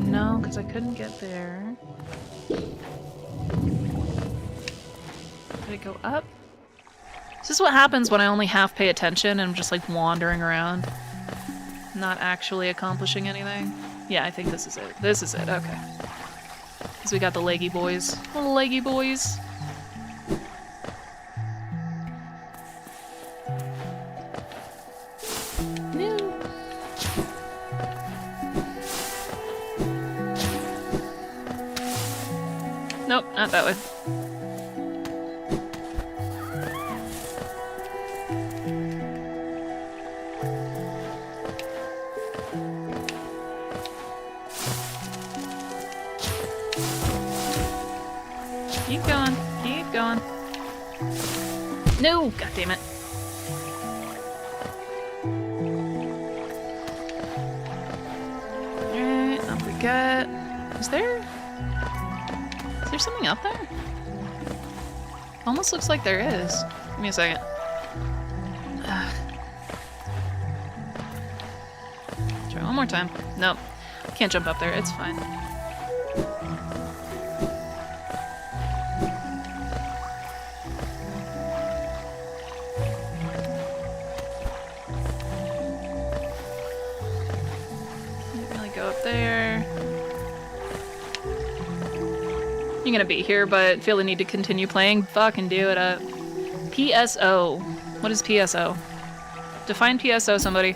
No, because I couldn't get there. Did it go up? Is this what happens when I only half pay attention and I'm just like wandering around? Not actually accomplishing anything? Yeah, I think this is it. This is it, okay. Because we got the leggy boys. Little leggy boys. No. Nope, not that way. Keep going. Keep going. No! God damn it. Alright, up we get. Is there something up there? Almost looks like there is. Give me a second. Try one more time. Nope. Can't jump up there. It's fine. You're gonna be here, but feel the need to continue playing? Fucking do it up. PSO. What is PSO? Define PSO, somebody.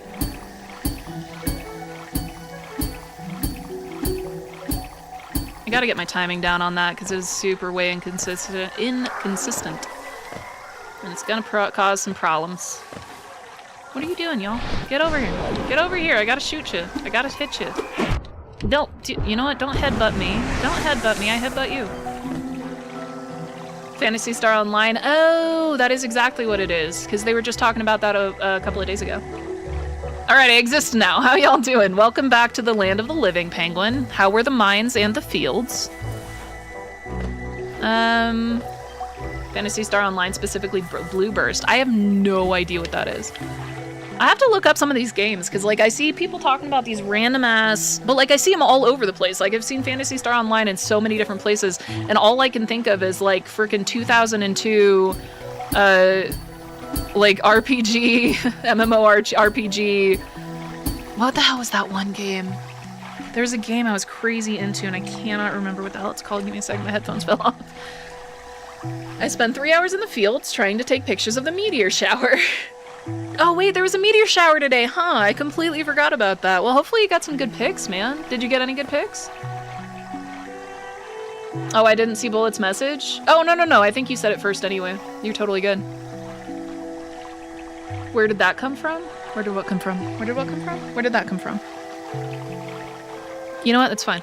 I gotta get my timing down on that because it is super way inconsistent. And it's gonna cause some problems. What are you doing, y'all? Get over here. Get over here. I gotta shoot you. I gotta hit you. Don't, you know what? Don't headbutt me. Don't headbutt me. I headbutt you. Phantasy Star Online. Oh, that is exactly what it is. Because they were just talking about that a couple of days ago. Alright, I exist now. How y'all doing? Welcome back to the land of the living, Penguin. How were the mines and the fields? Phantasy Star Online, specifically Blue Burst. I have no idea what that is. I have to look up some of these games, because, like, I see people talking about these random ass... But, like, I see them all over the place. Like, I've seen Phantasy Star Online in so many different places, and all I can think of is, like, frickin' 2002, like, RPG, MMORPG... What the hell was that one game? There's a game I was crazy into, and I cannot remember what the hell it's called. Give me a second, my headphones fell off. I spent 3 hours in the fields trying to take pictures of the meteor shower. Oh wait, there was a meteor shower today, huh? I completely forgot about that. Well, hopefully you got some good pics, man. Did you get any good pics? Oh, I didn't see Bullet's message? Oh, no. I think you said it first anyway. You're totally good. Where did that come from? Where did what come from? Where did what come from? Where did that come from? You know what? It's fine.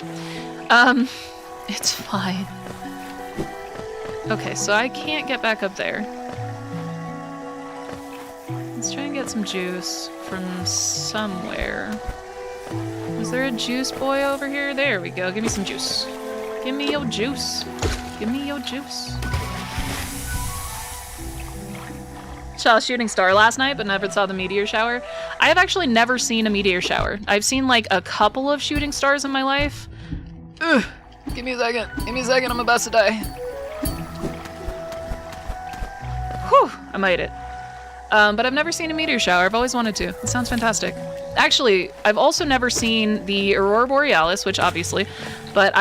It's fine. Okay, so I can't get back up there. Let's try and get some juice from somewhere. Is there a juice boy over here? There we go. Give me some juice. Give me your juice. Give me your juice. Saw a shooting star last night, but never saw the meteor shower. I have actually never seen a meteor shower. I've seen like a couple of shooting stars in my life. Ugh. Give me a second. Give me a second. I'm about to die. Whew. I made it. But I've never seen a meteor shower. I've always wanted to. It sounds fantastic. Actually, I've also never seen the Aurora Borealis, which obviously, but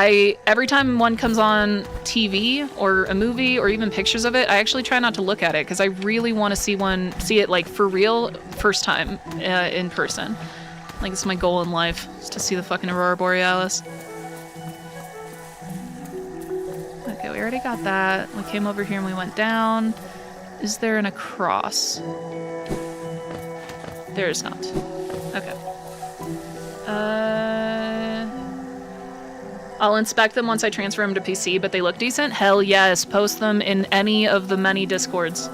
every time one comes on TV or a movie or even pictures of it, I actually try not to look at it because I really want to see it like for real first time in person. Like it's my goal in life, is to see the fucking Aurora Borealis. Okay, we already got that. We came over here and we went down. Is there an across? There is not. Okay. I'll inspect them once I transfer them to PC, but they look decent? Hell yes. Post them in any of the many Discords.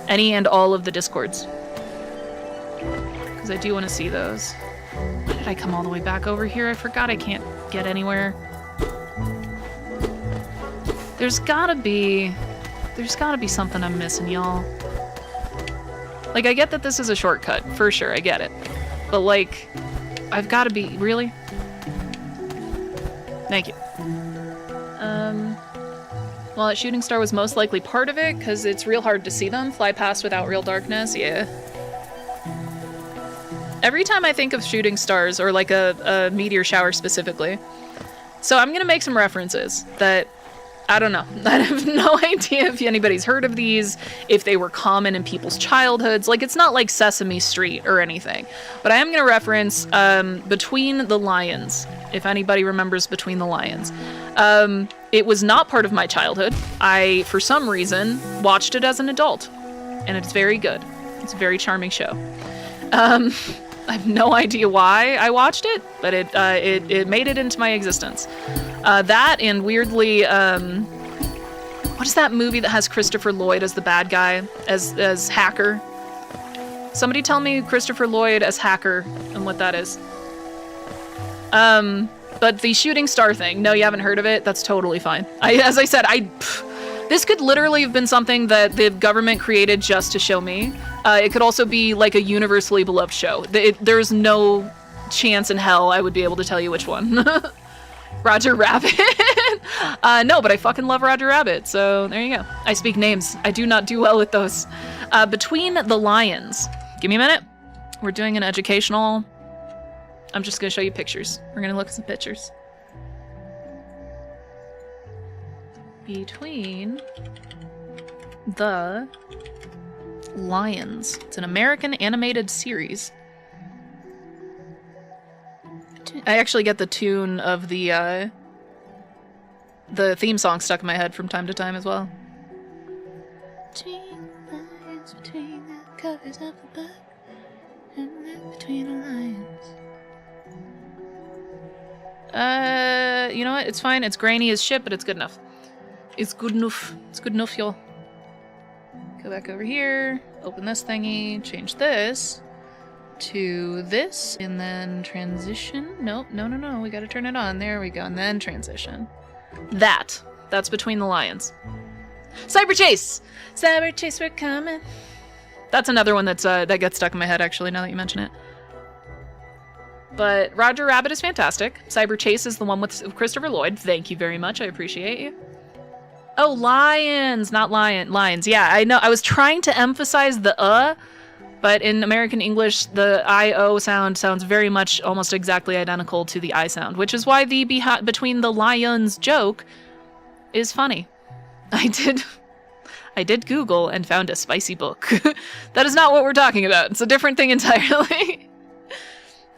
Any and all of the Discords. Because I do want to see those. Why did I come all the way back over here? I forgot I can't get anywhere. There's gotta be something I'm missing, y'all. Like, I get that this is a shortcut, for sure, I get it. But, like, I've gotta be... Really? Thank you. Well, that shooting star was most likely part of it, because it's real hard to see them. Fly past without real darkness, yeah. Every time I think of shooting stars, or like a meteor shower specifically, so I'm gonna make some references that... I don't know. I have no idea if anybody's heard of these, if they were common in people's childhoods. Like, it's not like Sesame Street or anything. But I am going to reference Between the Lions, if anybody remembers Between the Lions. It was not part of my childhood. I, for some reason, watched it as an adult. And it's very good. It's a very charming show. I have no idea why I watched it, but it made it into my existence. That and weirdly, what is that movie that has Christopher Lloyd as the bad guy, as Hacker? Somebody tell me Christopher Lloyd as Hacker and what that is. But the shooting star thing, no, you haven't heard of it? That's totally fine. As I said, this could literally have been something that the government created just to show me. It could also be like a universally beloved show. There's no chance in hell I would be able to tell you which one. Roger Rabbit? No, but I fucking love Roger Rabbit, so there you go. I speak names. I do not do well with those. Between the Lions. Give me a minute. We're doing an educational... I'm just gonna show you pictures. We're gonna look at some pictures. Between the Lions. It's an American animated series. I actually get the tune of the theme song stuck in my head from time to time as well. Between the lions, between the covers of the book, and then between the lions. You know what? It's fine. It's grainy as shit, but it's good enough. It's good enough. It's good enough, y'all. Go back over here, open this thingy, change this to this, and then transition. Nope, no, we gotta turn it on. There we go, and then transition. That's Between the Lions. Cyber Chase! Cyber Chase, we're coming. That's another one that's that gets stuck in my head, actually, now that you mention it. But Roger Rabbit is fantastic. Cyber Chase is the one with Christopher Lloyd. Thank you very much, I appreciate you. Oh, lions, not lions. Yeah, I know, I was trying to emphasize the but in American English, the I-O sound sounds very much almost exactly identical to the I sound, which is why the Between the Lions joke is funny. I did Google and found a spicy book. That is not what we're talking about. It's a different thing entirely.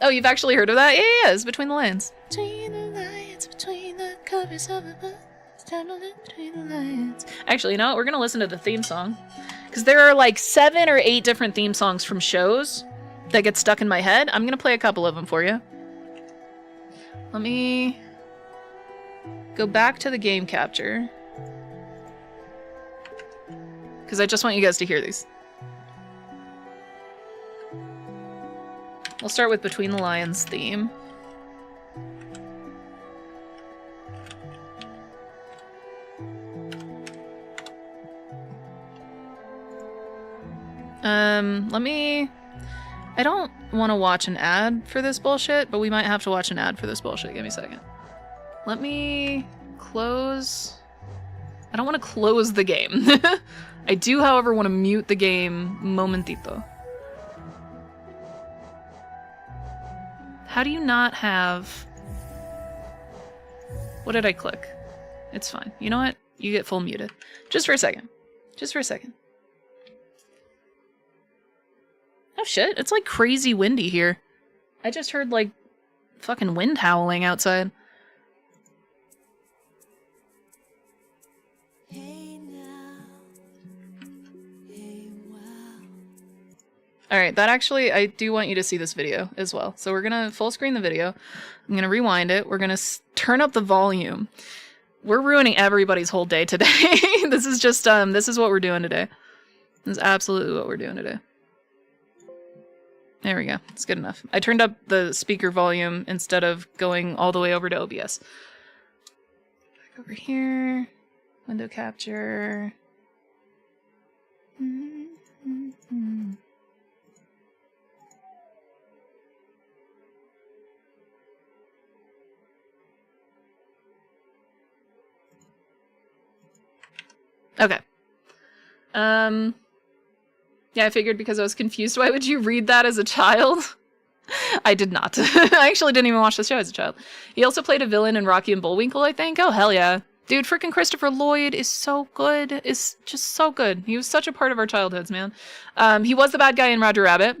Oh, you've actually heard of that? Yeah, it's Between the Lions. Between the lions, between the covers of the book, it's time to live between the lions. Actually, you know what? We're gonna listen to the theme song. Because there are like 7 or 8 different theme songs from shows that get stuck in my head. I'm going to play a couple of them for you. Let me go back to the game capture. Because I just want you guys to hear these. We'll start with Between the Lions theme. I don't want to watch an ad for this bullshit, but we might have to watch an ad for this bullshit. Give me a second. Let me close... I don't want to close the game. I do, however, want to mute the game momentito. How do you not have... What did I click? It's fine. You know what? You get full muted. Just for a second. Just for a second. Oh shit, it's like crazy windy here. I just heard like fucking wind howling outside. Alright, that actually, I do want you to see this video as well. So we're gonna full screen the video. I'm gonna rewind it. We're gonna turn up the volume. We're ruining everybody's whole day today. This is just, this is what we're doing today. This is absolutely what we're doing today. There we go. It's good enough. I turned up the speaker volume instead of going all the way over to OBS. Back over here. Window capture. Okay. Yeah, I figured because I was confused. Why would you read that as a child? I did not. I actually didn't even watch the show as a child. He also played a villain in Rocky and Bullwinkle, I think. Oh, hell yeah. Dude, freaking Christopher Lloyd is so good. Is just so good. He was such a part of our childhoods, man. He was the bad guy in Roger Rabbit.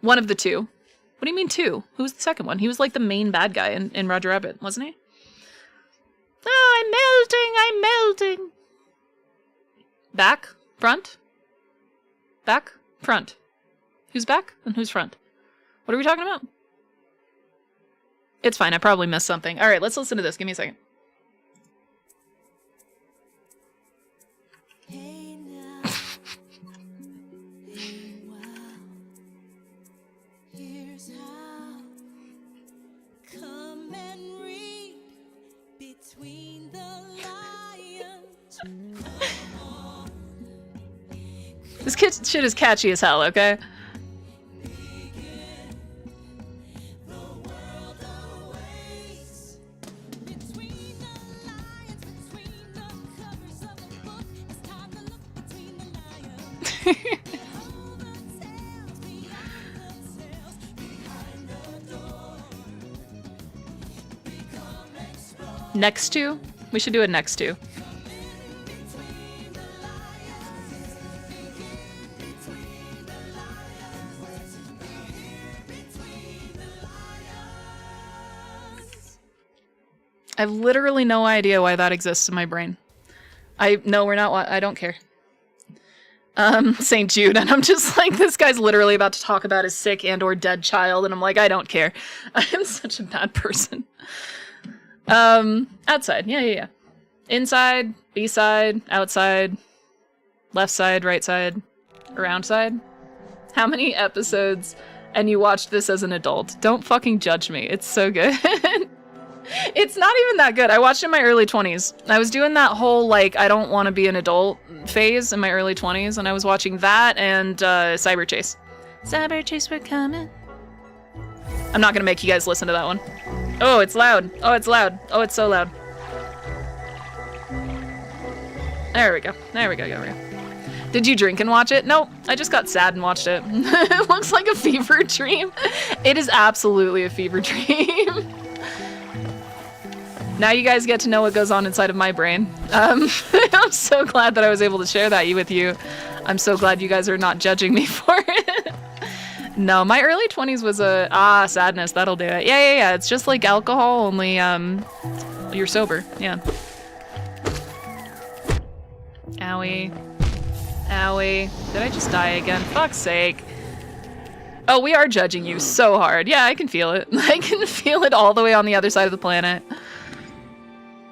One of the two. What do you mean two? Who was the second one? He was like the main bad guy in Roger Rabbit, wasn't he? Oh, I'm melting. Back? Front? Back? Front. Who's back and who's front? What are we talking about? It's fine, I probably missed something. Alright, let's listen to this. Give me a second. Hey now, hey wow, here's how. Come and read between the lines. This shit is catchy as hell, okay? Next to? We should do a next to. I have literally no idea why that exists in my brain. No, we're not, I don't care. St. Jude, and I'm just like, this guy's literally about to talk about his sick and or dead child, and I'm like, I don't care. I am such a bad person. Outside, yeah. Inside, B-side, outside, left side, right side, around side. How many episodes and you watched this as an adult? Don't fucking judge me, it's so good. It's not even that good. I watched it in my early 20s. I was doing that whole, like, I don't want to be an adult phase in my early 20s, and I was watching that and Cyber Chase. Cyber Chase, we're coming. I'm not gonna make you guys listen to that one. Oh, it's loud. Oh, it's loud. Oh, it's so loud. There we go. There we go. Did you drink and watch it? Nope. I just got sad and watched it. It looks like a fever dream. It is absolutely a fever dream. Now you guys get to know what goes on inside of my brain. I'm so glad that I was able to share that with you. I'm so glad you guys are not judging me for it. No, my early 20s was sadness. That'll do it. Yeah. It's just like alcohol, only you're sober. Yeah. Owie. Did I just die again? Fuck's sake. Oh, we are judging you so hard. Yeah, I can feel it. I can feel it all the way on the other side of the planet.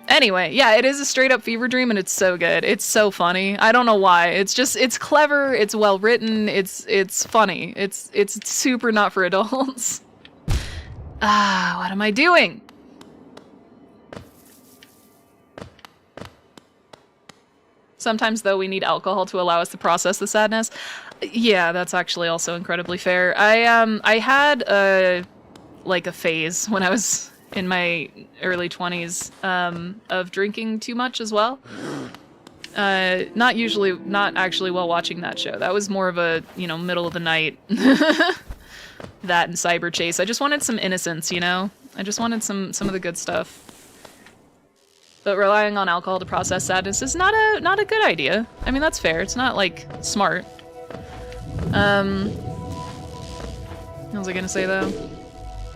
Anyway, yeah, it is a straight up fever dream and it's so good. It's so funny. I don't know why. It's clever, it's well written, it's funny. It's super not for adults. What am I doing? Sometimes though we need alcohol to allow us to process the sadness. Yeah, that's actually also incredibly fair. I had a phase when I was in my early 20s of drinking too much as well. Not actually while watching that show. That was more of a, middle of the night that and Cyber Chase. I just wanted some innocence, you know? I just wanted some of the good stuff. But relying on alcohol to process sadness is not a good idea. I mean, that's fair. It's not, like, smart. What was I gonna say, though?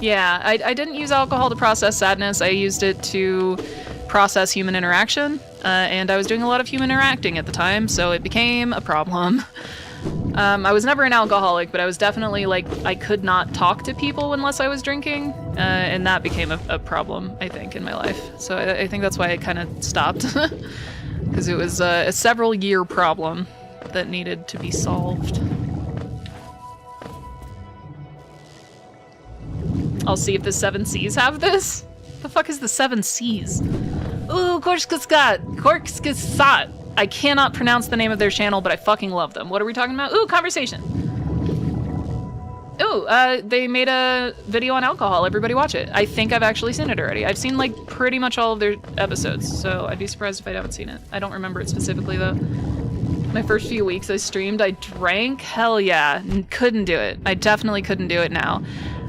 Yeah, I didn't use alcohol to process sadness. I used it to process human interaction. And I was doing a lot of human interacting at the time, so it became a problem. I was never an alcoholic, but I was definitely, like, I could not talk to people unless I was drinking. And that became a problem, I think, in my life. So I think that's why I kind of stopped. Because it was a several-year problem that needed to be solved. I'll see if the Seven Seas have this. The fuck is the Seven Seas? Ooh, Korskasat. I cannot pronounce the name of their channel, but I fucking love them. What are we talking about? Ooh, conversation. Ooh, they made a video on alcohol. Everybody watch it. I think I've actually seen it already. I've seen, like, pretty much all of their episodes, so I'd be surprised if I haven't seen it. I don't remember it specifically, though. My first few weeks I streamed, I drank. Hell yeah. Couldn't do it. I definitely couldn't do it now.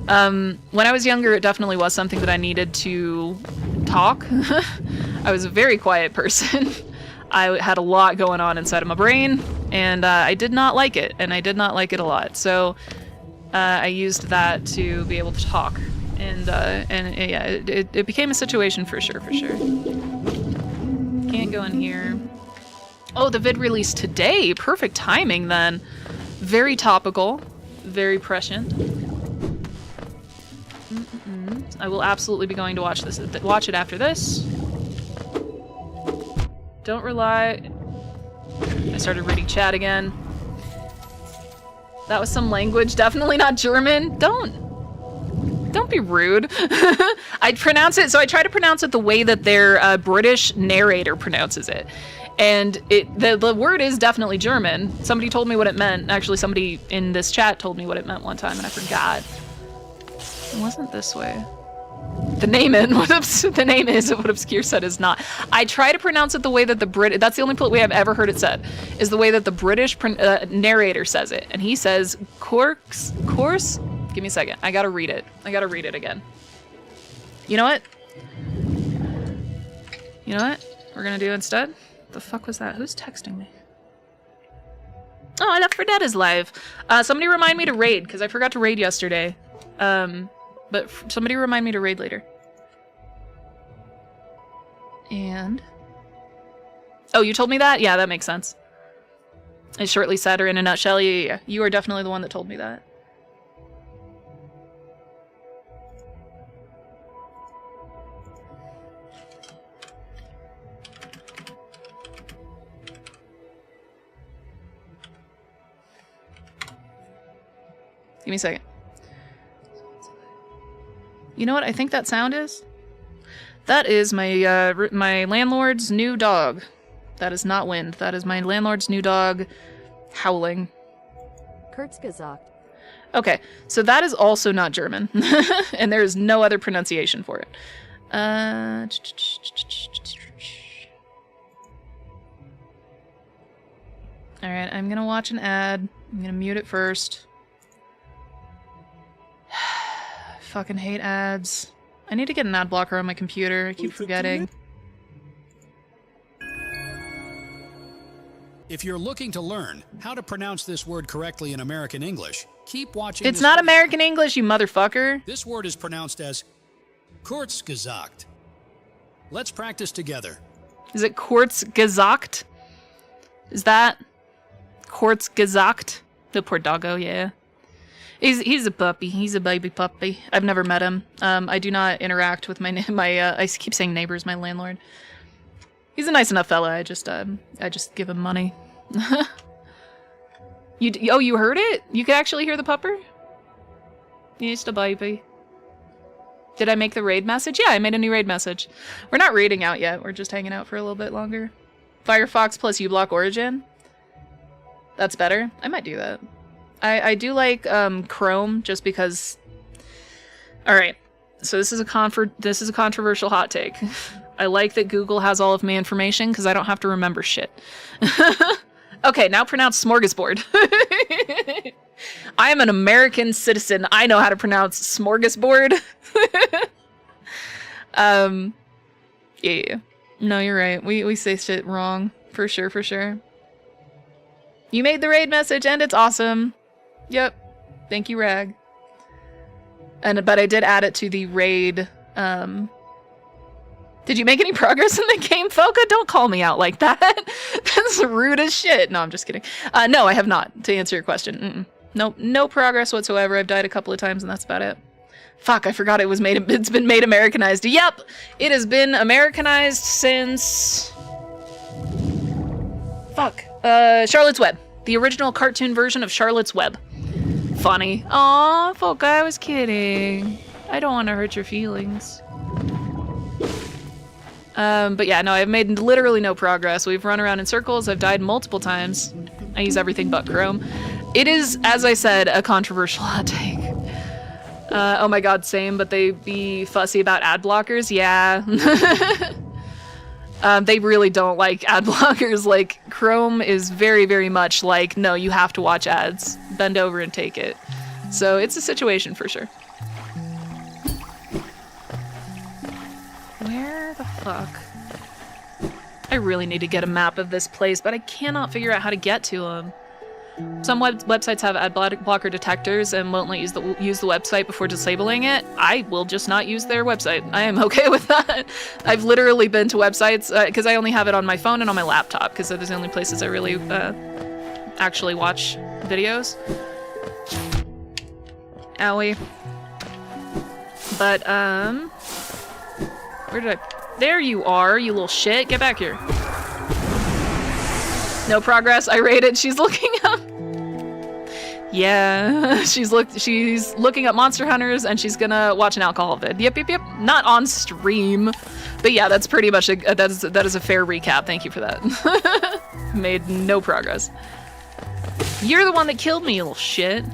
When I was younger, it definitely was something that I needed to talk. I was a very quiet person. I had a lot going on inside of my brain, and I did not like it, and I did not like it a lot. So I used that to be able to talk, and yeah, it became a situation for sure. Can't go in here. Oh, the vid released today. Perfect timing then. Very topical, very prescient. I will absolutely be going to watch it after this. Don't rely. I started reading chat again. That was some language, definitely not German. Don't be rude. I pronounce it, so I try to pronounce it the way that their British narrator pronounces it. And the word is definitely German. Somebody told me what it meant. Actually, somebody in this chat told me what it meant one time, and I forgot. It wasn't this way. The name is what Obscure said is not. I try to pronounce it the way that the that's the only way I've ever heard it said, is the way that the British narrator says it. And he says, course? Give me a second. I gotta read it. Again. You know what? We're gonna do instead? The fuck was that? Who's texting me? Oh, I Left 4 Dead is live. Somebody remind me to raid, because I forgot to raid yesterday. But somebody remind me to raid later. And... oh, you told me that? Yeah, that makes sense. It's shortly said, or in a nutshell. Yeah. You are definitely the one that told me that. Give me a second. You know what I think that sound is? That is my my landlord's new dog. That is not wind. That is my landlord's new dog howling. Kurzgesagt. Okay, so that is also not German. And there is no other pronunciation for it. Alright, I'm gonna watch an ad. I'm gonna mute it first. Fucking hate ads. I need to get an ad blocker on my computer. I keep forgetting. If you're looking to learn how to pronounce this word correctly in American English, keep watching. It's not American English, you motherfucker. This word is pronounced as Kurzgesagt. Let's practice together. Is it Kurzgesagt? Is that Kurzgesagt? The poor doggo, yeah. He's a puppy. He's a baby puppy. I've never met him. I do not interact with my I keep saying neighbors, my landlord. He's a nice enough fella. I just give him money. You heard it? You could actually hear the pupper? He's the baby. Did I make the raid message? Yeah, I made a new raid message. We're not raiding out yet. We're just hanging out for a little bit longer. Firefox plus uBlock Origin. That's better. I might do that. I do like Chrome just because. All right, so this is a controversial hot take. I like that Google has all of my information because I don't have to remember shit. Okay, now pronounce smorgasbord. I am an American citizen. I know how to pronounce smorgasbord. Yeah. No, you're right. We say shit wrong. For sure, for sure. You made the raid message and it's awesome. Yep. Thank you, Rag. But I did add it to the raid. Did you make any progress in the game, Foka? Don't call me out like that. That's rude as shit. No, I'm just kidding. No, I have not, to answer your question. Nope, no progress whatsoever. I've died a couple of times and that's about it. Fuck, I forgot it's been made Americanized. Yep, it has been Americanized since... Fuck. Charlotte's Web. The original cartoon version of Charlotte's Web. Funny. Aw, Foka, I was kidding. I don't want to hurt your feelings. But yeah, no, I've made literally no progress. We've run around in circles. I've died multiple times. I use everything but Chrome. It is, as I said, a controversial hot take. Oh my god, same, but they be fussy about ad blockers? Yeah. They really don't like ad blockers. Like, Chrome is very, very much like, no, you have to watch ads. Bend over and take it. So it's a situation for sure. Where the fuck? I really need to get a map of this place, but I cannot figure out how to get to them. Some websites have ad blocker detectors and won't let you use the website before disabling it. I will just not use their website. I am okay with that. I've literally been to websites, because I only have it on my phone and on my laptop, because those are the only places I really actually watch videos. Owie. But, where did I... There you are, you little shit. Get back here. No progress. I rated. She's looking up. Yeah, she's looking up Monster Hunters and she's gonna watch an alcohol vid. Yep. Not on stream, but yeah, that's pretty much that is a fair recap. Thank you for that. Made no progress. You're the one that killed me, you little shit.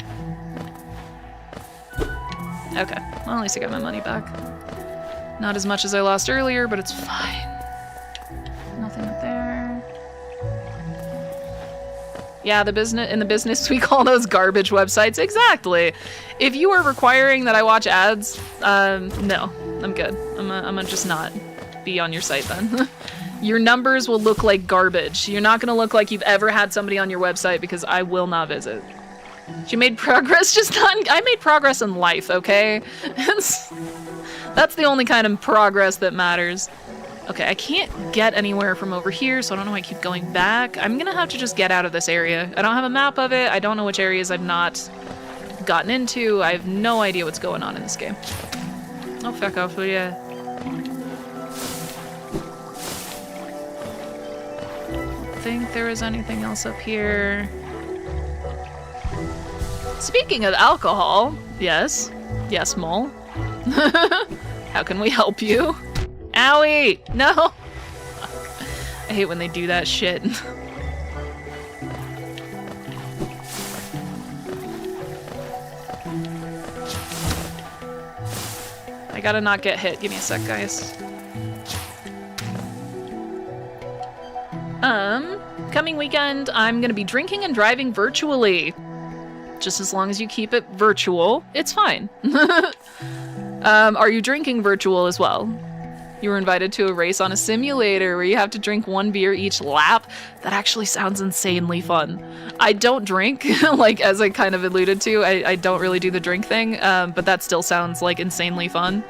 Okay, well at least I got my money back. Not as much as I lost earlier, but it's fine. Nothing up there. Yeah, in the business we call those garbage websites. Exactly. If you are requiring that I watch ads, no, I'm good. I'm gonna just not be on your site then. Your numbers will look like garbage. You're not gonna look like you've ever had somebody on your website because I will not visit. She made progress, I made progress in life, okay? That's the only kind of progress that matters. Okay, I can't get anywhere from over here, so I don't know why I keep going back. I'm gonna have to just get out of this area. I don't have a map of it. I don't know which areas I've not gotten into. I have no idea what's going on in this game. Oh, fuck off, yeah. I don't think there is anything else up here. Speaking of alcohol, yes. Yes, Mole. How can we help you? Owie! No! I hate when they do that shit. I gotta not get hit. Give me a sec, guys. Coming weekend, I'm gonna be drinking and driving virtually. Just as long as you keep it virtual, it's fine. Are you drinking virtual as well? You were invited to a race on a simulator where you have to drink 1 beer each lap. That actually sounds insanely fun. I don't drink, like as I kind of alluded to, I don't really do the drink thing, but that still sounds like insanely fun.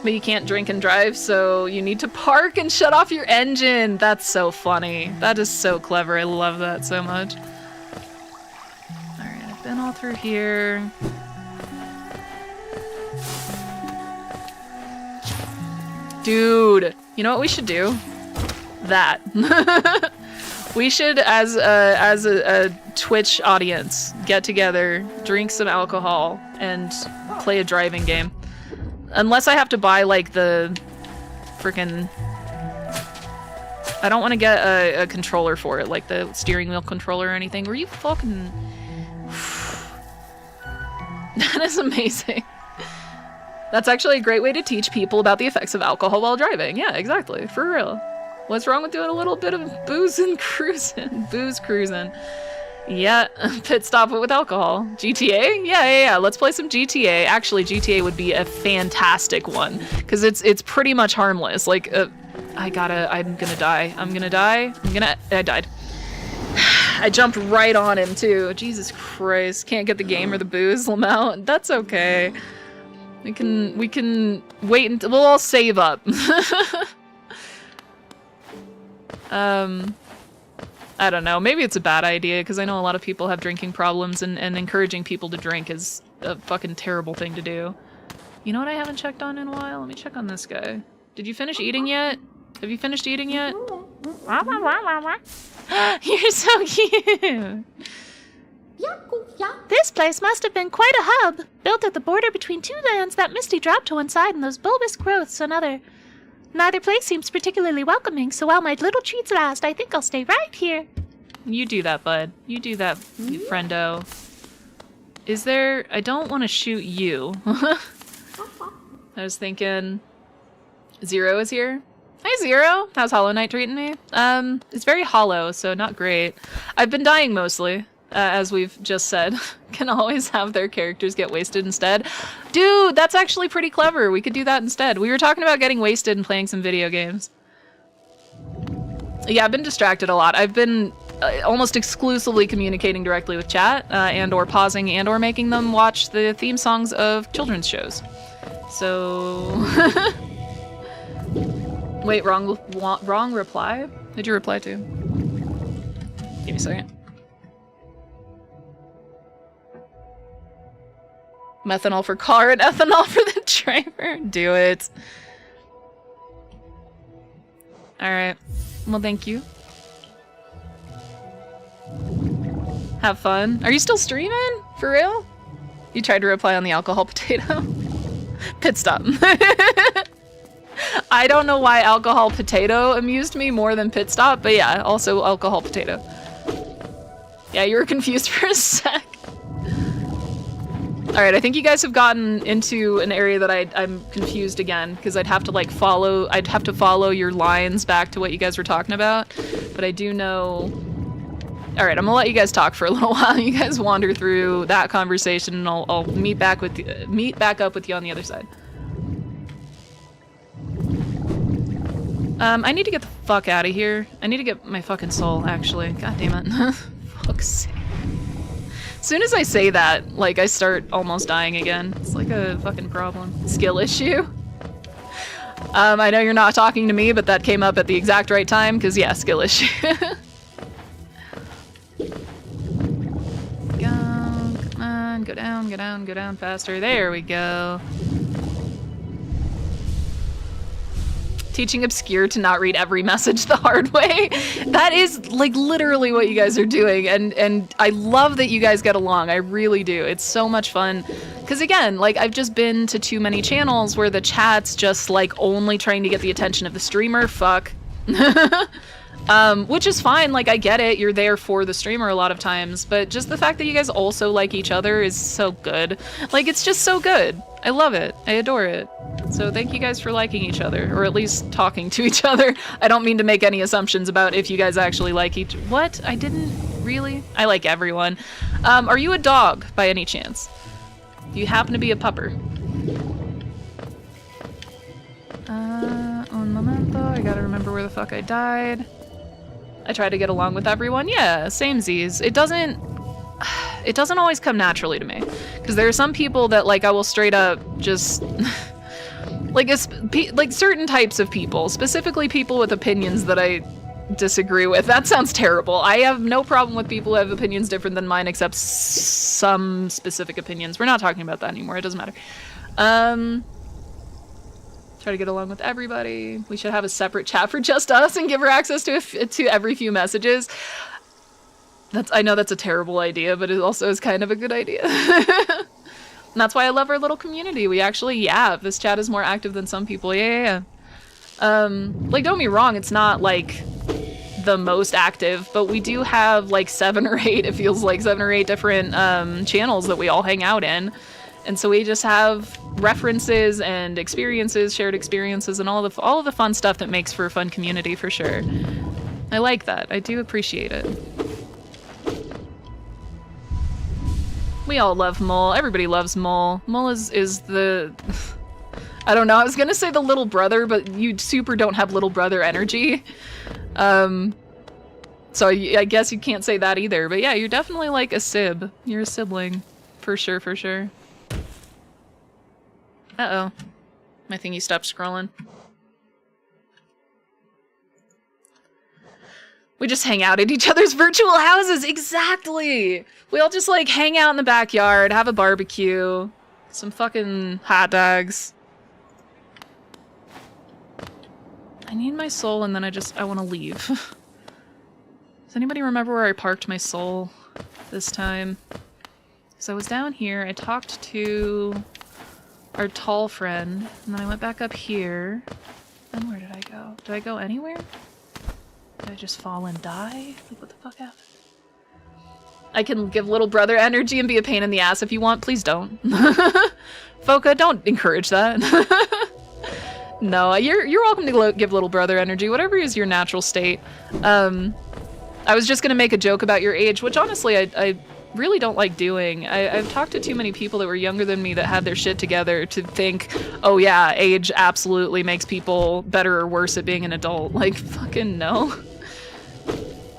But you can't drink and drive, so you need to park and shut off your engine. That's so funny. That is so clever. I love that so much. Alright, I've been all through here. Dude, you know what we should do? That. We should, as a Twitch audience, get together, drink some alcohol, and play a driving game. Unless I have to buy, like, the freaking... I don't want to get a controller for it, like the steering wheel controller or anything. Were you fucking... That is amazing. That's actually a great way to teach people about the effects of alcohol while driving. Yeah, exactly. For real. What's wrong with doing a little bit of booze and cruising? Booze cruising. Yeah, pit stop it with alcohol. GTA? Yeah. Let's play some GTA. Actually, GTA would be a fantastic one because it's pretty much harmless. Like, I'm gonna die. I died. I jumped right on him too. Jesus Christ. Can't get the game or the booze, Lamau. That's okay. We can wait until we'll all save up. I don't know. Maybe it's a bad idea because I know a lot of people have drinking problems and encouraging people to drink is a fucking terrible thing to do. You know what I haven't checked on in a while? Let me check on this guy. Did you finish eating yet? Have you finished eating yet? You're so cute! This place must have been quite a hub, built at the border between two lands that Misty dropped to one side and those bulbous growths another. Neither place seems particularly welcoming, so while my little treats last, I think I'll stay right here. You do that, bud. You do that, friendo. Is there... I don't want to shoot you. I was thinking... Zero is here? Hi, Zero! How's Hollow Knight treating me? It's very hollow, so not great. I've been dying mostly. As we've just said, can always have their characters get wasted instead. Dude, that's actually pretty clever. We could do that instead. We were talking about getting wasted and playing some video games. Yeah, I've been distracted a lot. I've been almost exclusively communicating directly with chat, and or pausing and or making them watch the theme songs of children's shows. So... Wait, wrong reply? Who'd you reply to? Give me a second. Methanol for car and ethanol for the driver. Do it. Alright. Well, thank you. Have fun. Are you still streaming? For real? You tried to reply on the alcohol potato? Pit stop. I don't know why alcohol potato amused me more than pit stop, but yeah, also alcohol potato. Yeah, you were confused for a sec. Alright, I think you guys have gotten into an area that I'm confused again, because I'd have to follow your lines back to what you guys were talking about, but I do know... Alright, I'm gonna let you guys talk for a little while. You guys wander through that conversation, and I'll meet back up with you on the other side. I need to get the fuck out of here. I need to get my fucking soul, actually. God damn it. Fuck's sake. As soon as I say that, like, I start almost dying again. It's like a fucking problem. Skill issue. I know you're not talking to me, but that came up at the exact right time, because, yeah, skill issue. Come on, go down, go down, go down faster. There we go. Teaching Obscure to not read every message the hard way. That is like literally what you guys are doing, and I love that you guys get along. I really do. It's so much fun. Because again, like I've just been to too many channels where the chat's just like only trying to get the attention of the streamer. Fuck. Which is fine, like I get it, you're there for the streamer a lot of times, but just the fact that you guys also like each other is so good. Like, it's just so good. I love it. I adore it. So thank you guys for liking each other, or at least talking to each other. I don't mean to make any assumptions about if you guys actually like each- What? I didn't really? I like everyone. Are you a dog, by any chance? Do you happen to be a pupper? Un momento, I gotta remember where the fuck I died. I try to get along with everyone. Yeah, samesies. It doesn't always come naturally to me. Because there are some people that, like, I will straight up just... like certain types of people, specifically people with opinions that I disagree with. That sounds terrible. I have no problem with people who have opinions different than mine, except some specific opinions. We're not talking about that anymore. It doesn't matter. Try to get along with everybody. We should have a separate chat for just us and give her access to every few messages. I know that's a terrible idea, but it also is kind of a good idea. And that's why I love our little community. We actually, yeah, this chat is more active than some people. Yeah. Like, don't get me wrong, it's not like the most active, but we do have like 7 or 8, it feels like 7 or 8 different channels that we all hang out in. And so we just have references and experiences, shared experiences, and all of the fun stuff that makes for a fun community for sure. I like that. I do appreciate it. We all love Mole. Everybody loves Mole. Mole is the... I don't know, I was gonna say the little brother, but you super don't have little brother energy. So I guess you can't say that either. But yeah, you're definitely like a sib. You're a sibling. For sure, for sure. Uh-oh. My thingy stopped scrolling. We just hang out at each other's virtual houses. Exactly! We all just like hang out in the backyard, have a barbecue, some fucking hot dogs. I need my soul and then I want to leave. Does anybody remember where I parked my soul this time? So I was down here, I talked to our tall friend, and then I went back up here. Then where did I go? Did I go anywhere? Did I just fall and die? Like, what the fuck happened? I can give little brother energy and be a pain in the ass if you want. Please don't. Foka, don't encourage that. No, you're welcome to give little brother energy, whatever is your natural state. I was just gonna make a joke about your age, which honestly I really don't like doing. I've talked to too many people that were younger than me that had their shit together to think, oh yeah, age absolutely makes people better or worse at being an adult. Like, fucking no.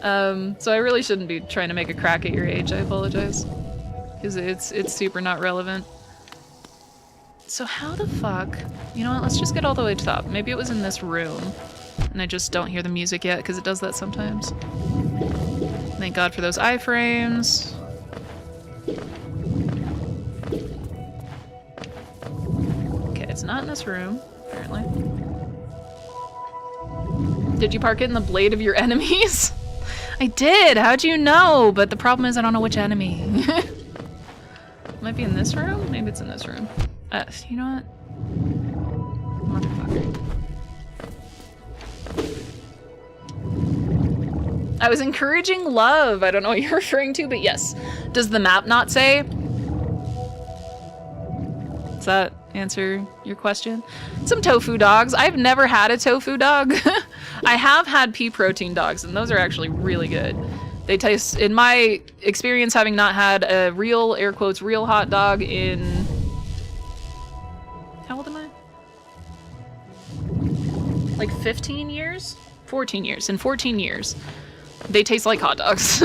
So I really shouldn't be trying to make a crack at your age, I apologize. Because it's super not relevant. So how the fuck... You know what, let's just get all the way to the top. Maybe it was in this room. And I just don't hear the music yet, because it does that sometimes. Thank God for those iframes. Okay, it's not in this room, apparently. Did you park it in the blade of your enemies? I did! How'd you know? But the problem is I don't know which enemy. Might be in this room? Maybe it's in this room. You know what? Motherfucker. I was encouraging love. I don't know what you're referring to, but yes. Does the map not say? Does that answer your question? Some tofu dogs. I've never had a tofu dog. I have had pea protein dogs, and those are actually really good. They taste, in my experience, having not had a real, air quotes, real hot dog in... How old am I? Like 15 years? 14 years. In 14 years. They taste like hot dogs.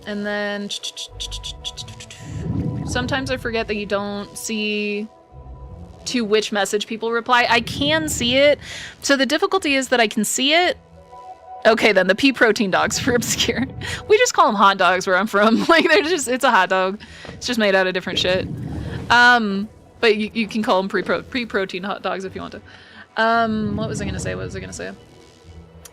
And then... Sometimes I forget that you don't see to which message people reply. I can see it. So the difficulty is that I can see it. Okay, then the pea protein dogs are obscure. We just call them hot dogs where I'm from. Like, they're just, it's a hot dog. It's just made out of different shit. But you can call them pre-protein hot dogs if you want to. What was I gonna say?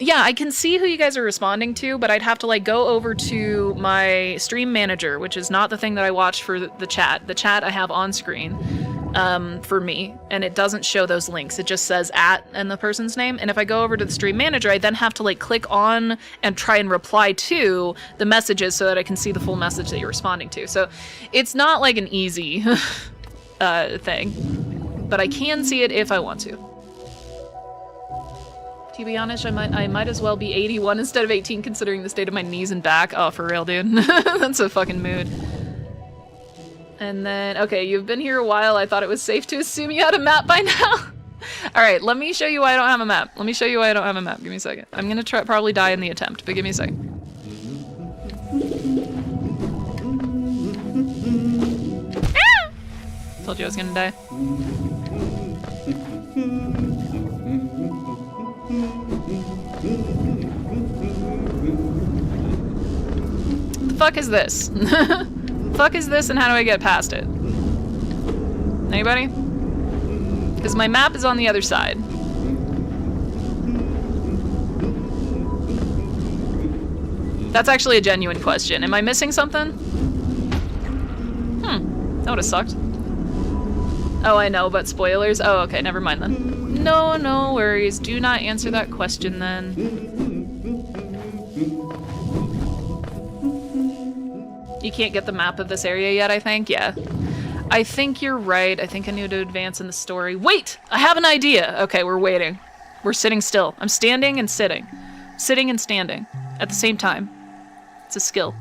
Yeah, I can see who you guys are responding to, but I'd have to like go over to my stream manager, which is not the thing that I watch for the chat. The chat I have on screen for me, and it doesn't show those links. It just says @ and the person's name. And if I go over to the stream manager, I then have to like click on and try and reply to the messages so that I can see the full message that you're responding to. So it's not like an easy thing, but I can see it if I want to. To be honest, I might as well be 81 instead of 18 considering the state of my knees and back. Oh, for real, dude. That's a fucking mood. And then, okay, you've been here a while. I thought it was safe to assume you had a map by now. All right, let me show you why I don't have a map. Give me a second. I'm gonna probably die in the attempt, but give me a second. Ah! Told you I was gonna die. The fuck is this? Fuck is this and how do I get past it? Anybody? Because my map is on the other side. That's actually a genuine question. Am I missing something? That would've sucked. Oh, I know, but spoilers? Oh, okay, never mind then. No worries. Do not answer that question then. You can't get the map of this area yet, I think. Yeah. I think you're right. I think I need to advance in the story. Wait! I have an idea! Okay, we're waiting. We're sitting still. I'm standing and sitting. Sitting and standing at the same time. It's a skill.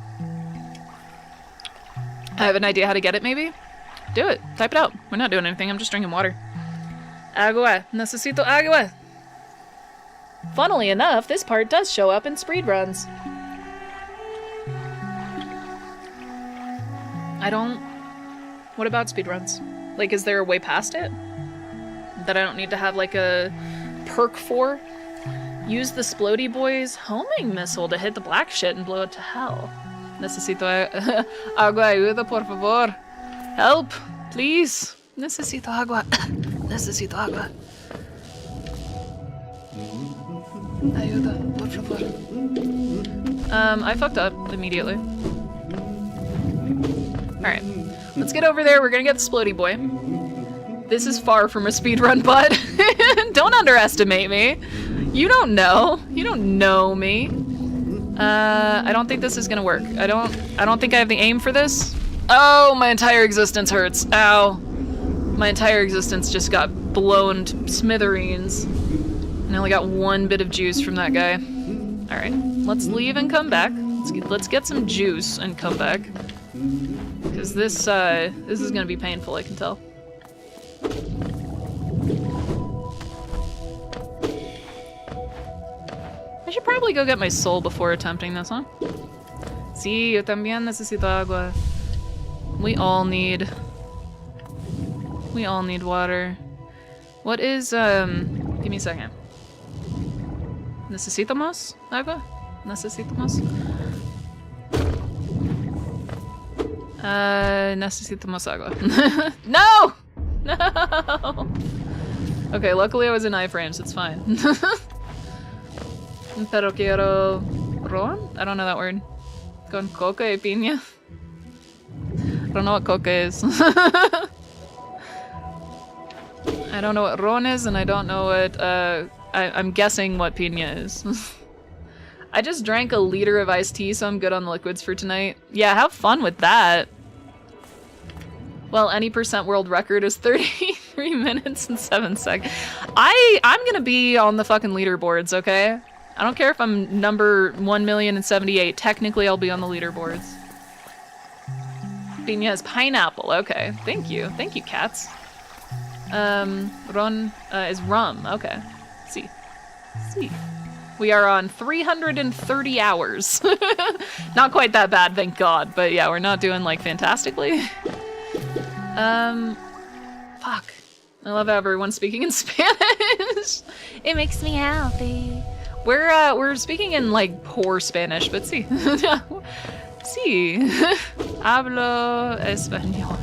I have an idea how to get it, maybe? Do it. Type it out. We're not doing anything. I'm just drinking water. Agua. Necesito agua. Funnily enough, this part does show up in speedruns. I don't... What about speedruns? Like, is there a way past it? That I don't need to have, like, a perk for? Use the Splody Boy's homing missile to hit the black shit and blow it to hell. Necesito agua, ayuda, por favor. Help, please. Necesito agua. Necesito agua. Ayuda, por favor. I fucked up immediately. Alright. Let's get over there. We're gonna get the Splody Boy. This is far from a speedrun, bud. Don't underestimate me. You don't know. You don't know me. I don't think this is gonna work. I don't think I have the aim for this. Oh, my entire existence hurts. Ow. My entire existence just got blown to smithereens. And I only got one bit of juice from that guy. Alright, let's leave and come back. Let's get some juice and come back. Because this is gonna be painful, I can tell. I should probably go get my soul before attempting this, huh? Sí, yo también necesito agua. We all need water. What is, give me a second. Necesitamos agua? Necesitamos? Necesitamos agua. No! No! Okay, luckily I was in iframes, it's fine. Pero quiero... ¿Ron? I don't know that word. Con coca y piña? I don't know what coca is. I don't know what ron is, and I don't know what, I'm guessing what piña is. I just drank a liter of iced tea, so I'm good on liquids for tonight. Yeah, have fun with that. Well, any percent world record is 33 minutes and 7 seconds. I'm gonna be on the fucking leaderboards, okay? I don't care if I'm number 1,078,000. Technically, I'll be on the leaderboards. Piña is pineapple. Okay, thank you. Thank you, cats. Ron is rum. Okay. See. See. We are on 330 hours. Not quite that bad, thank God. But yeah, we're not doing, like, fantastically. Fuck. I love how everyone's speaking in Spanish. It makes me happy. We're speaking in, like, poor Spanish, but sí. Sí. Hablo español.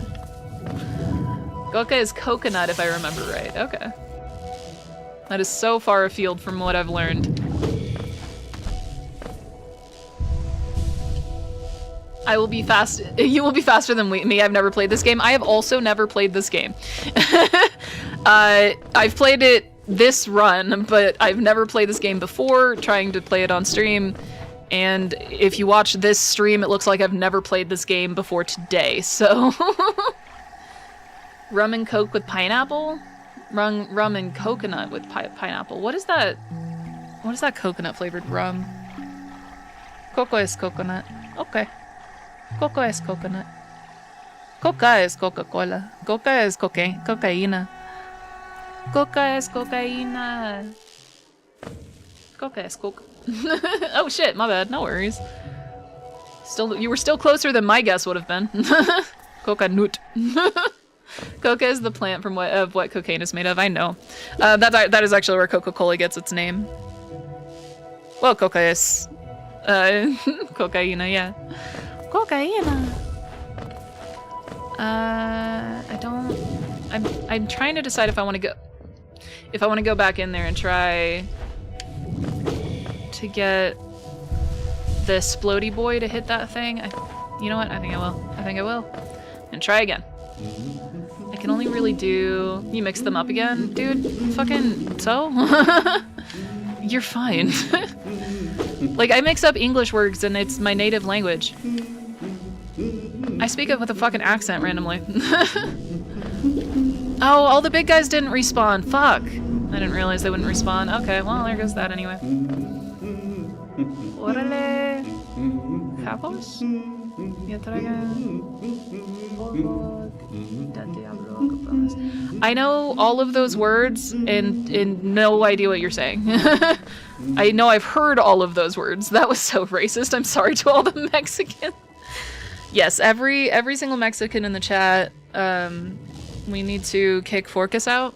Coca is coconut, if I remember right. Okay. That is so far afield from what I've learned. I will be fast. You will be faster than me. I've never played this game. I have also never played this game. I've played it this run, but I've never played this game before, trying to play it on stream. And if you watch this stream, it looks like I've never played this game before today, so... Rum and Coke with pineapple? Rum and coconut with pineapple. What is that? What is that coconut flavored rum? Coco es coconut. Okay. Coco es coconut. Coca es Coca-Cola. Coca es cocaína. Coca es cocaína. Coca es coca. Oh shit, my bad. No worries. You were still closer than my guess would have been. Coconut. Coca is the plant from what cocaine is made of. I know. That is actually where Coca-Cola gets its name. Well, coca es cocaína, yeah. Cocaína. I'm trying to decide if I want to go back in there and try to get the Splody Boy to hit that thing. You know what? I think I will. And try again. I can only really do... You mix them up again? Dude, fucking... So? You're fine. Like, I mix up English words and it's my native language. I speak it with a fucking accent randomly. Oh, all the big guys didn't respawn. Fuck. I didn't realize they wouldn't respawn. Okay, well, there goes that anyway. Órale. Capos? Ya traigan. I know all of those words and no idea what you're saying. I know I've heard all of those words. That was so racist. I'm sorry to all the Mexicans. Yes, every single Mexican in the chat, we need to kick Forcus out.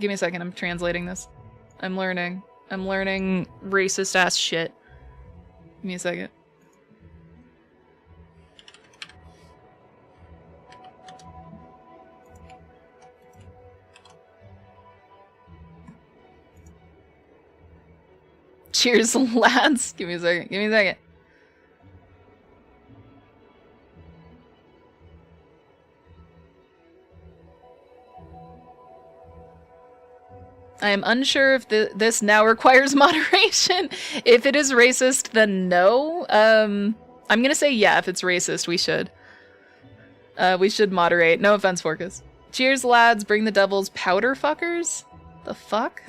Give me a second, I'm translating this. I'm learning racist ass shit. Give me a second. Cheers, lads. Give me a second. Give me a second. I am unsure if this now requires moderation. If it is racist, then no. I'm gonna say yeah. If it's racist, we should. We should moderate. No offense, Forcus. Cheers, lads. Bring the devil's powder fuckers. The fuck?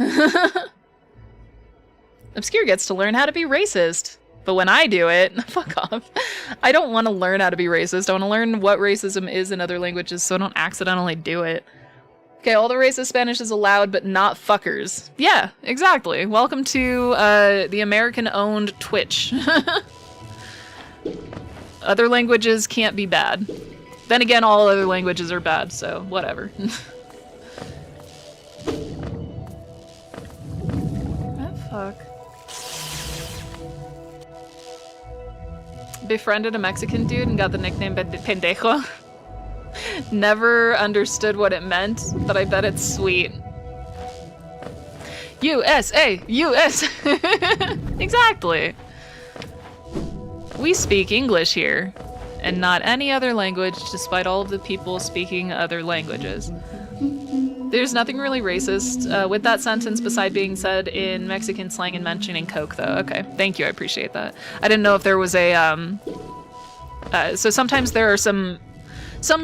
Obscure gets to learn how to be racist. But when I do it, fuck off. I don't want to learn how to be racist. I want to learn what racism is in other languages so I don't accidentally do it. Okay, all the racist Spanish is allowed, but not fuckers. Yeah, exactly. Welcome to the American-owned Twitch. Other languages can't be bad. Then again, all other languages are bad, so whatever. Oh, fuck. Befriended a Mexican dude and got the nickname Pendejo. Never understood what it meant, but I bet it's sweet. USA! US! Exactly! We speak English here, and not any other language, despite all of the people speaking other languages. There's nothing really racist with that sentence beside being said in Mexican slang and mentioning Coke, though. Okay, thank you, I appreciate that. I didn't know if there was a, so sometimes there are some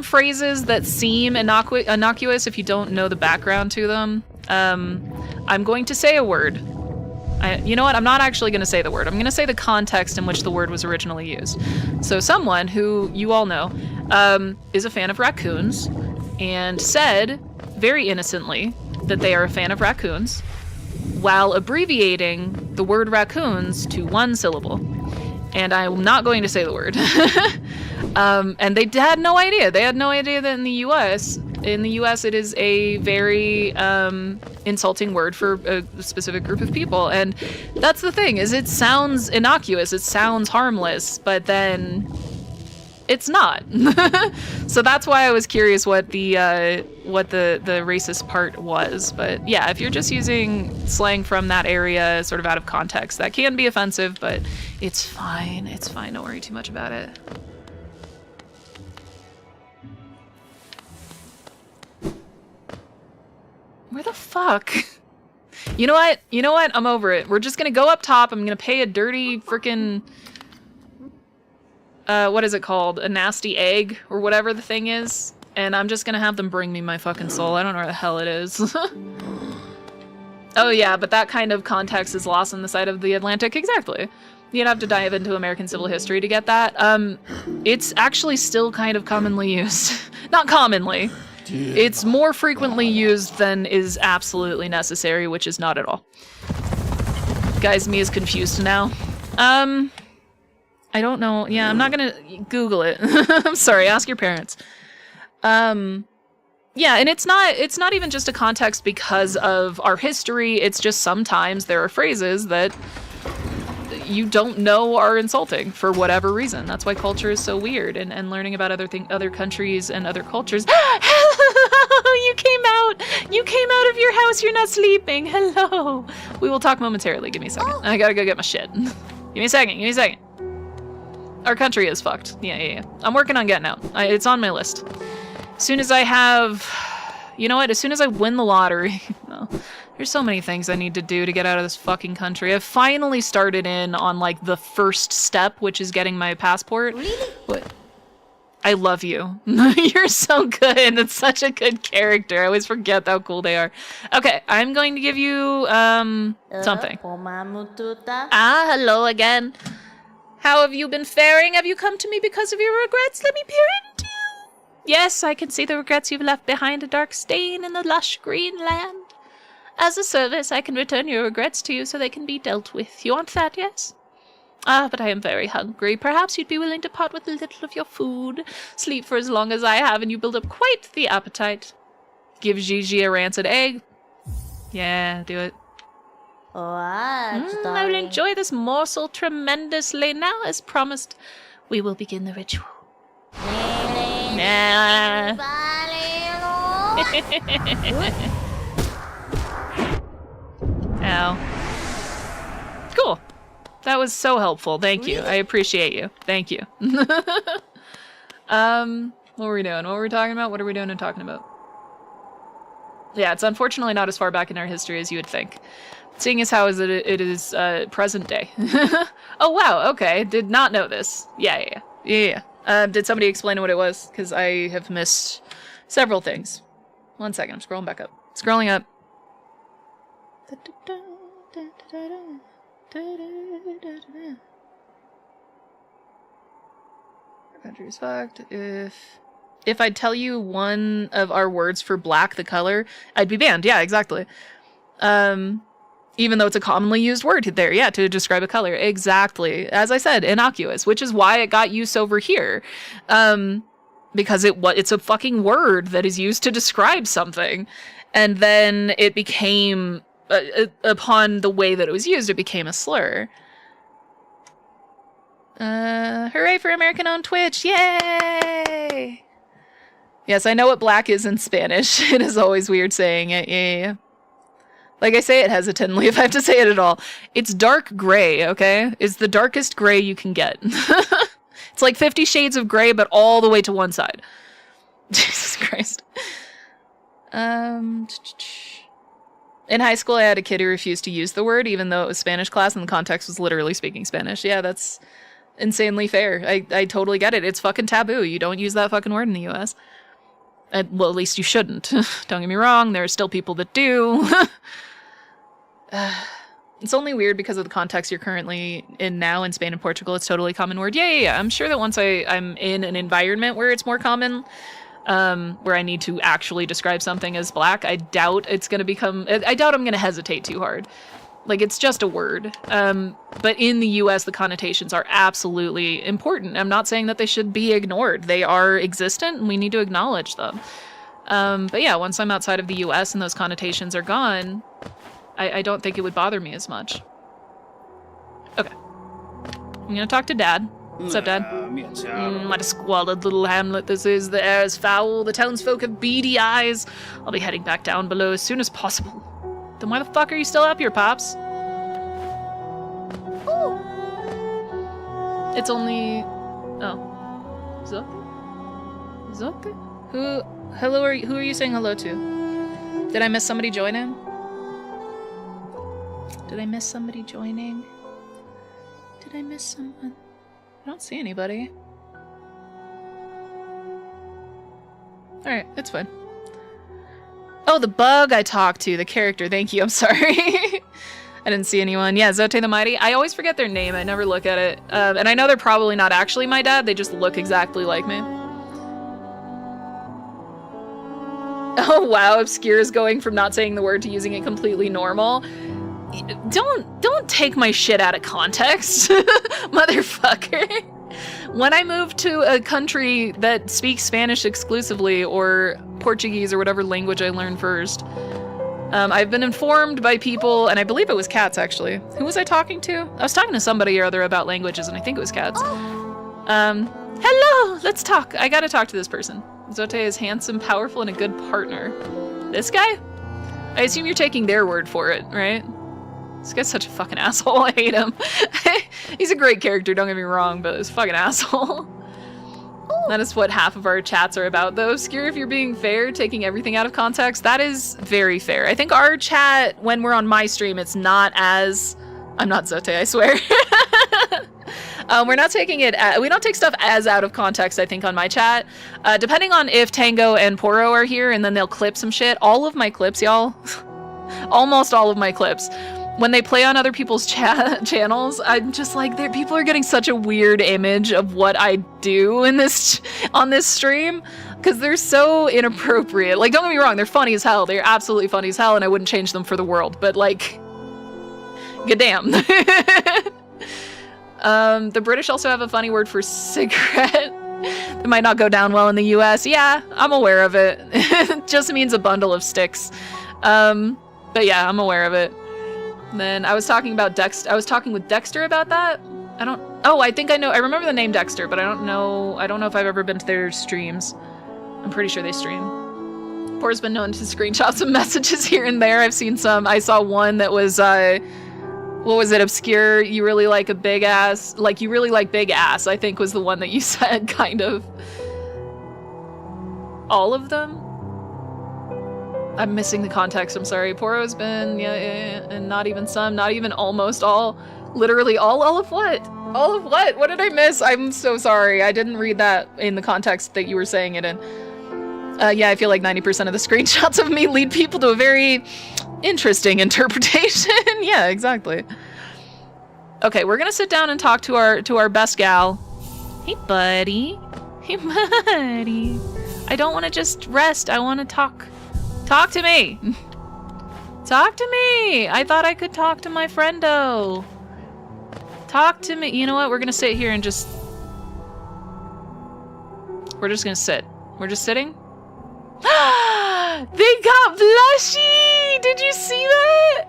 phrases that seem innocuous if you don't know the background to them. I'm going to say a word. You know what? I'm not actually going to say the word. I'm going to say the context in which the word was originally used. So someone who you all know is a fan of raccoons and said, very innocently, that they are a fan of raccoons while abbreviating the word raccoons to one syllable. And I'm not going to say the word. And they had no idea. They had no idea that in the US it is a very insulting word for a specific group of people. And that's the thing, is it sounds innocuous, it sounds harmless, but then it's not. So that's why I was curious what the racist part was. But yeah, if you're just using slang from that area sort of out of context, that can be offensive, but it's fine. It's fine. Don't worry too much about it. Where the fuck? You know what? You know what? I'm over it. We're just gonna go up top. I'm gonna pay a dirty frickin' what is it called? A nasty egg or whatever the thing is. And I'm just gonna have them bring me my fucking soul. I don't know where the hell it is. Oh yeah, but that kind of context is lost on the side of the Atlantic. Exactly. You'd have to dive into American civil history to get that. It's actually still kind of commonly used. Not commonly. It's more frequently used than is absolutely necessary, which is not at all. Guys, me is confused now. I don't know. Yeah, I'm not gonna Google it. I'm sorry, ask your parents. Yeah, and it's not even just a context because of our history. It's just sometimes there are phrases that you don't know are insulting for whatever reason. That's why culture is so weird, and learning about other countries and other cultures. Hello, you came out of your house. You're not sleeping. Hello. We will talk momentarily. Give me a second. I gotta go get my shit. Give me a second. Our country is fucked. Yeah. I'm working on getting out. It's on my list. As soon as I have, you know what? As soon as I win the lottery. No. There's so many things I need to do to get out of this fucking country. I've finally started in on, like, the first step, which is getting my passport. Really? What? I love you. You're so good. That's such a good character. I always forget how cool they are. Okay, I'm going to give you something. Ah, hello again. How have you been faring? Have you come to me because of your regrets? Let me peer into you. Yes, I can see the regrets you've left behind, a dark stain in the lush green land. As a service, I can return your regrets to you so they can be dealt with. You want that, yes? Ah, but I am very hungry. Perhaps you'd be willing to part with a little of your food, sleep for as long as I have, and you build up quite the appetite. Give Gigi a rancid egg. Yeah, do it. I will enjoy this morsel tremendously. Now, as promised, we will begin the ritual. Nah. Ow. Cool. That was so helpful. Thank you. I appreciate you. Thank you. What were we doing? What were we talking about? What are we doing and talking about? Yeah, it's unfortunately not as far back in our history as you would think. Seeing as how it is present day. Oh, wow. Okay. Did not know this. Yeah. Did somebody explain what it was? Because I have missed several things. 1 second. I'm scrolling back up. Scrolling up. Our country is fucked. If I tell you one of our words for black, the color, I'd be banned. Yeah, exactly. Even though it's a commonly used word there, yeah, to describe a color. Exactly. As I said, innocuous, which is why it got used over here. Because it's a fucking word that is used to describe something. And then it became, upon the way that it was used, it became a slur. Hooray for American-owned Twitch. Yay! Yes, I know what black is in Spanish. It is always weird saying it. Yeah. Like, I say it hesitantly if I have to say it at all. It's dark gray, okay? It's the darkest gray you can get. It's like 50 Shades of Grey, but all the way to one side. Jesus Christ. In high school, I had a kid who refused to use the word, even though it was Spanish class and the context was literally speaking Spanish. Yeah, that's insanely fair. I totally get it. It's fucking taboo. You don't use that fucking word in the US. Well, at least you shouldn't. Don't get me wrong, there are still people that do. It's only weird because of the context you're currently in now in Spain and Portugal. It's totally common word. Yeah. I'm sure that once I'm in an environment where it's more common, where I need to actually describe something as black, I doubt I'm going to hesitate too hard. Like, it's just a word. But in the US, the connotations are absolutely important. I'm not saying that they should be ignored. They are existent, and we need to acknowledge them. But yeah, once I'm outside of the US and those connotations are gone, I don't think it would bother me as much. Okay. I'm gonna talk to Dad. What's up, Dad? What a squalid little hamlet this is. The air is foul. The townsfolk have beady eyes. I'll be heading back down below as soon as possible. Then why the fuck are you still up here, Pops? Ooh. It's only... Oh. Zote? Who are you saying hello to? Did I miss somebody joining? Did I miss somebody joining? Did I miss someone? I don't see anybody. Alright, it's fine. Oh, the bug I talked to, the character. Thank you, I'm sorry. I didn't see anyone. Yeah, Zote the Mighty. I always forget their name. I never look at it. And I know they're probably not actually my dad. They just look exactly like me. Oh, wow. Obscure is going from not saying the word to using it completely normal. Don't take my shit out of context, motherfucker. When I moved to a country that speaks Spanish exclusively, or Portuguese, or whatever language I learned first, I've been informed by people, and I believe it was Cats, actually. Who was I talking to? I was talking to somebody or other about languages, and I think it was Cats. Hello! Let's talk. I gotta talk to this person. Zote is handsome, powerful, and a good partner. This guy? I assume you're taking their word for it, right? This guy's such a fucking asshole. I hate him. He's a great character, don't get me wrong, but he's a fucking asshole. That is what half of our chats are about, though. Obscure, if you're being fair, taking everything out of context, that is very fair. I think our chat, when we're on my stream, it's not as... I'm not Zote, I swear. We're not taking it, we don't take stuff as out of context, I think, on my chat. Depending on if Tango and Poro are here, and then they'll clip some shit. All of my clips, y'all, almost all of my clips, when they play on other people's channels, I'm just like, people are getting such a weird image of what I do in this on this stream, because they're so inappropriate. Like, don't get me wrong, they're funny as hell. They're absolutely funny as hell, and I wouldn't change them for the world. But like, goddamn. The British also have a funny word for cigarette. It might not go down well in the US. Yeah, I'm aware of it. It just means a bundle of sticks. But yeah, I'm aware of it. Then I was talking about Dexter. I was talking with Dexter about that. I think I know. I remember the name Dexter, but I don't know if I've ever been to their streams. I'm pretty sure they stream. Poor's been known to screenshot some messages here and there. I've seen some. I saw one that was, what was it? Obscure. You really like a big ass. Like, you really like big ass, I think was the one that you said, kind of. All of them? I'm missing the context, I'm sorry. Poro's been, yeah, and not even some, not even almost all. Literally all of what? All of what? What did I miss? I'm so sorry. I didn't read that in the context that you were saying it in. Yeah, I feel like 90% of the screenshots of me lead people to a very interesting interpretation. Yeah, exactly. Okay, we're gonna sit down and talk to our best gal. Hey, buddy. Hey, buddy. I don't want to just rest. I want to talk. Talk to me. Talk to me. I thought I could talk to my friendo. Talk to me. You know what? We're gonna sit here and just... We're just gonna sit. We're just sitting. They got blushy! Did you see that?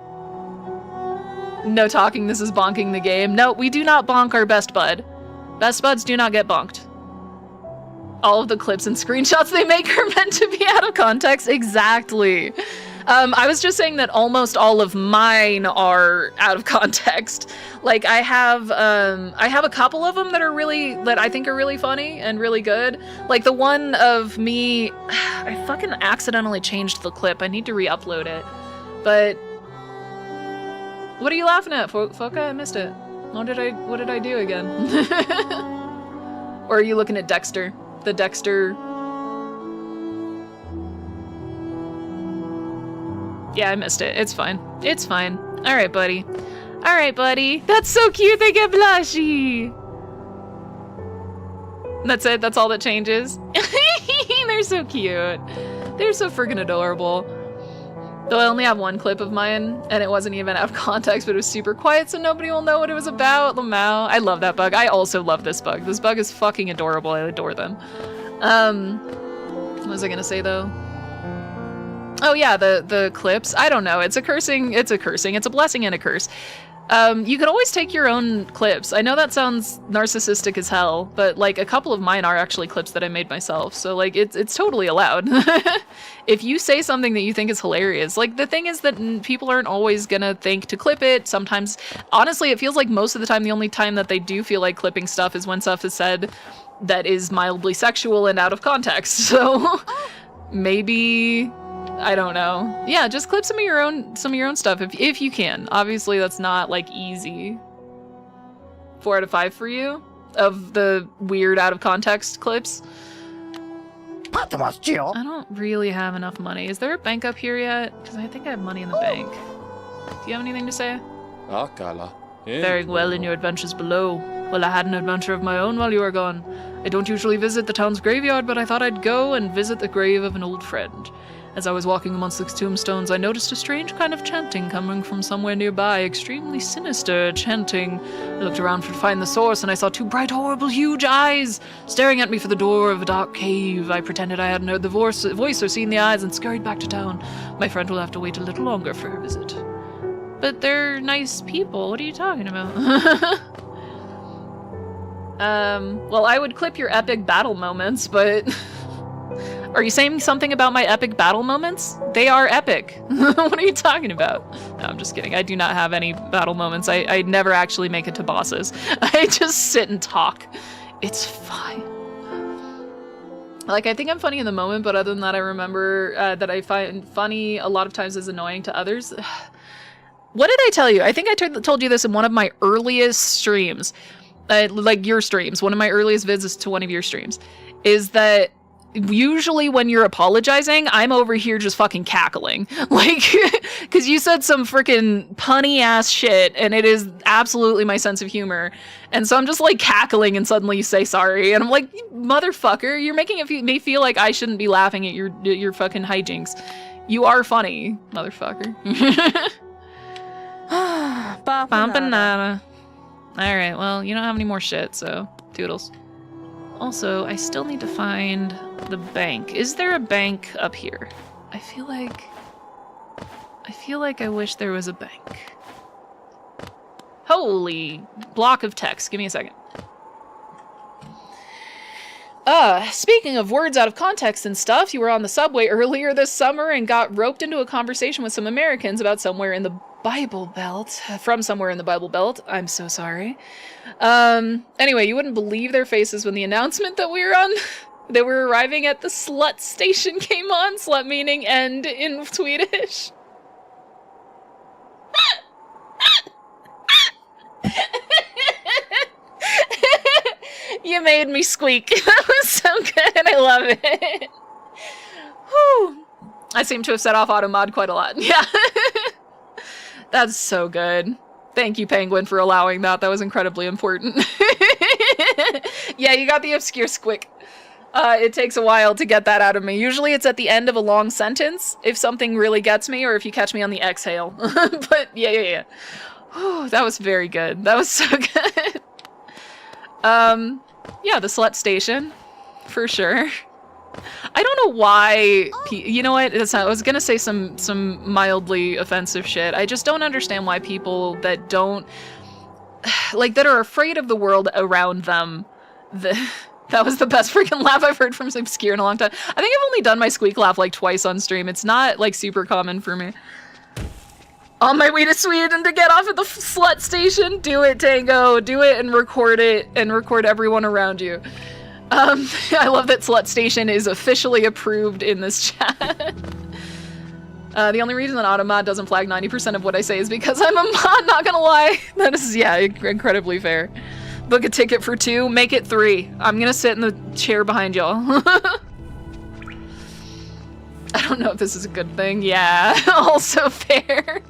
No talking, this is bonking the game. No, we do not bonk our best bud. Best buds do not get bonked. All of the clips and screenshots they make are meant to be out of context. Exactly. I was just saying that almost all of mine are out of context. Like, I have a couple of them that I think are really funny and really good. Like the one of me, I fucking accidentally changed the clip. I need to re-upload it. But what are you laughing at, Foka? I missed it. What did I do again? Or are you looking at Dexter? The Dexter. Yeah, I missed it. It's fine. It's fine. Alright, buddy. Alright, buddy. That's so cute, they get blushy! That's it? That's all that changes? They're so cute. They're so friggin' adorable. Though I only have one clip of mine, and it wasn't even out of context, but it was super quiet, so nobody will know what it was about. Lamau. I love that bug. I also love this bug. This bug is fucking adorable. I adore them. What was I gonna say, though? Oh yeah, the clips. I don't know. It's a cursing. It's a blessing and a curse. You could always take your own clips. I know that sounds narcissistic as hell, but like a couple of mine are actually clips that I made myself. So like it's totally allowed. If you say something that you think is hilarious, like the thing is that people aren't always gonna think to clip it. Sometimes, honestly, it feels like most of the time the only time that they do feel like clipping stuff is when stuff is said that is mildly sexual and out of context. So maybe, I don't know. Yeah, just clip some of your own stuff if you can. Obviously, that's not like easy. 4 out of 5 for you of the weird out of context clips. I don't really have enough money. Is there a bank up here yet? Because I think I have money in the bank. Do you have anything to say? Faring well in your adventures below. Well, I had an adventure of my own while you were gone. I don't usually visit the town's graveyard, but I thought I'd go and visit the grave of an old friend. As I was walking amongst the tombstones, I noticed a strange kind of chanting coming from somewhere nearby, extremely sinister chanting. I looked around to find the source, and I saw 2 bright, horrible, huge eyes staring at me from the door of a dark cave. I pretended I hadn't heard the voice or seen the eyes and scurried back to town. My friend will have to wait a little longer for her visit. But they're nice people. What are you talking about? Well, I would clip your epic battle moments, but... Are you saying something about my epic battle moments? They are epic. What are you talking about? No, I'm just kidding. I do not have any battle moments. I never actually make it to bosses. I just sit and talk. It's fine. Like, I think I'm funny in the moment, but other than that, I remember that I find funny a lot of times is annoying to others. What did I tell you? I think I told you this in one of my earliest streams. like your streams, one of my earliest visits to one of your streams, is that usually when you're apologizing, I'm over here just fucking cackling. Like, because you said some freaking punny ass shit, and it is absolutely my sense of humor. And so I'm just like cackling, and suddenly you say sorry, and I'm like, motherfucker, you're making me feel like I shouldn't be laughing at your fucking hijinks. You are funny, motherfucker. Banana. Alright, well, you don't have any more shit, so toodles. Also, I still need to find the bank. Is there a bank up here? I feel like I wish there was a bank. Holy block of text. Give me a second. Speaking of words out of context and stuff, you were on the subway earlier this summer and got roped into a conversation with some Americans about somewhere in the Bible Belt. From somewhere in the Bible Belt. I'm so sorry. Anyway, you wouldn't believe their faces when the announcement that they were arriving at the slut station came on. Slut meaning end in Swedish. You made me squeak. That was so good. I love it. Whew. I seem to have set off Automod quite a lot. Yeah. That's so good. Thank you, Penguin, for allowing that. That was incredibly important. Yeah, you got the obscure squick. It takes a while to get that out of me. Usually it's at the end of a long sentence, if something really gets me, or if you catch me on the exhale. But yeah. Whew, that was very good. That was so good. Yeah, the slut station, for sure. I don't know why, you know what, I was gonna say some mildly offensive shit. I just don't understand why people that don't, like, that are afraid of the world around them, that was the best freaking laugh I've heard from Obscure in a long time. I think I've only done my squeak laugh like twice on stream. It's not, like, super common for me. On my way to Sweden to get off at the slut station. Do it, Tango. Do it and record everyone around you. I love that slut station is officially approved in this chat. The only reason that Automod doesn't flag 90% of what I say is because I'm a mod, not gonna lie. That is, yeah, incredibly fair. Book a ticket for 2, make it 3. I'm gonna sit in the chair behind y'all. I don't know if this is a good thing. Yeah, also fair.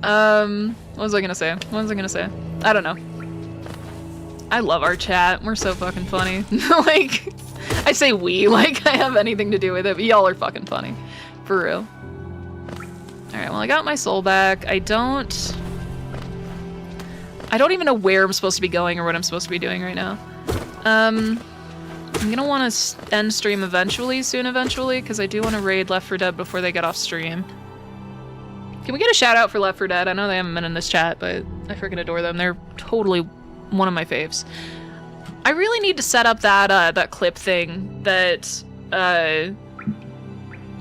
What was I gonna say? I don't know. I love our chat. We're so fucking funny. Like, I say we, like I have anything to do with it, but y'all are fucking funny. For real. Alright, well, I got my soul back. I don't even know where I'm supposed to be going or what I'm supposed to be doing right now. I'm gonna want to end stream eventually, because I do want to raid Left 4 Dead before they get off stream. Can we get a shout out for Left 4 Dead? I know they haven't been in this chat, but I freaking adore them. They're totally one of my faves. I really need to set up that clip thing that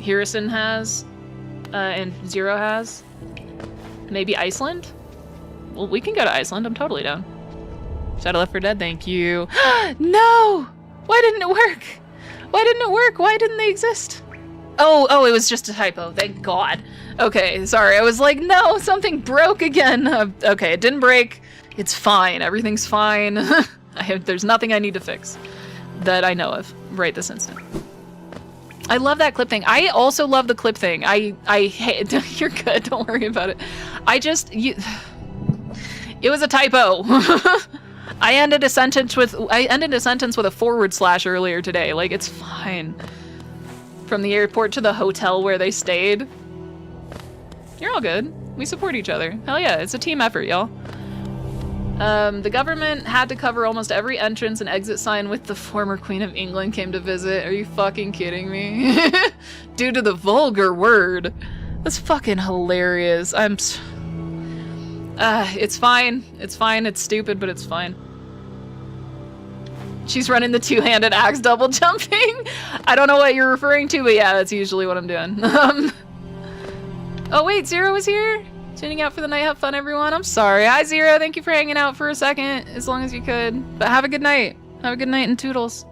Harrison has and Zero has. Maybe Iceland? Well, we can go to Iceland. I'm totally down. Shout out Left 4 Dead. Thank you. No! Why didn't it work? Why didn't they exist? Oh, it was just a typo. Thank God. Okay, sorry. I was like, no, something broke again. Okay, it didn't break. It's fine. Everything's fine. There's nothing I need to fix that I know of right this instant. I love that clip thing. I also love the clip thing. I hate. You're good. Don't worry about it. It was a typo. I ended a sentence with a forward slash earlier today. Like, it's fine. From the airport to the hotel where they stayed. You're all good. We support each other. Hell yeah, it's a team effort, y'all. The government had to cover almost every entrance and exit sign with the former Queen of England came to visit. Are you fucking kidding me? Due to the vulgar word. That's fucking hilarious. It's fine. It's fine. It's stupid, but it's fine. She's running the two-handed axe double jumping. I don't know what you're referring to, but yeah, that's usually what I'm doing. Oh wait, Zero was here? Tuning out for the night. Have fun, everyone. I'm sorry. Hi, Zero. Thank you for hanging out for a second, as long as you could. But have a good night. Have a good night and toodles.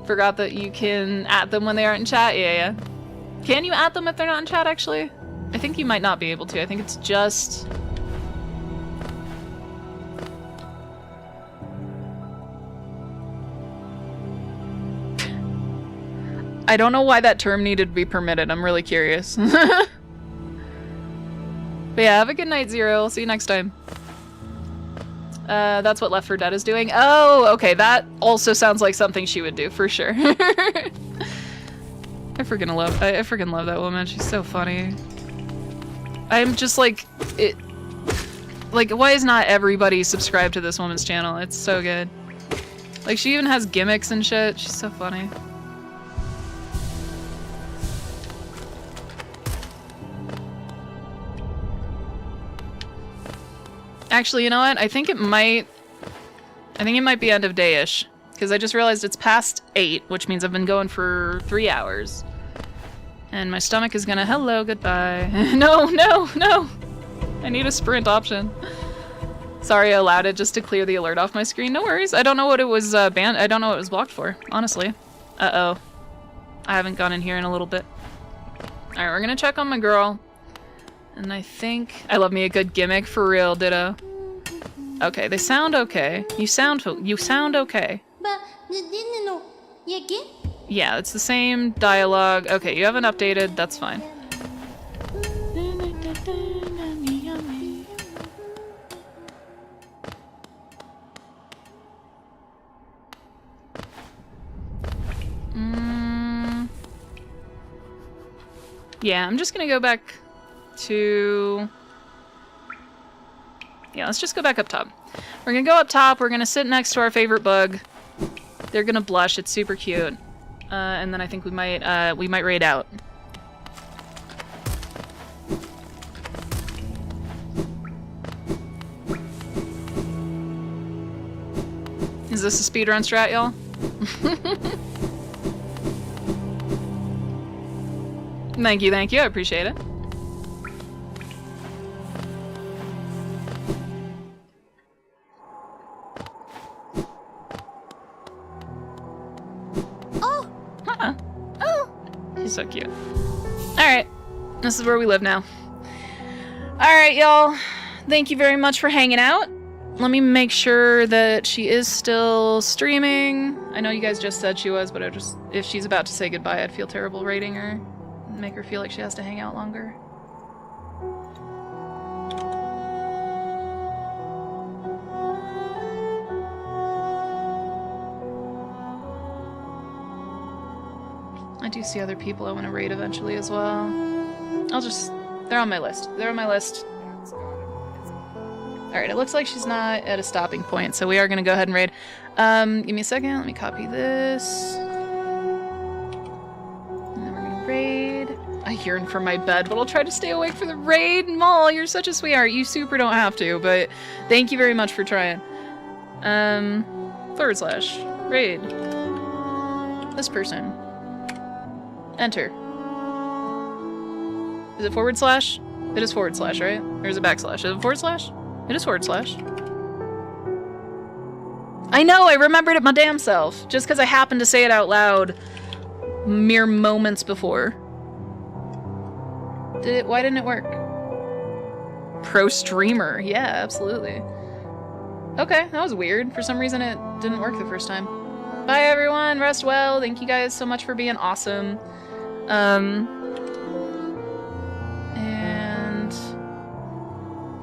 Forgot that you can at them when they aren't in chat. Yeah. Can you at them if they're not in chat, actually? I think you might not be able to. I think it's just... I don't know why that term needed to be permitted. I'm really curious. But yeah, have a good night, Zero. I'll see you next time. That's what Left 4 Dead is doing. Oh, okay. That also sounds like something she would do, for sure. I freaking love that woman. She's so funny. I'm just like, like, why is not everybody subscribed to this woman's channel? It's so good. Like, she even has gimmicks and shit. She's so funny. Actually, you know what? I think it might be end of day-ish. Because I just realized it's past 8, which means I've been going for 3 hours. And my stomach is gonna, hello, goodbye. No, no, no! I need a sprint option. Sorry I allowed it just to clear the alert off my screen. No worries. I don't know what it was banned. I don't know what it was blocked for, honestly. Uh-oh. I haven't gone in here in a little bit. Alright, we're gonna check on my girl. And I think... I love me a good gimmick, for real, ditto. Okay, they sound okay. You sound okay. Yeah, it's the same dialogue. Okay, you haven't updated, that's fine. Yeah, I'm just gonna go back to... Yeah, let's just go back up top. We're gonna go up top, we're gonna sit next to our favorite bug. They're gonna blush, it's super cute. And then I think we might raid out. Is this a speedrun strat, y'all? Thank you, I appreciate it. He's so cute. Alright. This is where we live now. Alright, y'all. Thank you very much for hanging out. Let me make sure that she is still streaming. I know you guys just said she was, but if she's about to say goodbye, I'd feel terrible rating her. Make her feel like she has to hang out longer. I do see other people I want to raid eventually as well. They're on my list. Alright, it looks like she's not at a stopping point, so we are going to go ahead and raid. Give me a second, let me copy this. And then we're going to raid. I yearn for my bed, but I'll try to stay awake for the raid. Maul, you're such a sweetheart. You super don't have to, but thank you very much for trying. / raid. This person. Enter. Is it /? It is /, right? Or is it backslash? Is it /? It is /. I know, I remembered it my damn self. Just because I happened to say it out loud mere moments before. Why didn't it work? Pro streamer. Yeah, absolutely. Okay, that was weird. For some reason it didn't work the first time. Bye everyone, rest well. Thank you guys so much for being awesome.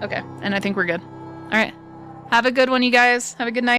Okay, and I think we're good. Alright. Have a good one, you guys. Have a good night.